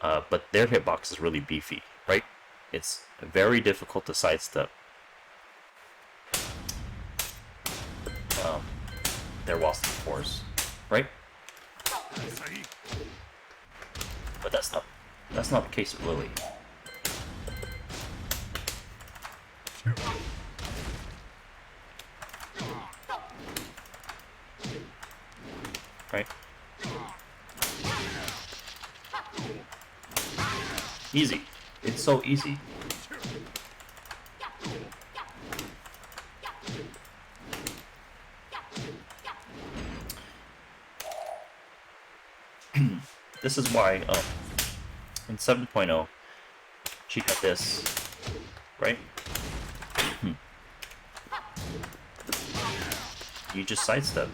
but their hitbox is really beefy, right? It's very difficult to sidestep their wall standing 4s, right? But that's not the case with Lili. Right? Easy. It's so easy. This is why in 7.0 she got this, right? You just sidestep.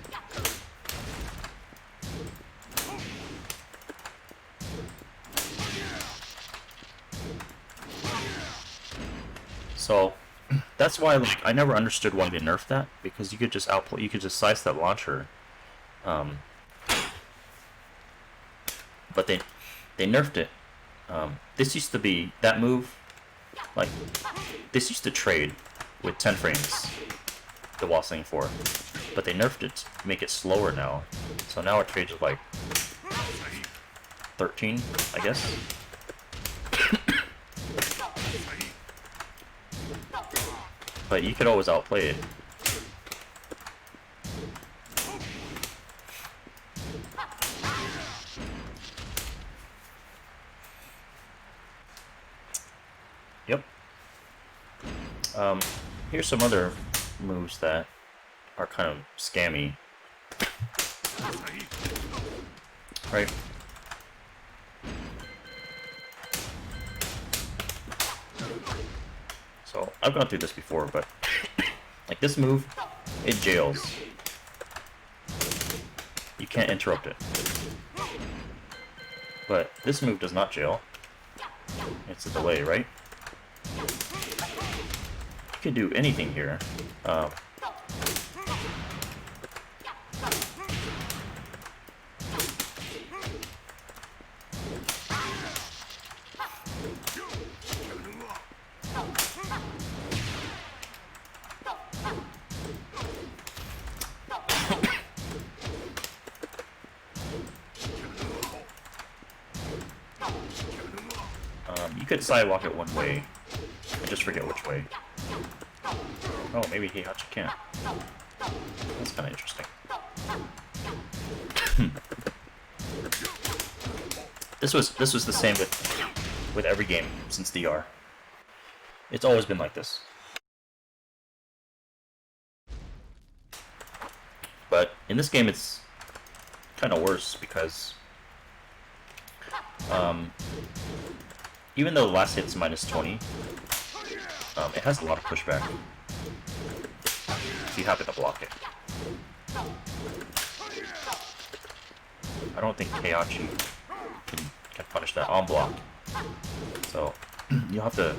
So that's why, like, I never understood why they nerfed that, because you could just outplay, you could just sidestep launch her. But they nerfed it. This used to be that move, like this used to trade with 10 frames, the wall sling 4, but they nerfed it to make it slower now. So now it trades with like 13, I guess. But you could always outplay it. Yep. Here's some other moves that are kind of scammy. Right? So, I've gone through this before, but like this move, it jails. You can't interrupt it. But this move does not jail. It's a delay, right? You can do anything here. You could sidewalk it one way. I just forget which way. Oh, maybe Heihachi can't. That's kind of interesting. This was the same with every game since DR. It's always been like this. But in this game, it's kind of worse because even though the last hit's -20, it has a lot of pushback if you happen to block it. I don't think Heihachi can punish that on block, so you'll have to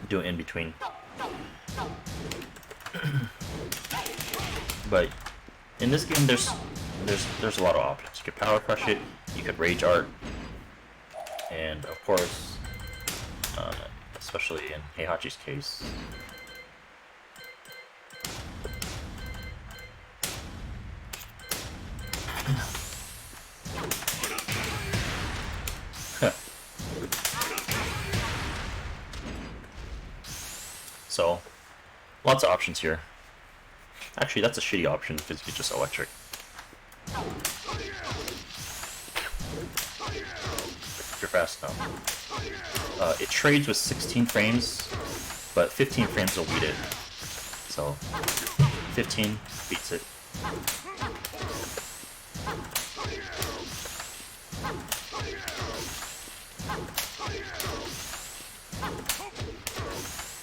do it in between. But in this game, there's a lot of options. You could power crush it, you could rage art, and of course, especially in Heihachi's case, so lots of options here. Actually, that's a shitty option because you could just electric. You're fast now. It trades with 16 frames, but 15 frames will beat it. So 15 beats it.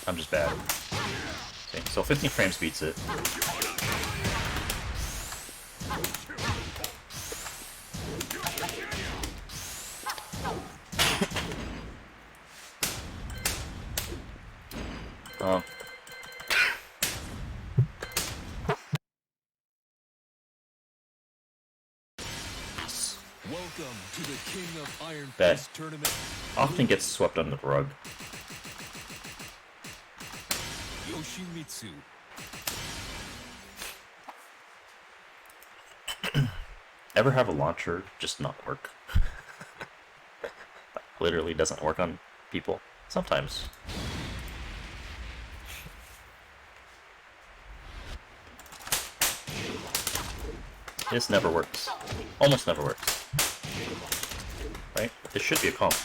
I'm just bad. Okay, so 15 frames beats it. Welcome to the King of Iron That Fist tournament. often gets swept under the rug. Yoshimitsu. Ever have a launcher just not work? Literally doesn't work on people. Sometimes. This never works. Almost never works. Right? This should be a comp.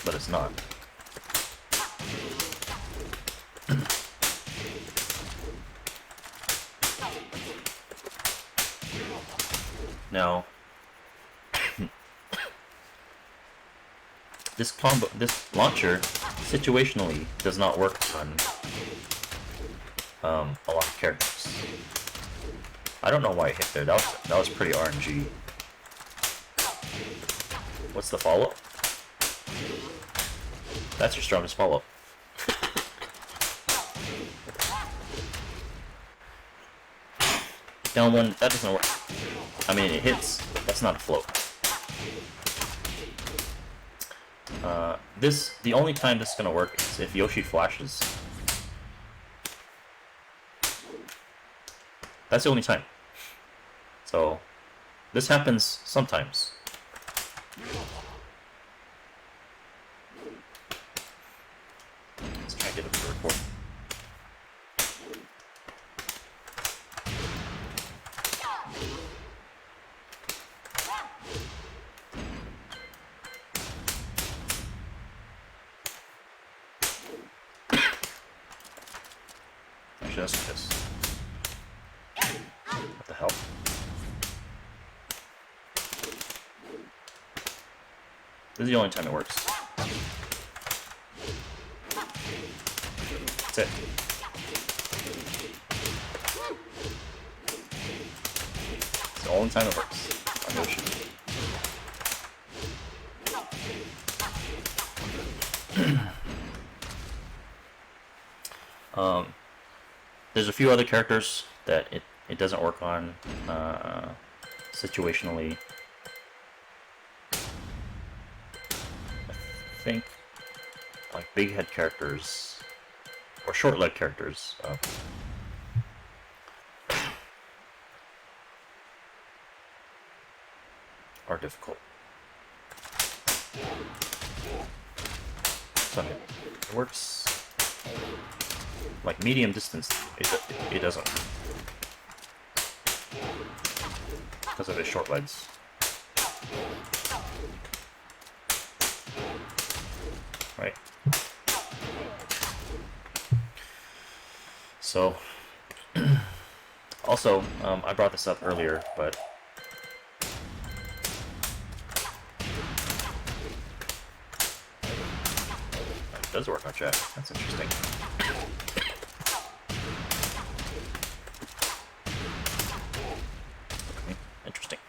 but it's not. Now, this launcher, situationally, does not work on a lot of characters. I don't know why it hit there. That was pretty RNG. What's the follow-up? That's your strongest follow-up. Down one, that doesn't work. I mean, it hits. That's not a float. The only time this is gonna work is if Yoshi flashes. That's the only time. So, this happens sometimes. Let's try to get it to record. Actually, that's this. What the hell? This is the only time it works. That's it. It's the only time it works on Yoshi. There's a few other characters that it doesn't work on situationally. I think like big head characters or short leg characters are difficult. So it works like medium distance. It doesn't because of his short legs. Right. So, also, I brought this up earlier, but it does work on Jack. That's interesting. Okay, interesting.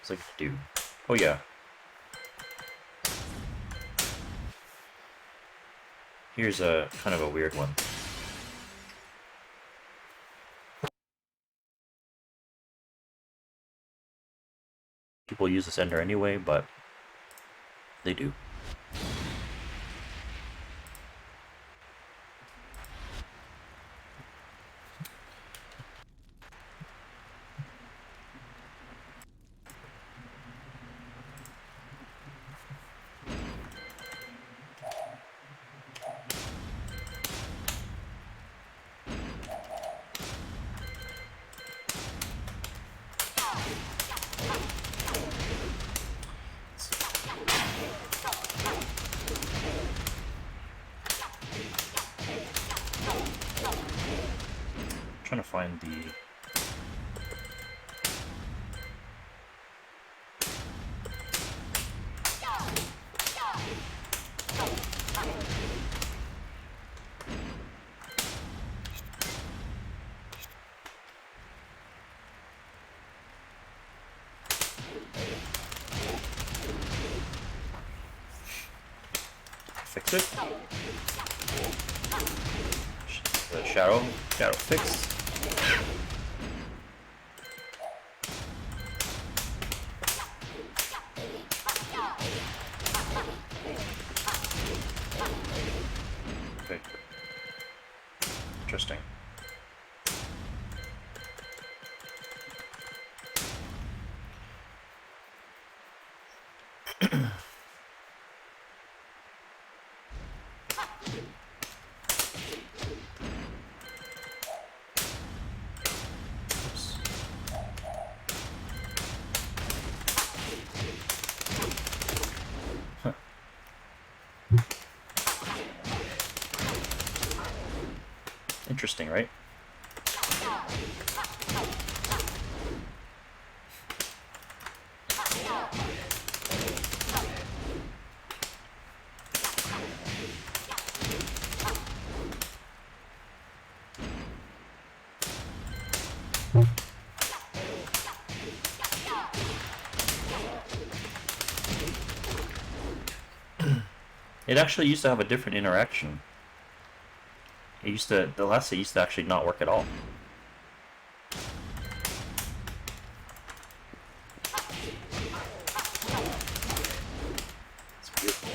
What's I could do? Oh yeah. Here's a kind of a weird one. People use this ender anyway, but they do. Trying to find the fix it. The shadow fix. Okay. Interesting. Interesting, right? It actually used to have a different interaction. It used to, the last set used to actually not work at all. It's beautiful.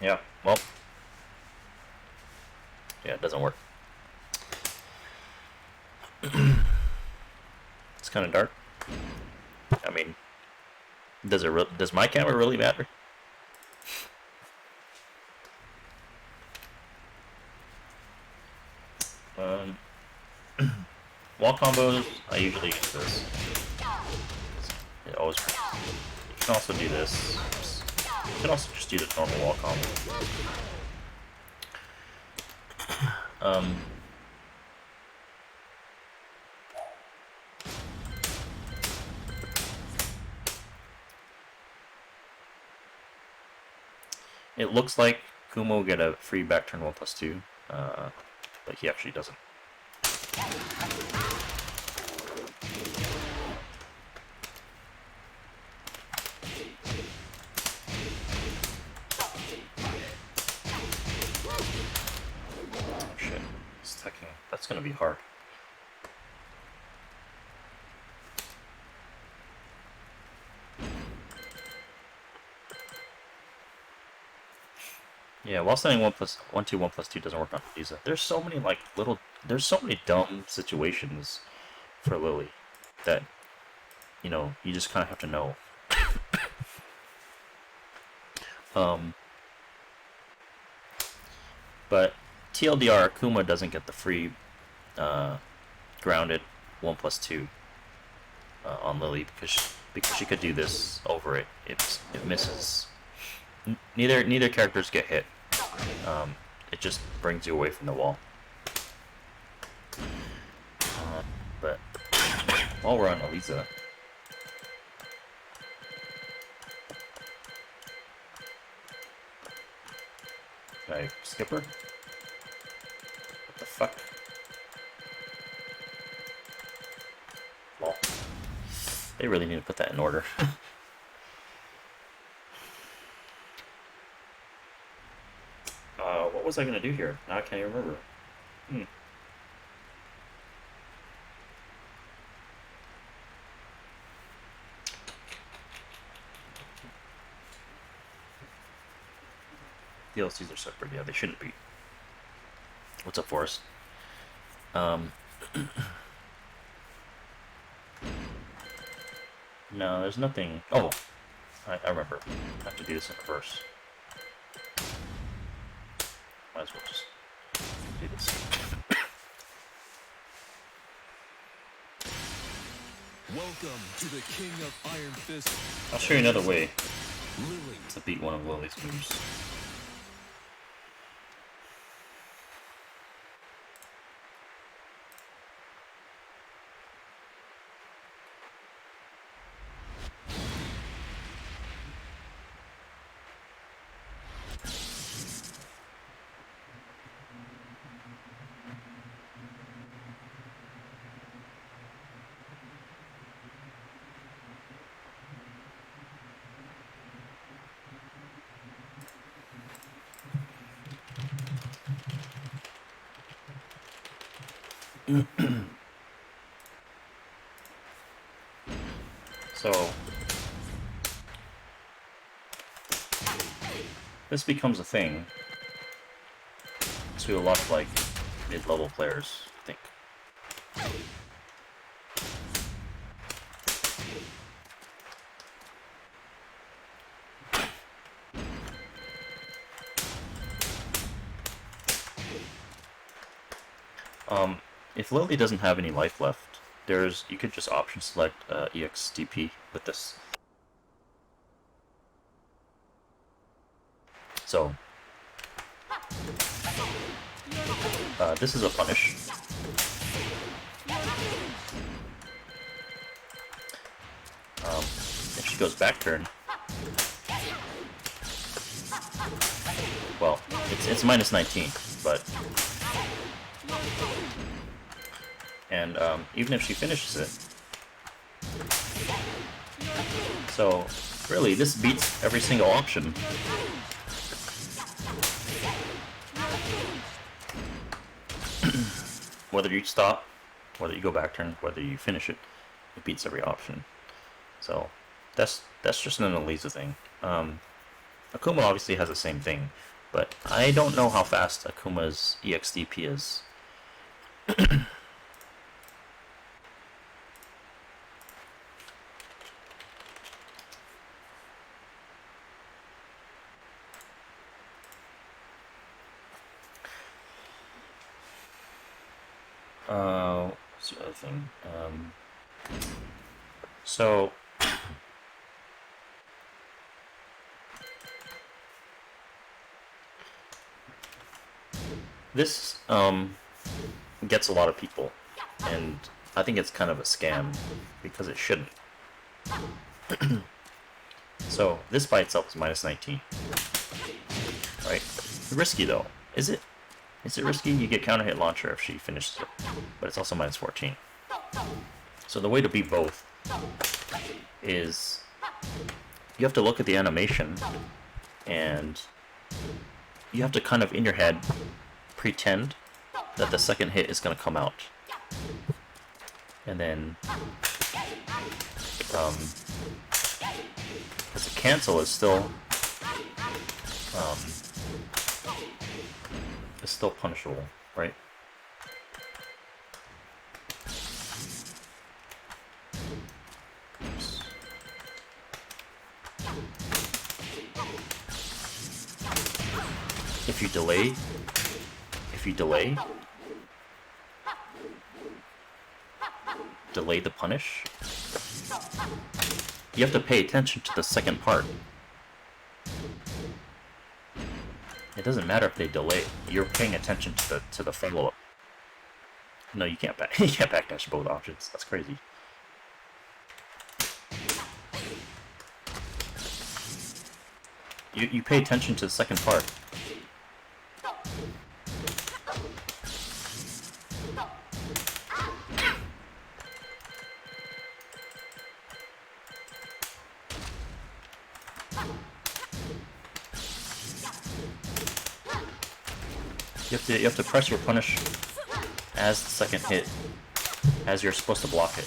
Yeah, well, yeah, it doesn't work. It's kind of dark. I mean, does my camera really matter? Wall combos, I usually use this. It always works. You can also do this. You can also just do the normal wall combo. It looks like Kuma will get a free back turn 1+2, but he actually doesn't. Oh shit, stacking. That's gonna be hard. Yeah, while saying 1+2, 1+2 doesn't work on Lisa. There's so many there's so many dumb situations for Lili that, you know, you just kind of have to know. But TLDR, Akuma doesn't get the free grounded 1+2 on Lili because she could do this over it. It misses. Neither characters get hit. It just brings you away from the wall. But while we're on Eliza, can I skip her? What the fuck? Well, they really need to put that in order. What was I gonna do here? Now I can't even remember. DLCs are separate. Yeah, they shouldn't be. What's up, Forrest? No, there's nothing. Oh, I remember. I have to do this in reverse. Might as well just do this. Welcome to the King of Iron Fist. I'll show you another way Lili. to beat one of Lili's moves. So this becomes a thing to a lot of like mid-level players, I think. If Lili doesn't have any life left, you could just option select EXDP with this. So this is a punish. If she goes back turn, well, it's minus 19, but and even if she finishes it, so really this beats every single option. Whether you stop, whether you go back turn, whether you finish it, it beats every option. So that's just an Elisa thing. Akuma obviously has the same thing, but I don't know how fast Akuma's EXDP is. What's the other thing? So this gets a lot of people, and I think it's kind of a scam because it shouldn't. So this by itself is minus 19, right? Risky though, is it? Is it risky? You get counter hit launcher if she finishes it, but it's also minus 14. So the way to beat both is you have to look at the animation and you have to kind of in your head pretend that the second hit is going to come out. And then because the cancel is still punishable, right? Oops. If you delay, delay the punish, you have to pay attention to the second part. It doesn't matter if they delay. You're paying attention to the follow-up. No, you can't back. You can't backdash both options. That's crazy. You pay attention to the second part. You have to press your punish as the second hit, as you're supposed to block it.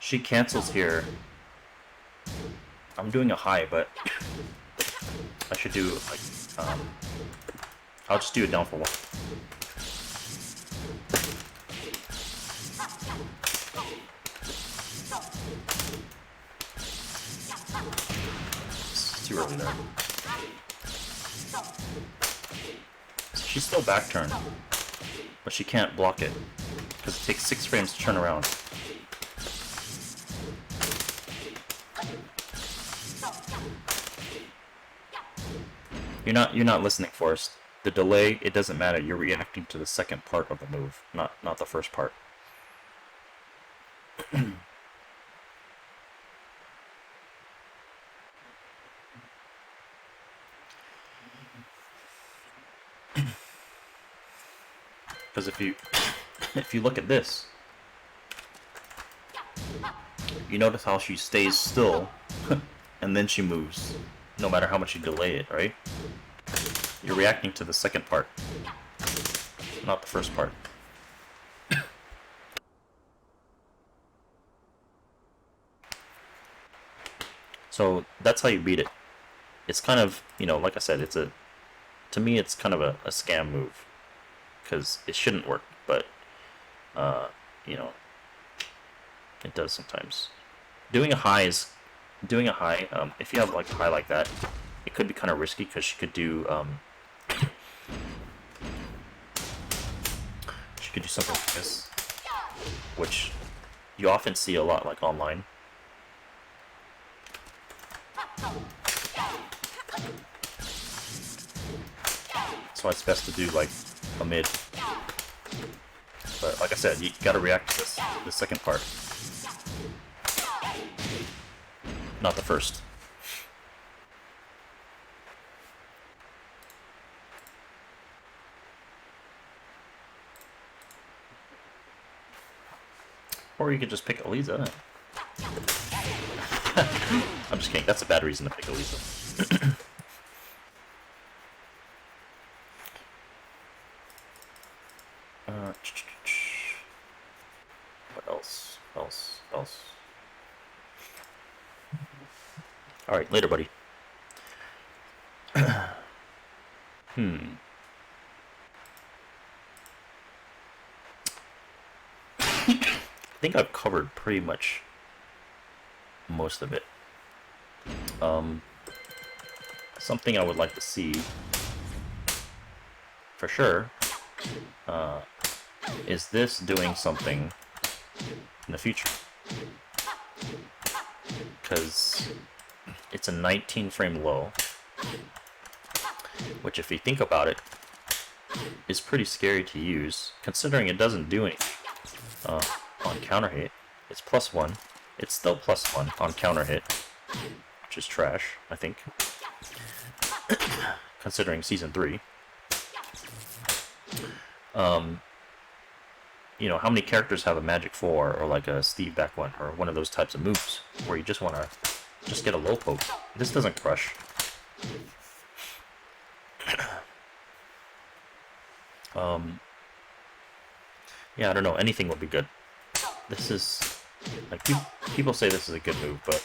She cancels here. I'm doing a high, but I should do like I'll just do it down for one. It's too early there. She's still back turn, but she can't block it because it takes 6 frames to turn around. You're not listening, Forrest. The delay, it doesn't matter. You're reacting to the second part of the move, not the first part. Because if you look at this, you notice how she stays still, and then she moves, no matter how much you delay it, right? You're reacting to the second part, not the first part. So that's how you beat it. It's kind of, you know, like I said, to me it's kind of a scam move, because it shouldn't work, but you know, it does sometimes. Doing a high, if you have like a high like that, it could be kind of risky, because she could do something like this, which you often see a lot like online. So it's best to do like a mid. But like I said, you gotta react to the second part, not the first. Or you could just pick Eliza. I'm just kidding, that's a bad reason to pick Eliza. What else? Alright, later, buddy. I think I've covered pretty much most of it. Something I would like to see for sure is this doing something in the future, because it's a 19 frame low, which if you think about it is pretty scary to use, considering it doesn't do anything on counter hit. It's +1. It's still +1 on counter hit, which is trash, I think, considering Season 3. You know, how many characters have a Magic 4 or like a Steve back 1 or one of those types of moves where you just want to just get a low poke? This doesn't crush. Yeah, I don't know, anything would be good. This is, like, people say this is a good move, but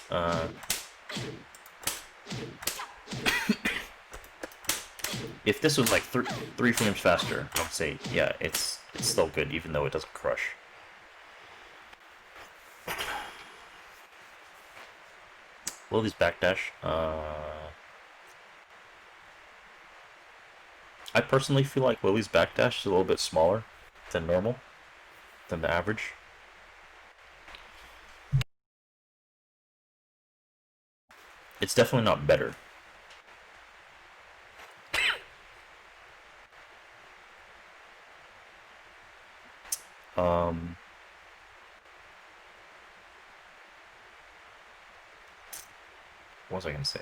if this was like 3 frames faster, I would say, yeah, it's still good, even though it doesn't crush. Lily's backdash. I personally feel like Lily's backdash is a little bit smaller than normal, than the average. It's definitely not better. What was I gonna say?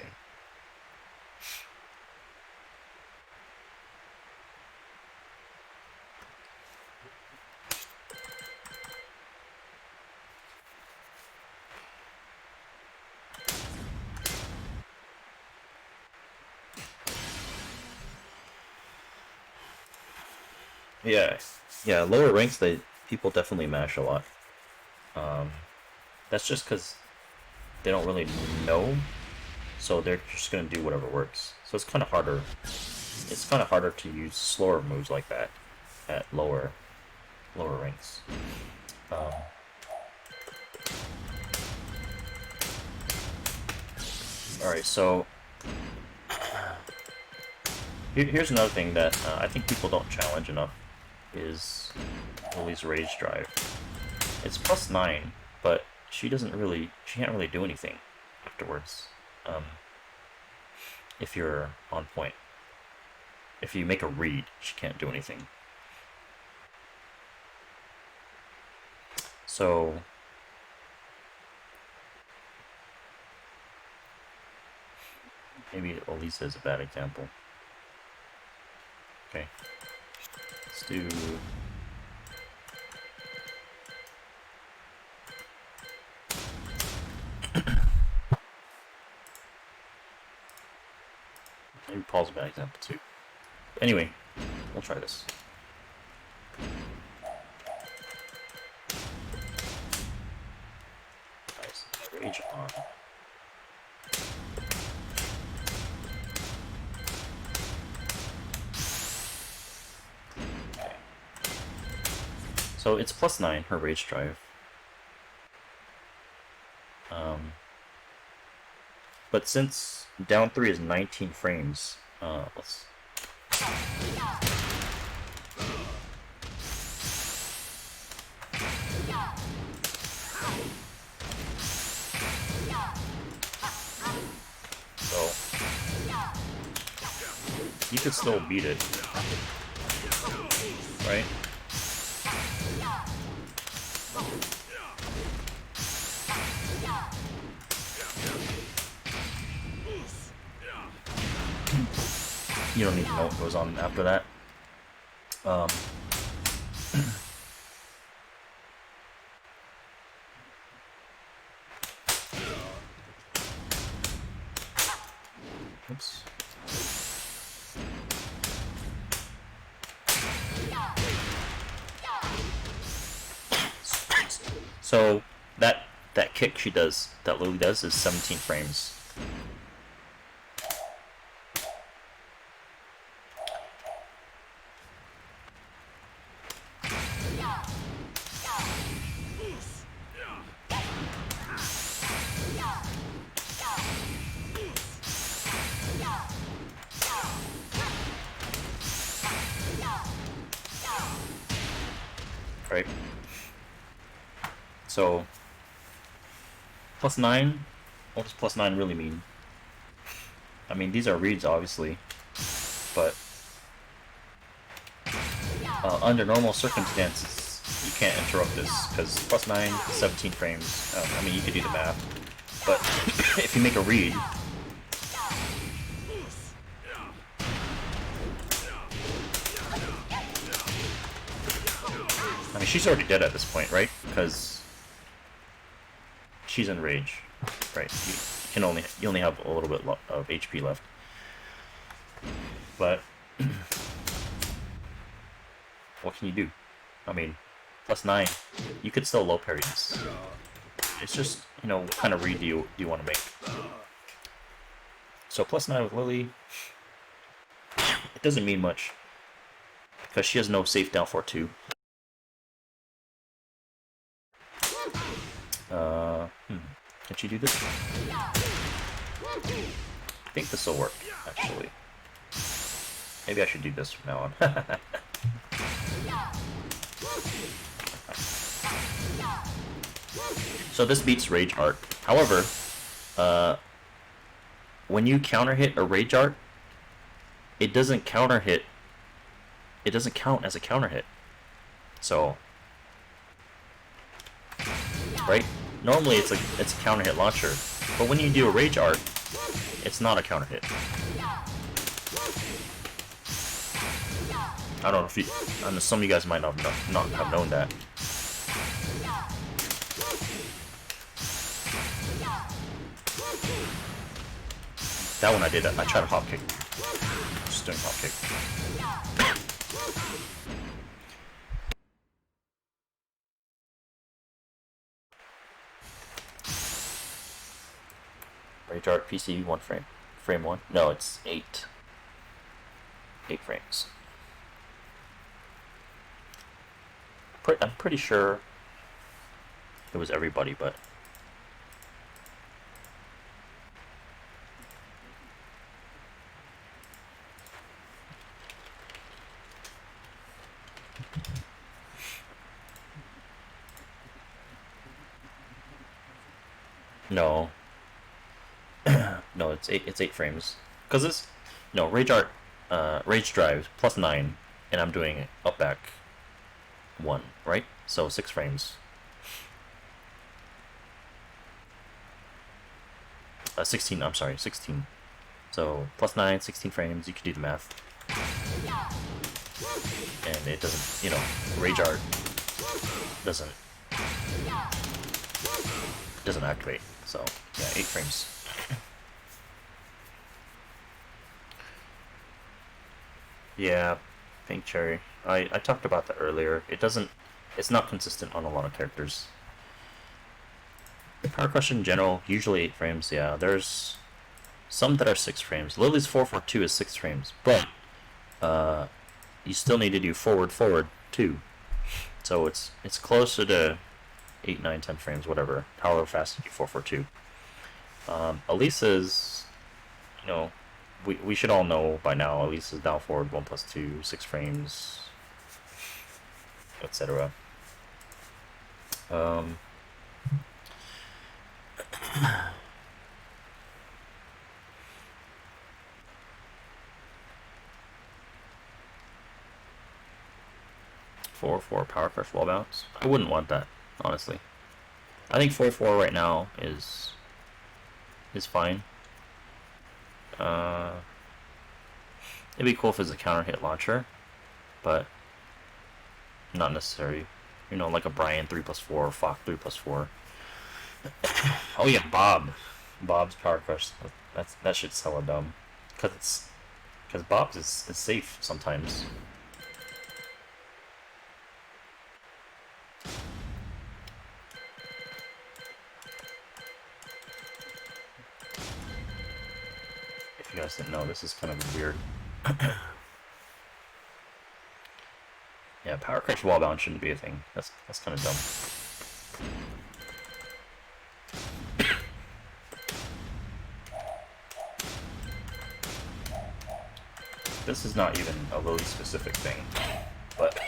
Yeah, lower ranks, people definitely mash a lot. That's just because they don't really know, so they're just gonna do whatever works. So it's kind of harder. It's kind of harder to use slower moves like that at lower ranks. All right, so here's another thing that I think people don't challenge enough is Lily's Rage Drive. It's +9, but she can't really do anything afterwards. If you're on point. If you make a read, she can't do anything. So maybe Elisa is a bad example. Okay. Let's do... Paul's a bad example too. Anyway, we'll try this. Nice. Rage on. Okay. So it's +9, her rage drive. But since down 3 is 19 frames, let's... So, you could still beat it, right? You don't need to know what goes on after that. Oops. So that kick she does, that Lili does, is 17 frames. Right? So, +9, what does +9 really mean? I mean, these are reads, obviously, but under normal circumstances, you can't interrupt this, because +9, 17 frames, I mean, you could do the math, but if you make a read, I mean, she's already dead at this point, right? Because she's in rage, right? You only have a little bit of HP left. But what can you do? I mean, +9, you could still low parry this. It's just, you know, what kind of read do you want to make? So +9 with Lili, it doesn't mean much because she has no safe down 4-2. Can she do this? I think this will work, actually. Maybe I should do this from now on. So this beats Rage Art. However, when you counter hit a Rage Art, it doesn't counter hit. It doesn't count as a counter hit. So, right? Normally it's a counter hit launcher, but when you do a Rage Art, it's not a counter hit. I don't know if you, I know some of you guys might not have known that. That one I did. I tried a hop kick. Just doing hop kick. Rage Art PC 1 frame. Frame 1? No, it's 8. 8 frames. I'm pretty sure it was everybody, but no. No, it's 8 frames. Cause this Rage Art Rage Drive +9 and I'm doing up back 1, right? So 6 frames. 16, I'm sorry, 16. So +9, 16 frames, you can do the math. And it doesn't, Rage Art doesn't activate. So yeah, 8 frames. Yeah, Pink Cherry. I talked about that earlier. It's not consistent on a lot of characters. Power Crush in general, usually 8 frames, yeah. There's some that are 6 frames. Lily's 442 is 6 frames, but you still need to do forward too. So it's closer to 8, 9, 10 frames, whatever. However fast you do 442. Elisa's, you know, we should all know by now, Elisa's down forward 1+2, 6 frames, etc. 4-4 Power Crush wall bounce. I wouldn't want that, honestly. I think 4-4 right now is fine. It'd be cool if it's a counter hit launcher, but not necessary. You know, like a Brian 3+4 or Fock 3+4. Oh yeah, Bob's Power Crush. That shit's hella dumb. Cause Bob's is safe sometimes. If you guys didn't know, this is kind of weird. Yeah, Power Crush wall bound shouldn't be a thing. That's kind of dumb. This is not even a Lily specific thing, but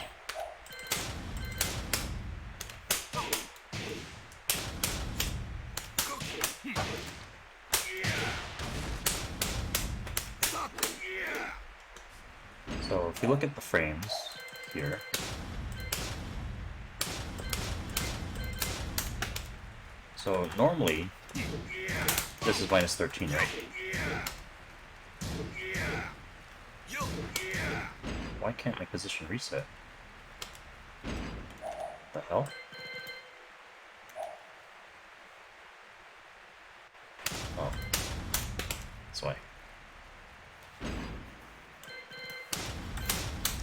so if you look at the frames here, so normally this is -13, right? Why can't my position reset? What the hell? Oh. That's why.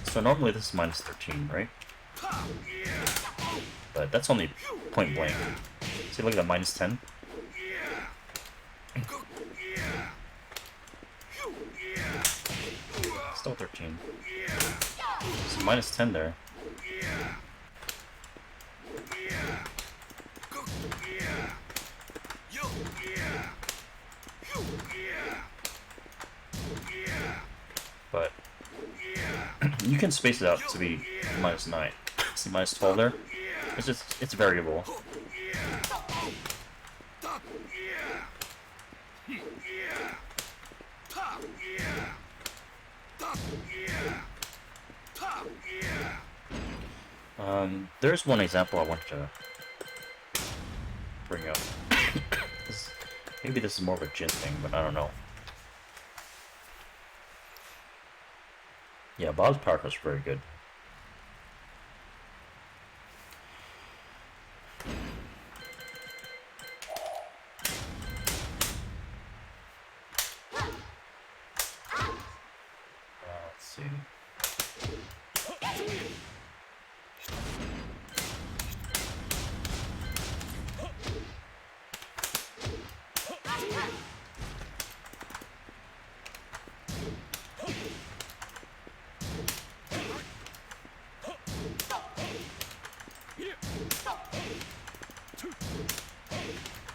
So normally this is -13, right? But that's only point blank. See, look at that, -10. Still 13. So -10 there. But you can space it out to be -9. See -12 there? It's variable. There's one example I wanted to bring up. Maybe this is more of a Jin thing, but I don't know. Yeah, Bob's Power Crush is very good. Let's see.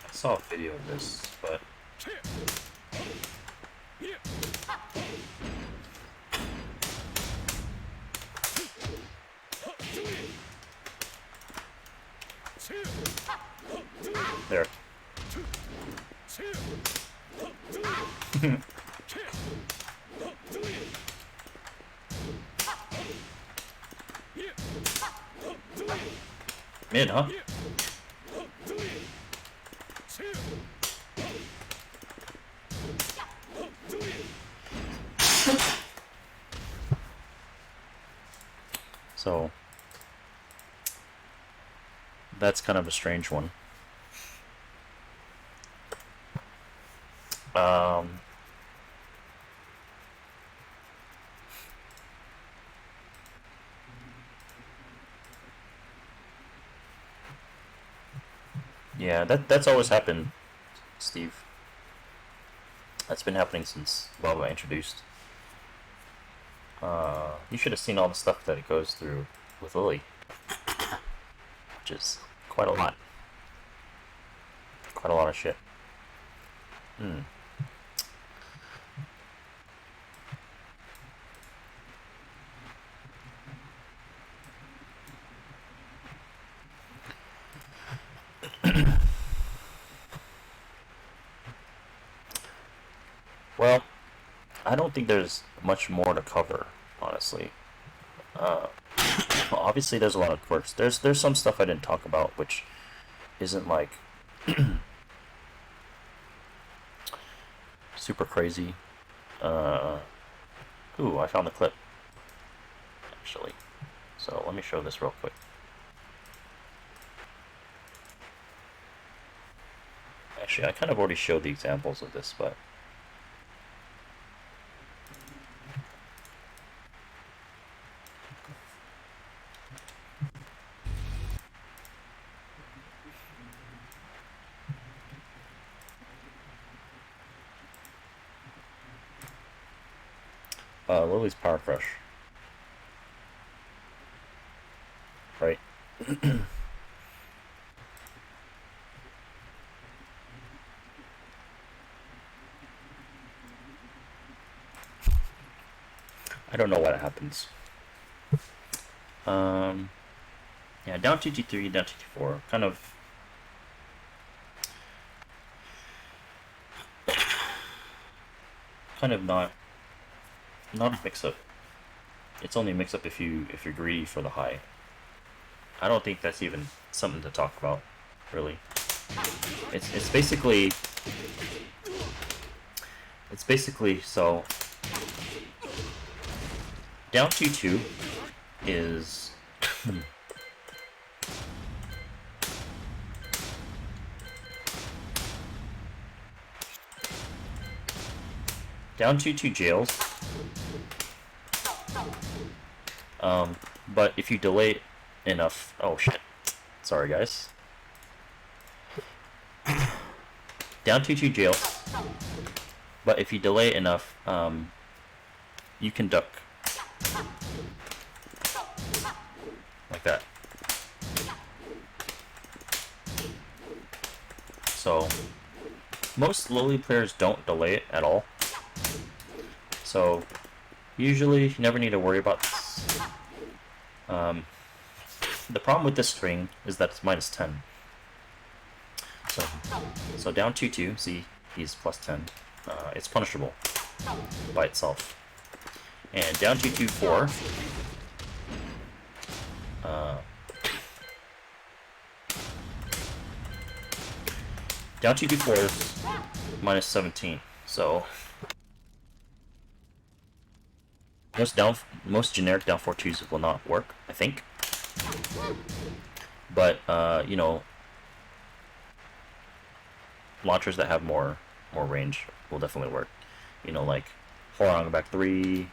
I saw a video of this, but there. Mid, huh? So that's kind of a strange one. Yeah, that's always happened, Steve. That's been happening since Baba introduced. You should have seen all the stuff that it goes through with Lili, which is quite a lot. Quite a lot of shit. Hmm. Well, I don't think there's much more to cover, honestly. Well, obviously, there's a lot of quirks. There's some stuff I didn't talk about, which isn't like super crazy. Ooh, I found the clip, actually. So let me show this real quick. Actually, I kind of already showed the examples of this, but Lili's Power Crush. Right? I don't know what happens. Yeah, down 2-3, down 2-4. Kind of not a mix-up. It's only a mix-up if you're greedy for the high. I don't think that's even something to talk about, really. It's basically so down 2-2 is down 2-2 jails. But if you delay enough, oh shit, sorry guys. Down 2-2 jails. But if you delay enough, you can duck. Like that. So, most Lili players don't delay it at all. So, usually you never need to worry about this. The problem with this string is that it's -10. So down 2-2, see, he's +10. It's punishable by itself. And down 2-2-4, down 2-2-4 is -17. So most generic down 4-2s will not work, I think. But you know, launchers that have more range will definitely work. You know, like Horong back 3,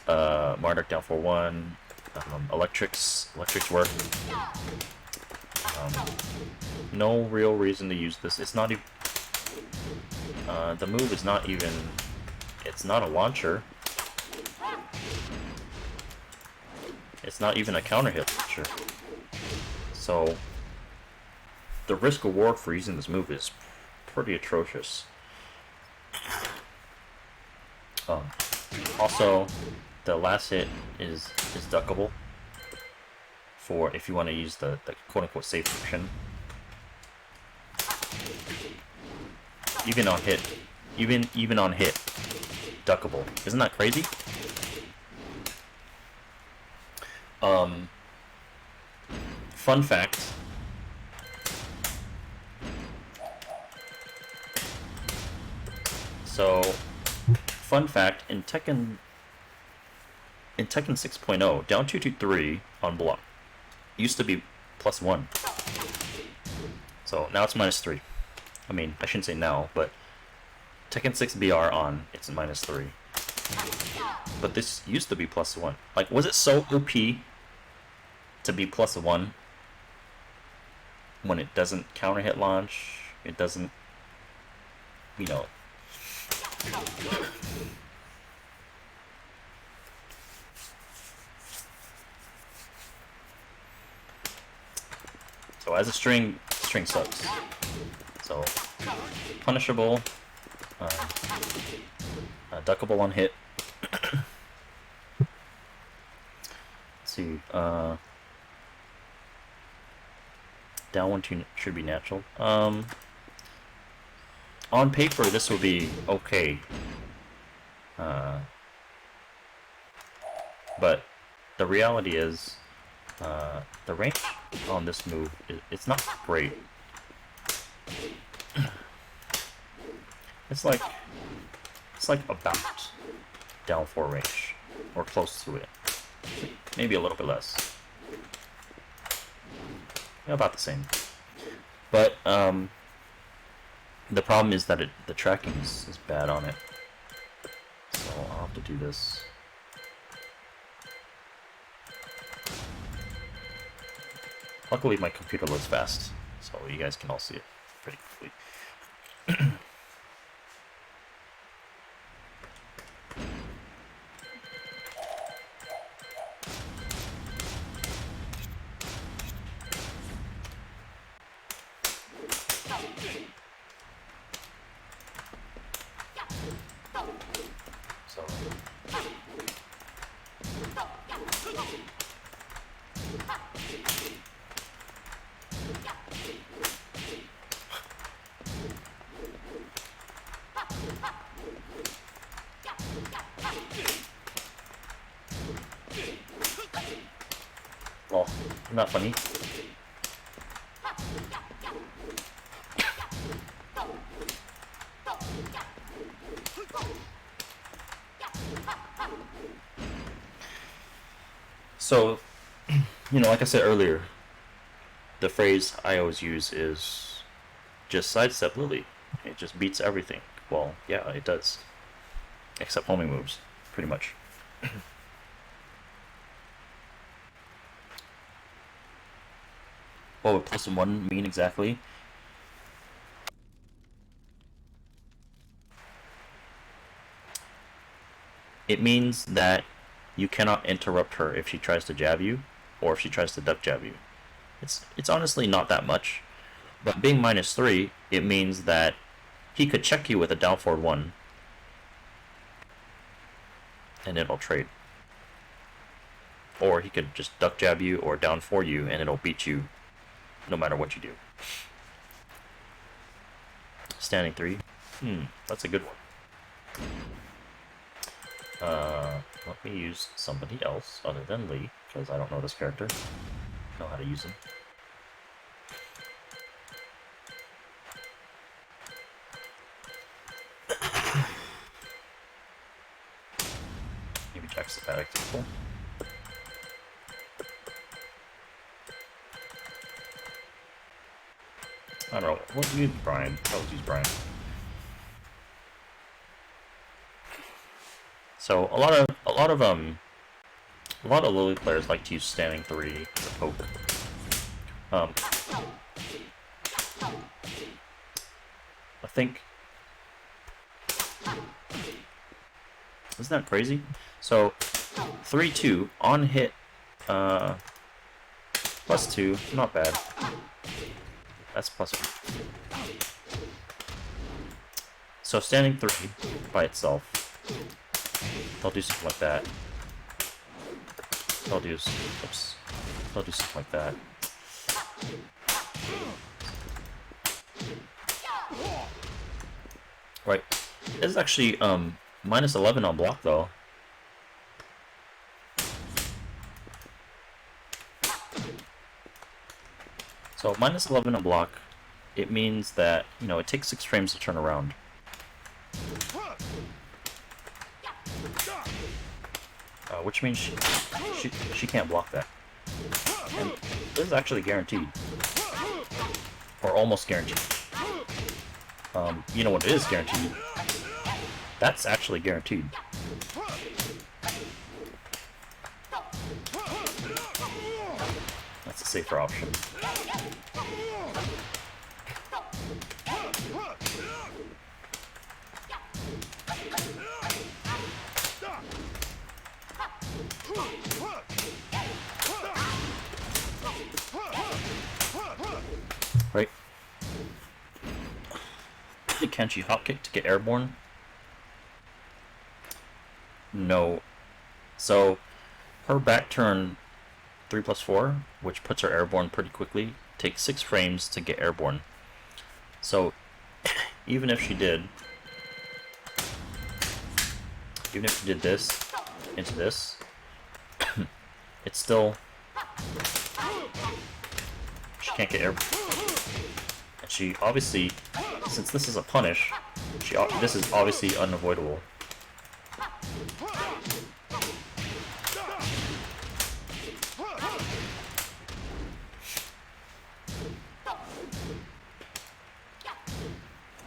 Marduk down 4-1, electrics work. No real reason to use this. It's not even the move is not even. It's not a launcher. It's not even a counter hit launcher. So the risk reward for using this move is pretty atrocious. Also, the last hit is duckable for if you want to use the quote-unquote safe option. Even on hit, duckable. Isn't that crazy? Fun fact. So, fun fact, in Tekken 6.0, down 2-3 on block used to be +1. So now it's -3. I mean, I shouldn't say now, but Tekken 6 BR on, it's -3. But this used to be +1. Like, was it so OP to be +1? when it doesn't counter hit launch, it doesn't, you know. So as a string sucks. So punishable, duckable on hit. Let's see. Down 1-2 should be natural. On paper, this would be okay. But the reality is, the range on this move, it's not great. It's like about down 4 range, or close to it. Maybe a little bit less. About the same. But the problem is that the tracking is bad on it. So I'll have to do this. Luckily my computer loads fast, so you guys can all see it pretty quickly. Well, not funny. So, you know, like I said earlier, the phrase I always use is just sidestep Lili. It just beats everything. Well, yeah, it does. Except homing moves, pretty much. What would +1 mean exactly? It means that you cannot interrupt her if she tries to jab you, or if she tries to duck jab you. It's honestly not that much, but being -3, it means that he could check you with a down forward 1, and it'll trade. Or he could just duck jab you or down for you, and it'll beat you no matter what you do. Standing 3. That's a good one. Let me use somebody else other than Lee, because I don't know this character. Know how to use him. Maybe Jack's the bad example. I don't know. We'll use Brian. I'll use Brian. So a lot of Lili players like to use standing 3 to poke. I think, isn't that crazy? So 3-2 on hit, +2, not bad. That's +1. So standing 3 by itself, they'll do something like that. They'll do something like that. Right. This is actually -11 on block though. So -11 on block, it means that, you know, it takes 6 frames to turn around. Which means she can't block that. And this is actually guaranteed. Or almost guaranteed. You know what it is guaranteed? That's actually guaranteed. That's a safer option. right? Can she hop kick to get airborne? No. So her back turn 3+4, which puts her airborne pretty quickly, takes 6 frames to get airborne. So even if she did this into this, it's still, she can't get airborne. And she obviously, since this is a punish, this is obviously unavoidable.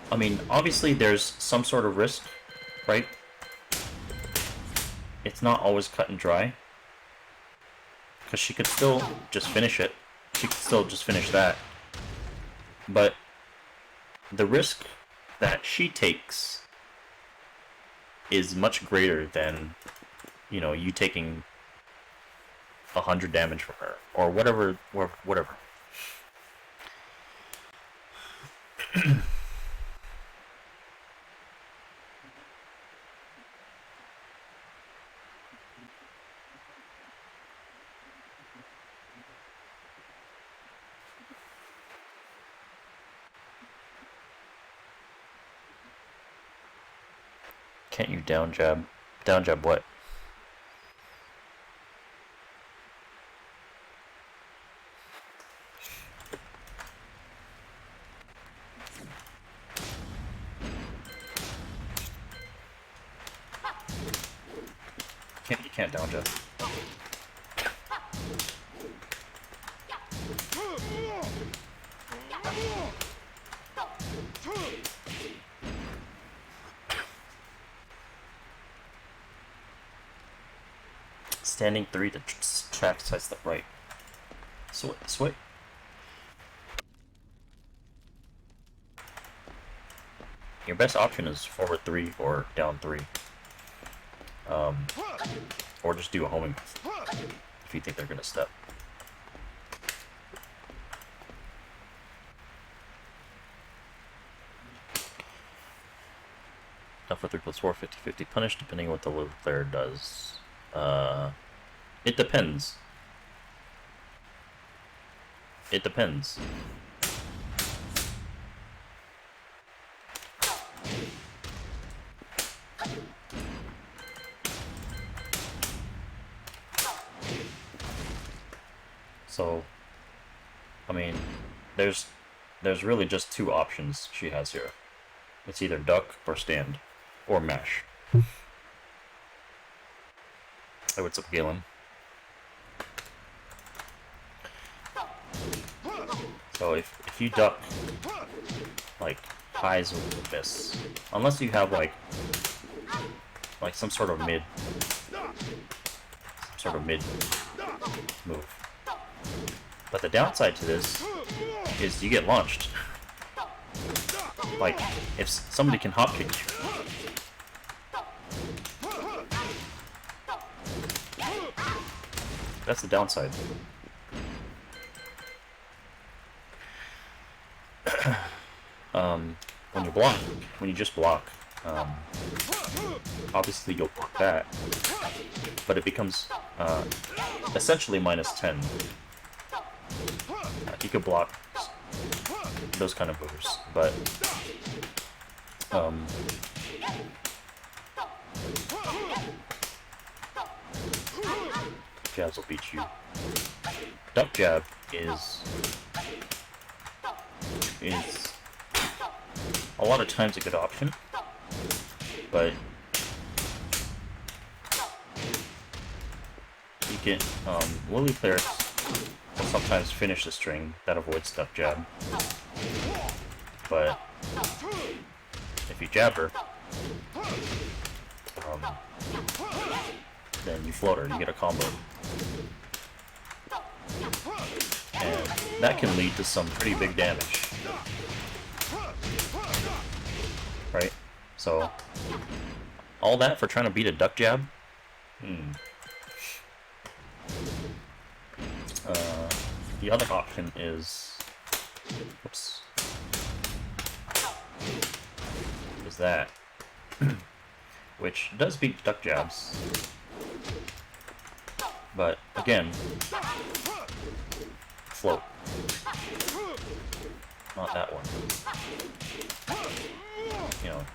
I mean, obviously there's some sort of risk, right? It's not always cut and dry. Because she could still just finish it. She could still just finish that. But the risk that she takes is much greater than, you know, you taking 100 damage from her. Or whatever. Can't you down jab? Down jab what? You can't down jab. Standing 3 to track side step right. Sway. Your best option is forward 3 or down 3. Or just do a homing if you think they're gonna step. Now for 3+4, 50-50 punish, depending on what the little player does. It depends. It depends. So, I mean, there's really just 2 options she has here. It's either duck or stand, or mash. Hey, what's up, Galen? So if you duck, like, highs with this, unless you have like some sort of mid move. But the downside to this is you get launched. Like, if somebody can hop kick you. That's the downside. When you just block, obviously you'll block that, but it becomes essentially -10. You could block those kind of moves, but jabs will beat you. Duck jab is a lot of times a good option, but you can Lili players will sometimes finish the string that avoids duck jab, but if you jab her, then you float her, you get a combo. And that can lead to some pretty big damage. Right? So, all that for trying to beat a duck jab? The other option is Oops. Is that. Which does beat duck jabs. But, again, float. Not that one. You know,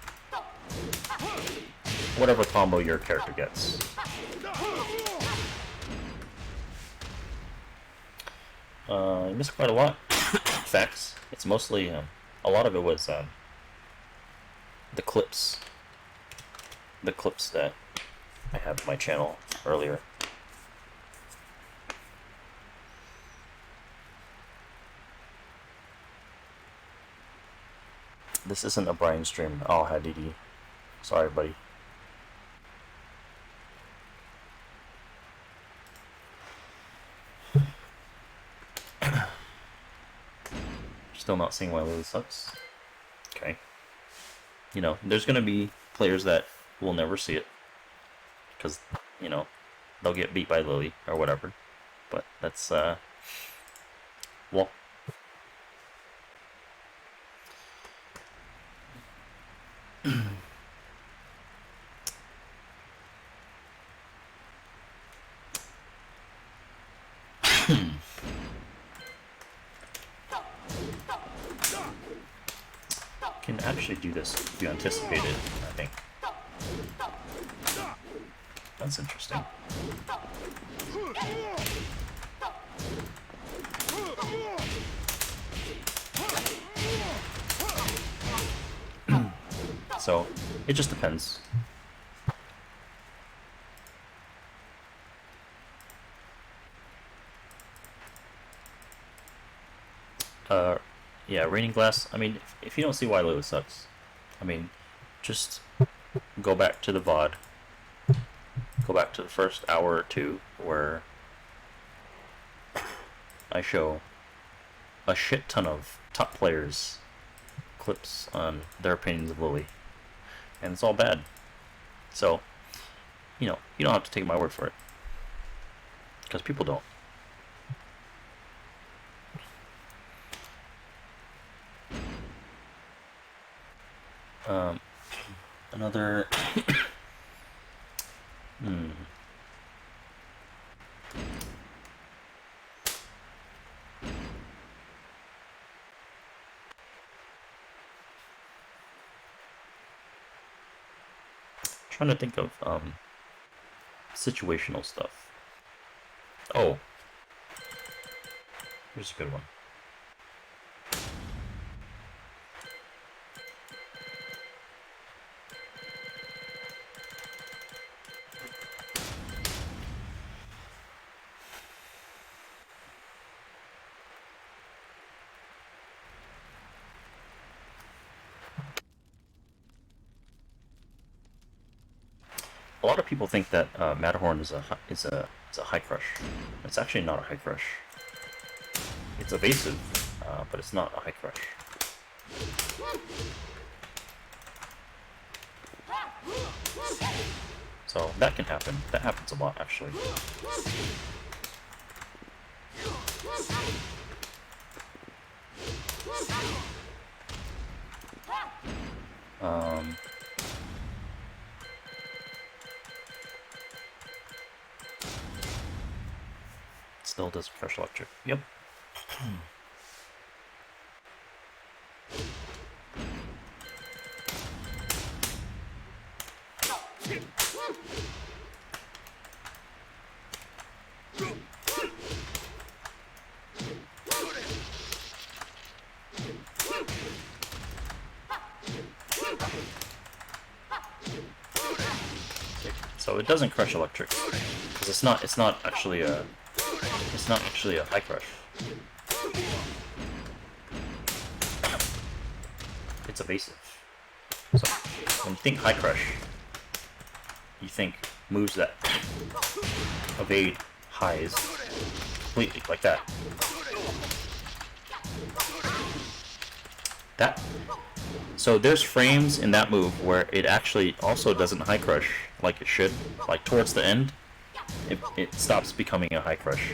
whatever combo your character gets. I missed quite a lot. Facts. It's mostly, a lot of it was the clips. The clips that I had on my channel earlier. This isn't a Brian stream. Oh, Hadidi. Sorry, buddy. Still not seeing why Lili sucks. Okay. You know, there's gonna be players that will never see it. Because, you know, they'll get beat by Lili or whatever. But that's, well. Can actually do this if you anticipate it, I think. That's interesting. So, it just depends. Yeah, Raining Glass, I mean, if you don't see why Lili sucks, I mean, just go back to the VOD. Go back to the first hour or two where I show a shit ton of top players clips on their opinions of Lili. And it's all bad. So, you know, you don't have to take my word for it. Because people don't. Another trying to think of situational stuff. Oh, here's a good one. A lot of people think that Matterhorn is a high crush. It's actually not a high crush. It's evasive, but it's not a high crush. So that can happen. That happens a lot, actually. Still does crush electric. Yep. So it doesn't crush electric because it's not actually a high crush. It's evasive. So when you think high crush, you think moves that evade highs completely like that. So there's frames in that move where it actually also doesn't high crush like it should. Like towards the end, it stops becoming a high crush,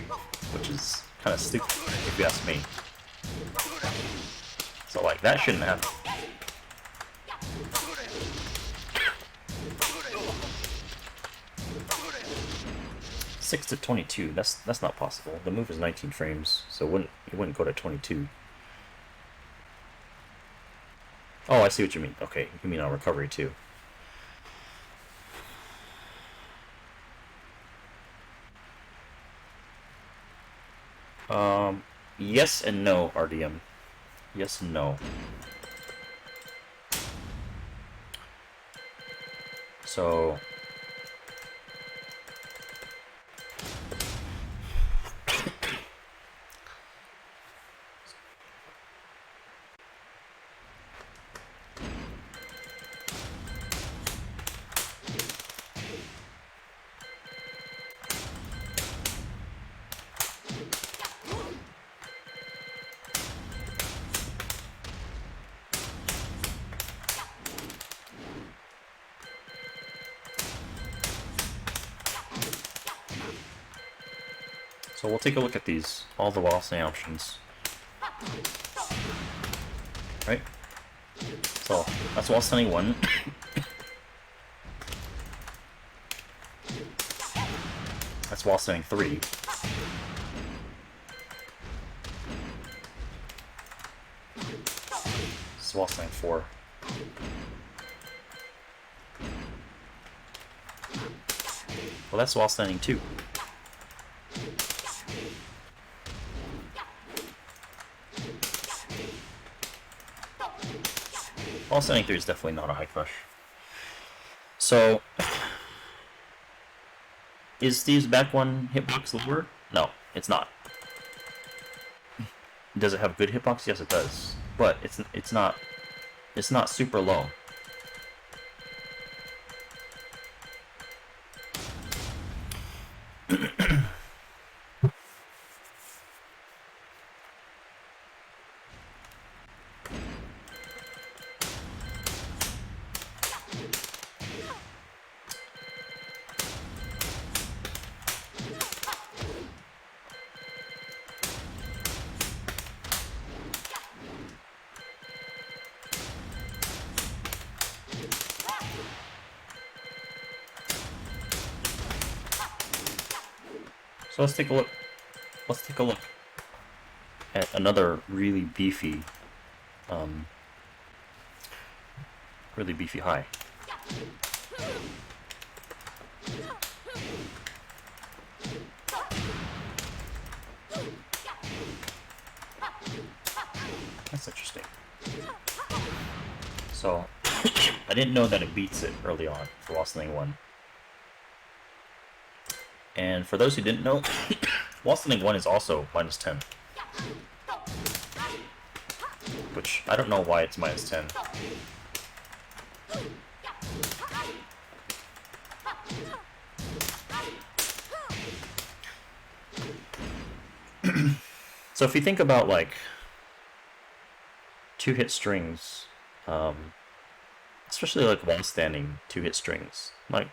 which is kind of stupid if you ask me. So like that shouldn't happen. 6 to 22. That's not possible. The move is 19 frames, so it wouldn't go to 22. Oh, I see what you mean. Okay, you mean on recovery too. Yes and no, RDM. Yes and no. So So we'll take a look at these, all the wall staying options. Right? So that's wall standing 1. That's wall standing 3. That's wall standing 4. Well, that's wall standing 2. Wall standing 3 is definitely not a high crush. So, is Steve's back one hitbox lower? No, it's not. Does it have good hitbox? Yes, it does. But it's not super low. So let's take a look. Let's take a look at another really beefy high. That's interesting. So I didn't know that it beats it early on for Wall Standing 1. And for those who didn't know, Wall Standing 1 is also minus 10. Which, I don't know why it's minus 10. So if you think about, like, 2-hit strings, especially like Wall Standing 2-hit strings, like,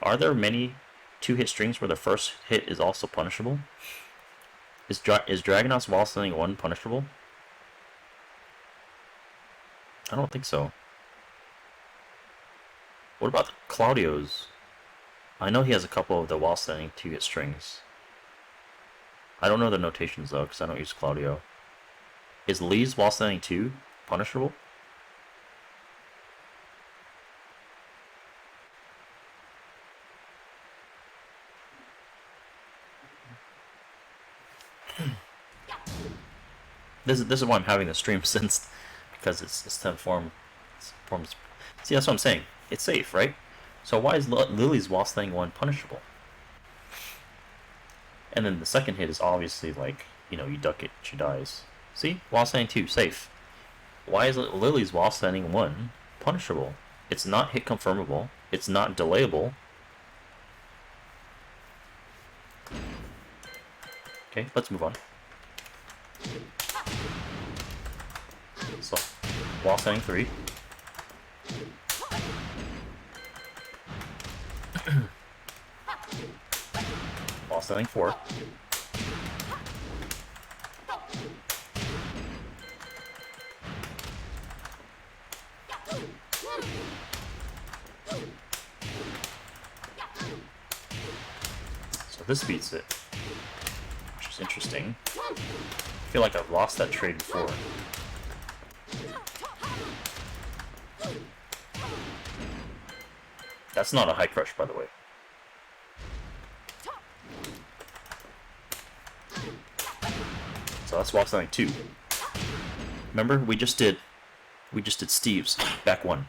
are there many 2-hit strings where the first hit is also punishable? Is Dragonoff's Wall Standing 1 punishable? I don't think so. What about Claudio's? I know he has a couple of the Wall Standing 2-hit strings. I don't know the notations though, because I don't use Claudio. Is Lee's Wall Standing 2 punishable? This is why I'm having the stream since, because it's 10 forms. See, that's what I'm saying. It's safe, right? So why is Lily's Wall Standing 1 punishable? And then the second hit is obviously like, you know, you duck it, she dies. See? Wall Standing 2, safe. Why is Lily's Wall Standing 1 punishable? It's not hit confirmable. It's not delayable. Okay, let's move on. So, Wall Standing 3. Wall Standing 4. this beats it, which is interesting. I feel like I've lost that trade before. That's not a high crush, by the way. So that's wall standing 2. Remember, we just did Steve's back 1.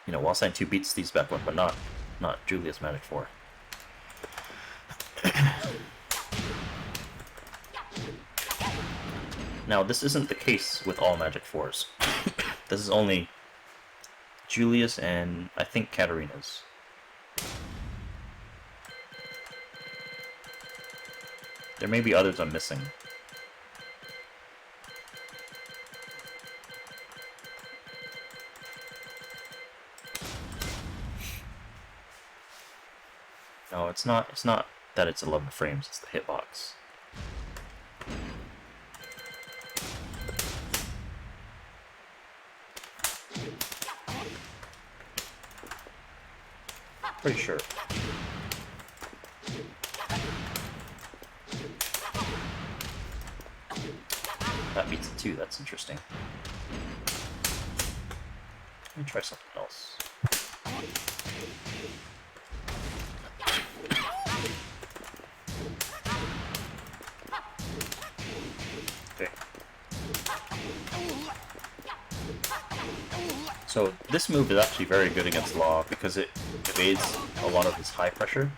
You know, wall standing 2 beats Steve's back 1, but not Julia's Magic 4. Now, this isn't the case with all Magic 4s. This is only Julia's and I think Katarina's. There may be others I'm missing. No, it's not that it's 11 frames, it's the hitbox. Pretty sure. That beats it too, that's interesting. Let me try something else. Okay. So this move is actually very good against Law because it evades a lot of his high pressure.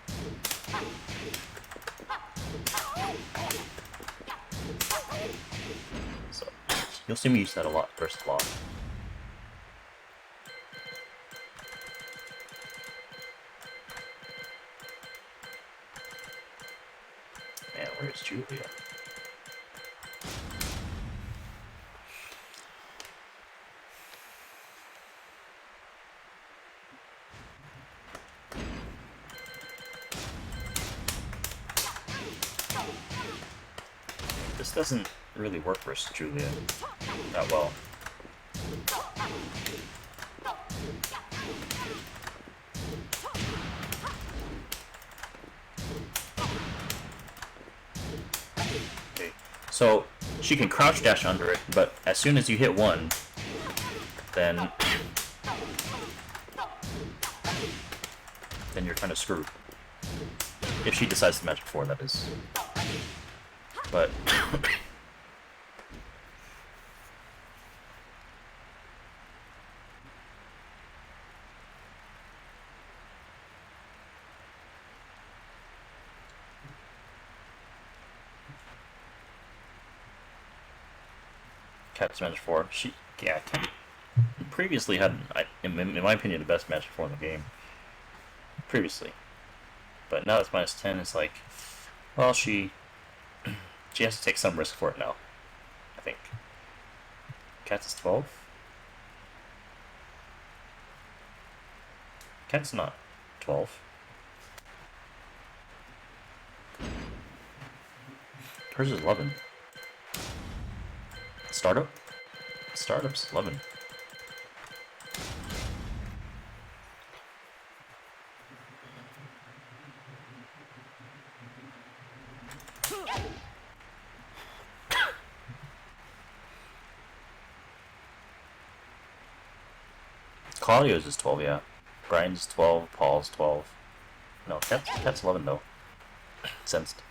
So you'll see me use that a lot versus Law. Man, where's Julia? This doesn't really work versus Julia that well. Okay, so she can crouch dash under it, but as soon as you hit 1, then you're kind of screwed. If she decides to Magic 4, that is. But Cat's Magic 4. Cat previously had, in my opinion, the best Magic 4 in the game. Previously. But now it's -10, it's like, well, she has to take some risk for it now, I think. Cat's is 12? Cat's not 12. Hers is 11. Startup? Startup's 11. Claudio's is 12, yeah. Brian's 12, Paul's 12. No, Cat's 11 though. Sensed.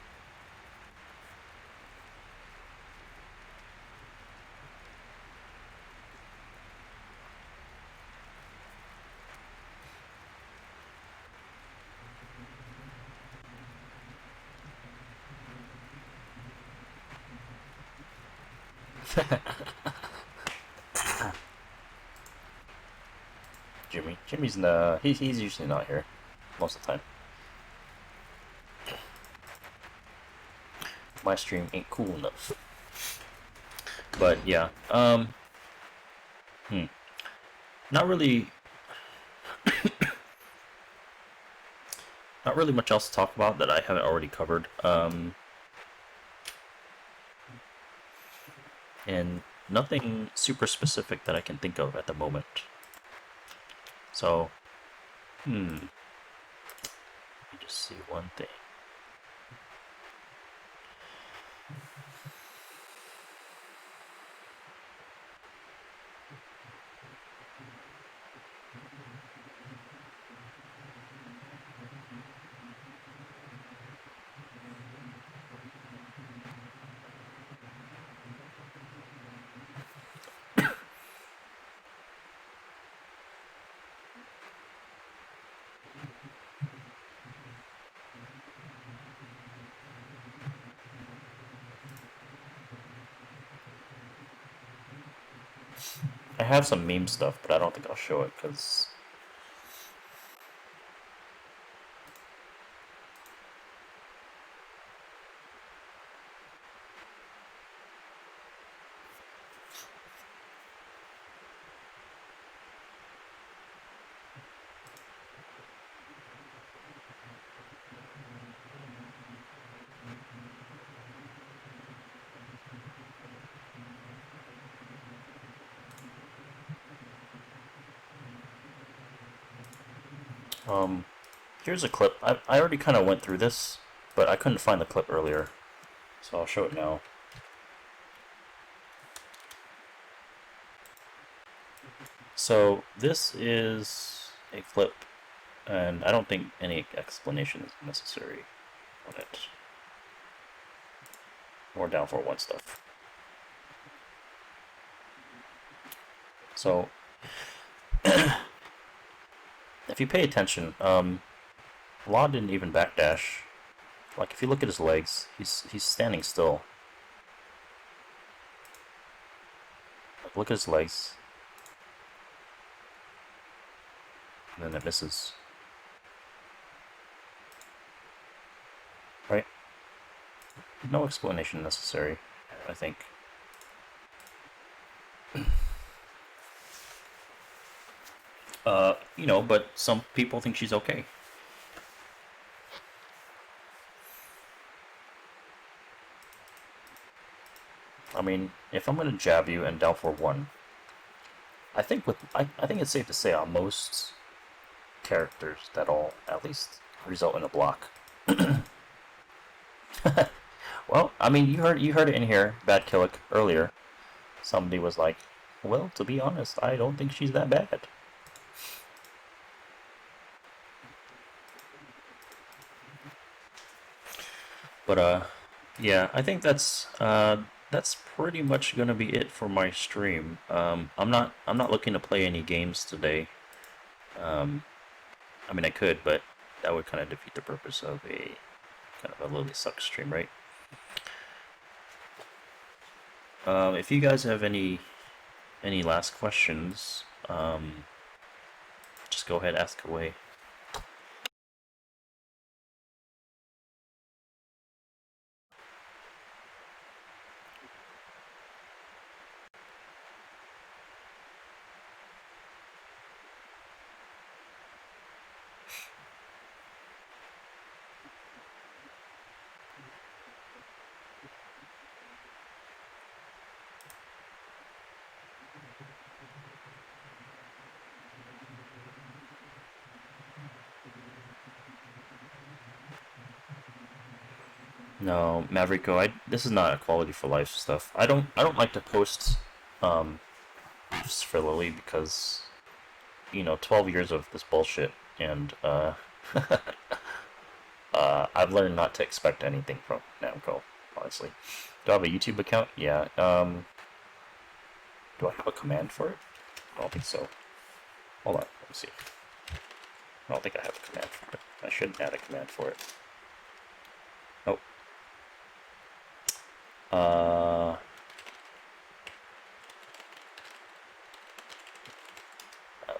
Jimmy's he's usually not here most of the time. My stream ain't cool enough. But yeah, not really much else to talk about that I haven't already covered. And nothing super specific that I can think of at the moment. So, let me just see one thing. I have some meme stuff, but I don't think I'll show it because here's a clip. I already kind of went through this, but I couldn't find the clip earlier, so I'll show it now. So this is a clip, and I don't think any explanation is necessary on it. More down for one stuff. So if you pay attention, Law didn't even backdash. Like if you look at his legs, he's standing still. Like, look at his legs. And then it misses. Right? No explanation necessary, I think. You know, but some people think she's okay. I mean, if I'm gonna jab you and down for one, I think it's safe to say on most characters that'll at least result in a block. Well, I mean, you heard it in here, Bad Killick, earlier. Somebody was like, well, to be honest, I don't think she's that bad. But yeah, I think that's pretty much gonna be it for my stream. I'm not looking to play any games today. I mean, I could, but that would kind of defeat the purpose of a kind of a Lili Sucks stream, right? If you guys have any last questions, just go ahead, ask away. No, Mavericko, this is not equality for life stuff. I don't like to post beefs for Lili because, you know, 12 years of this bullshit, and I've learned not to expect anything from Namco, honestly. Do I have a YouTube account? Yeah. Do I have a command for it? I don't think so. Hold on, let me see. I don't think I have a command for it. I should add a command for it. Oh.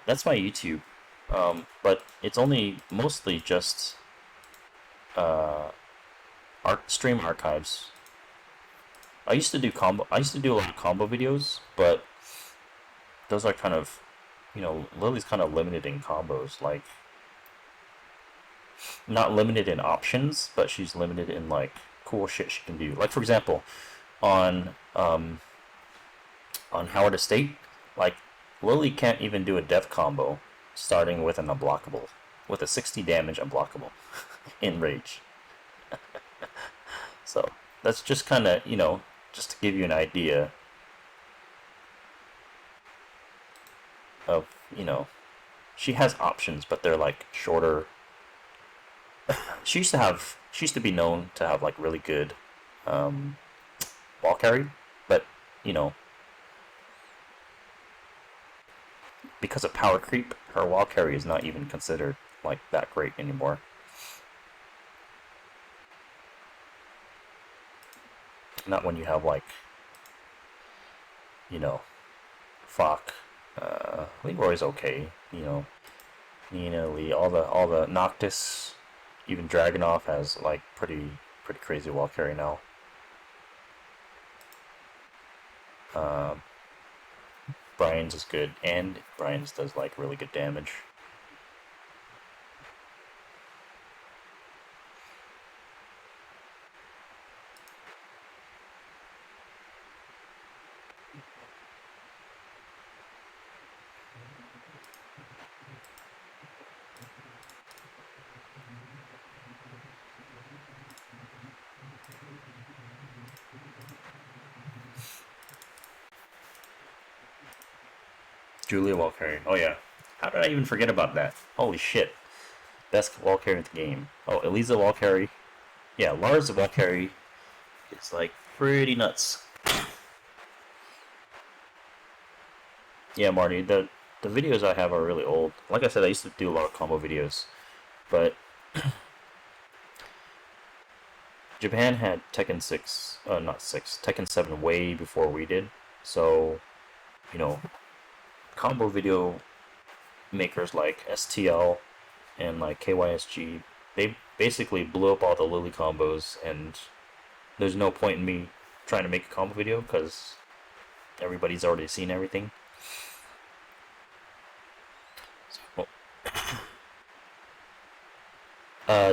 That's my YouTube, but it's only mostly just stream archives. I used to do a lot of combo videos, but those are kind of, you know, Lili's kind of limited in combos, like not limited in options, but she's limited in like cool shit she can do. Like for example, on Howard Estate, like Lili can't even do a death combo starting with an unblockable, with a 60 damage unblockable. in Rage. So that's just kind of, you know, just to give you an idea of, you know, she has options, but they're like shorter. She used to be known to have like really good wall carry, but you know, because of power creep, her wall carry is not even considered like that great anymore. Not when you have like, you know, Fok, Leroy's okay, you know, Nina, Lee, all the Noctis, even Dragunov has like pretty crazy wall carry now. Brian's is good, and Brian's does like really good damage. Julia wall carry. Oh yeah. How did I even forget about that? Holy shit. Best wall carry in the game. Oh, Eliza wall carry. Yeah, Lars wall carry is like pretty nuts. Yeah, Marty, the videos I have are really old. Like I said, I used to do a lot of combo videos, but Japan had Tekken 6, not 6, Tekken 7 way before we did. So, you know, combo video makers like STL and like KYSG, they basically blew up all the Lili combos, and there's no point in me trying to make a combo video because everybody's already seen everything. So,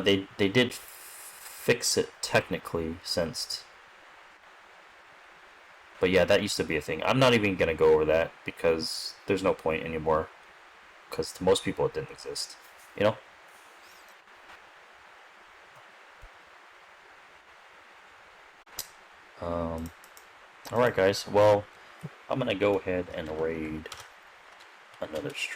they did fix it technically since, but yeah, that used to be a thing. I'm not even gonna go over that because there's no point anymore, because to most people it didn't exist, you know. Alright guys, well, I'm gonna go ahead and raid another stream.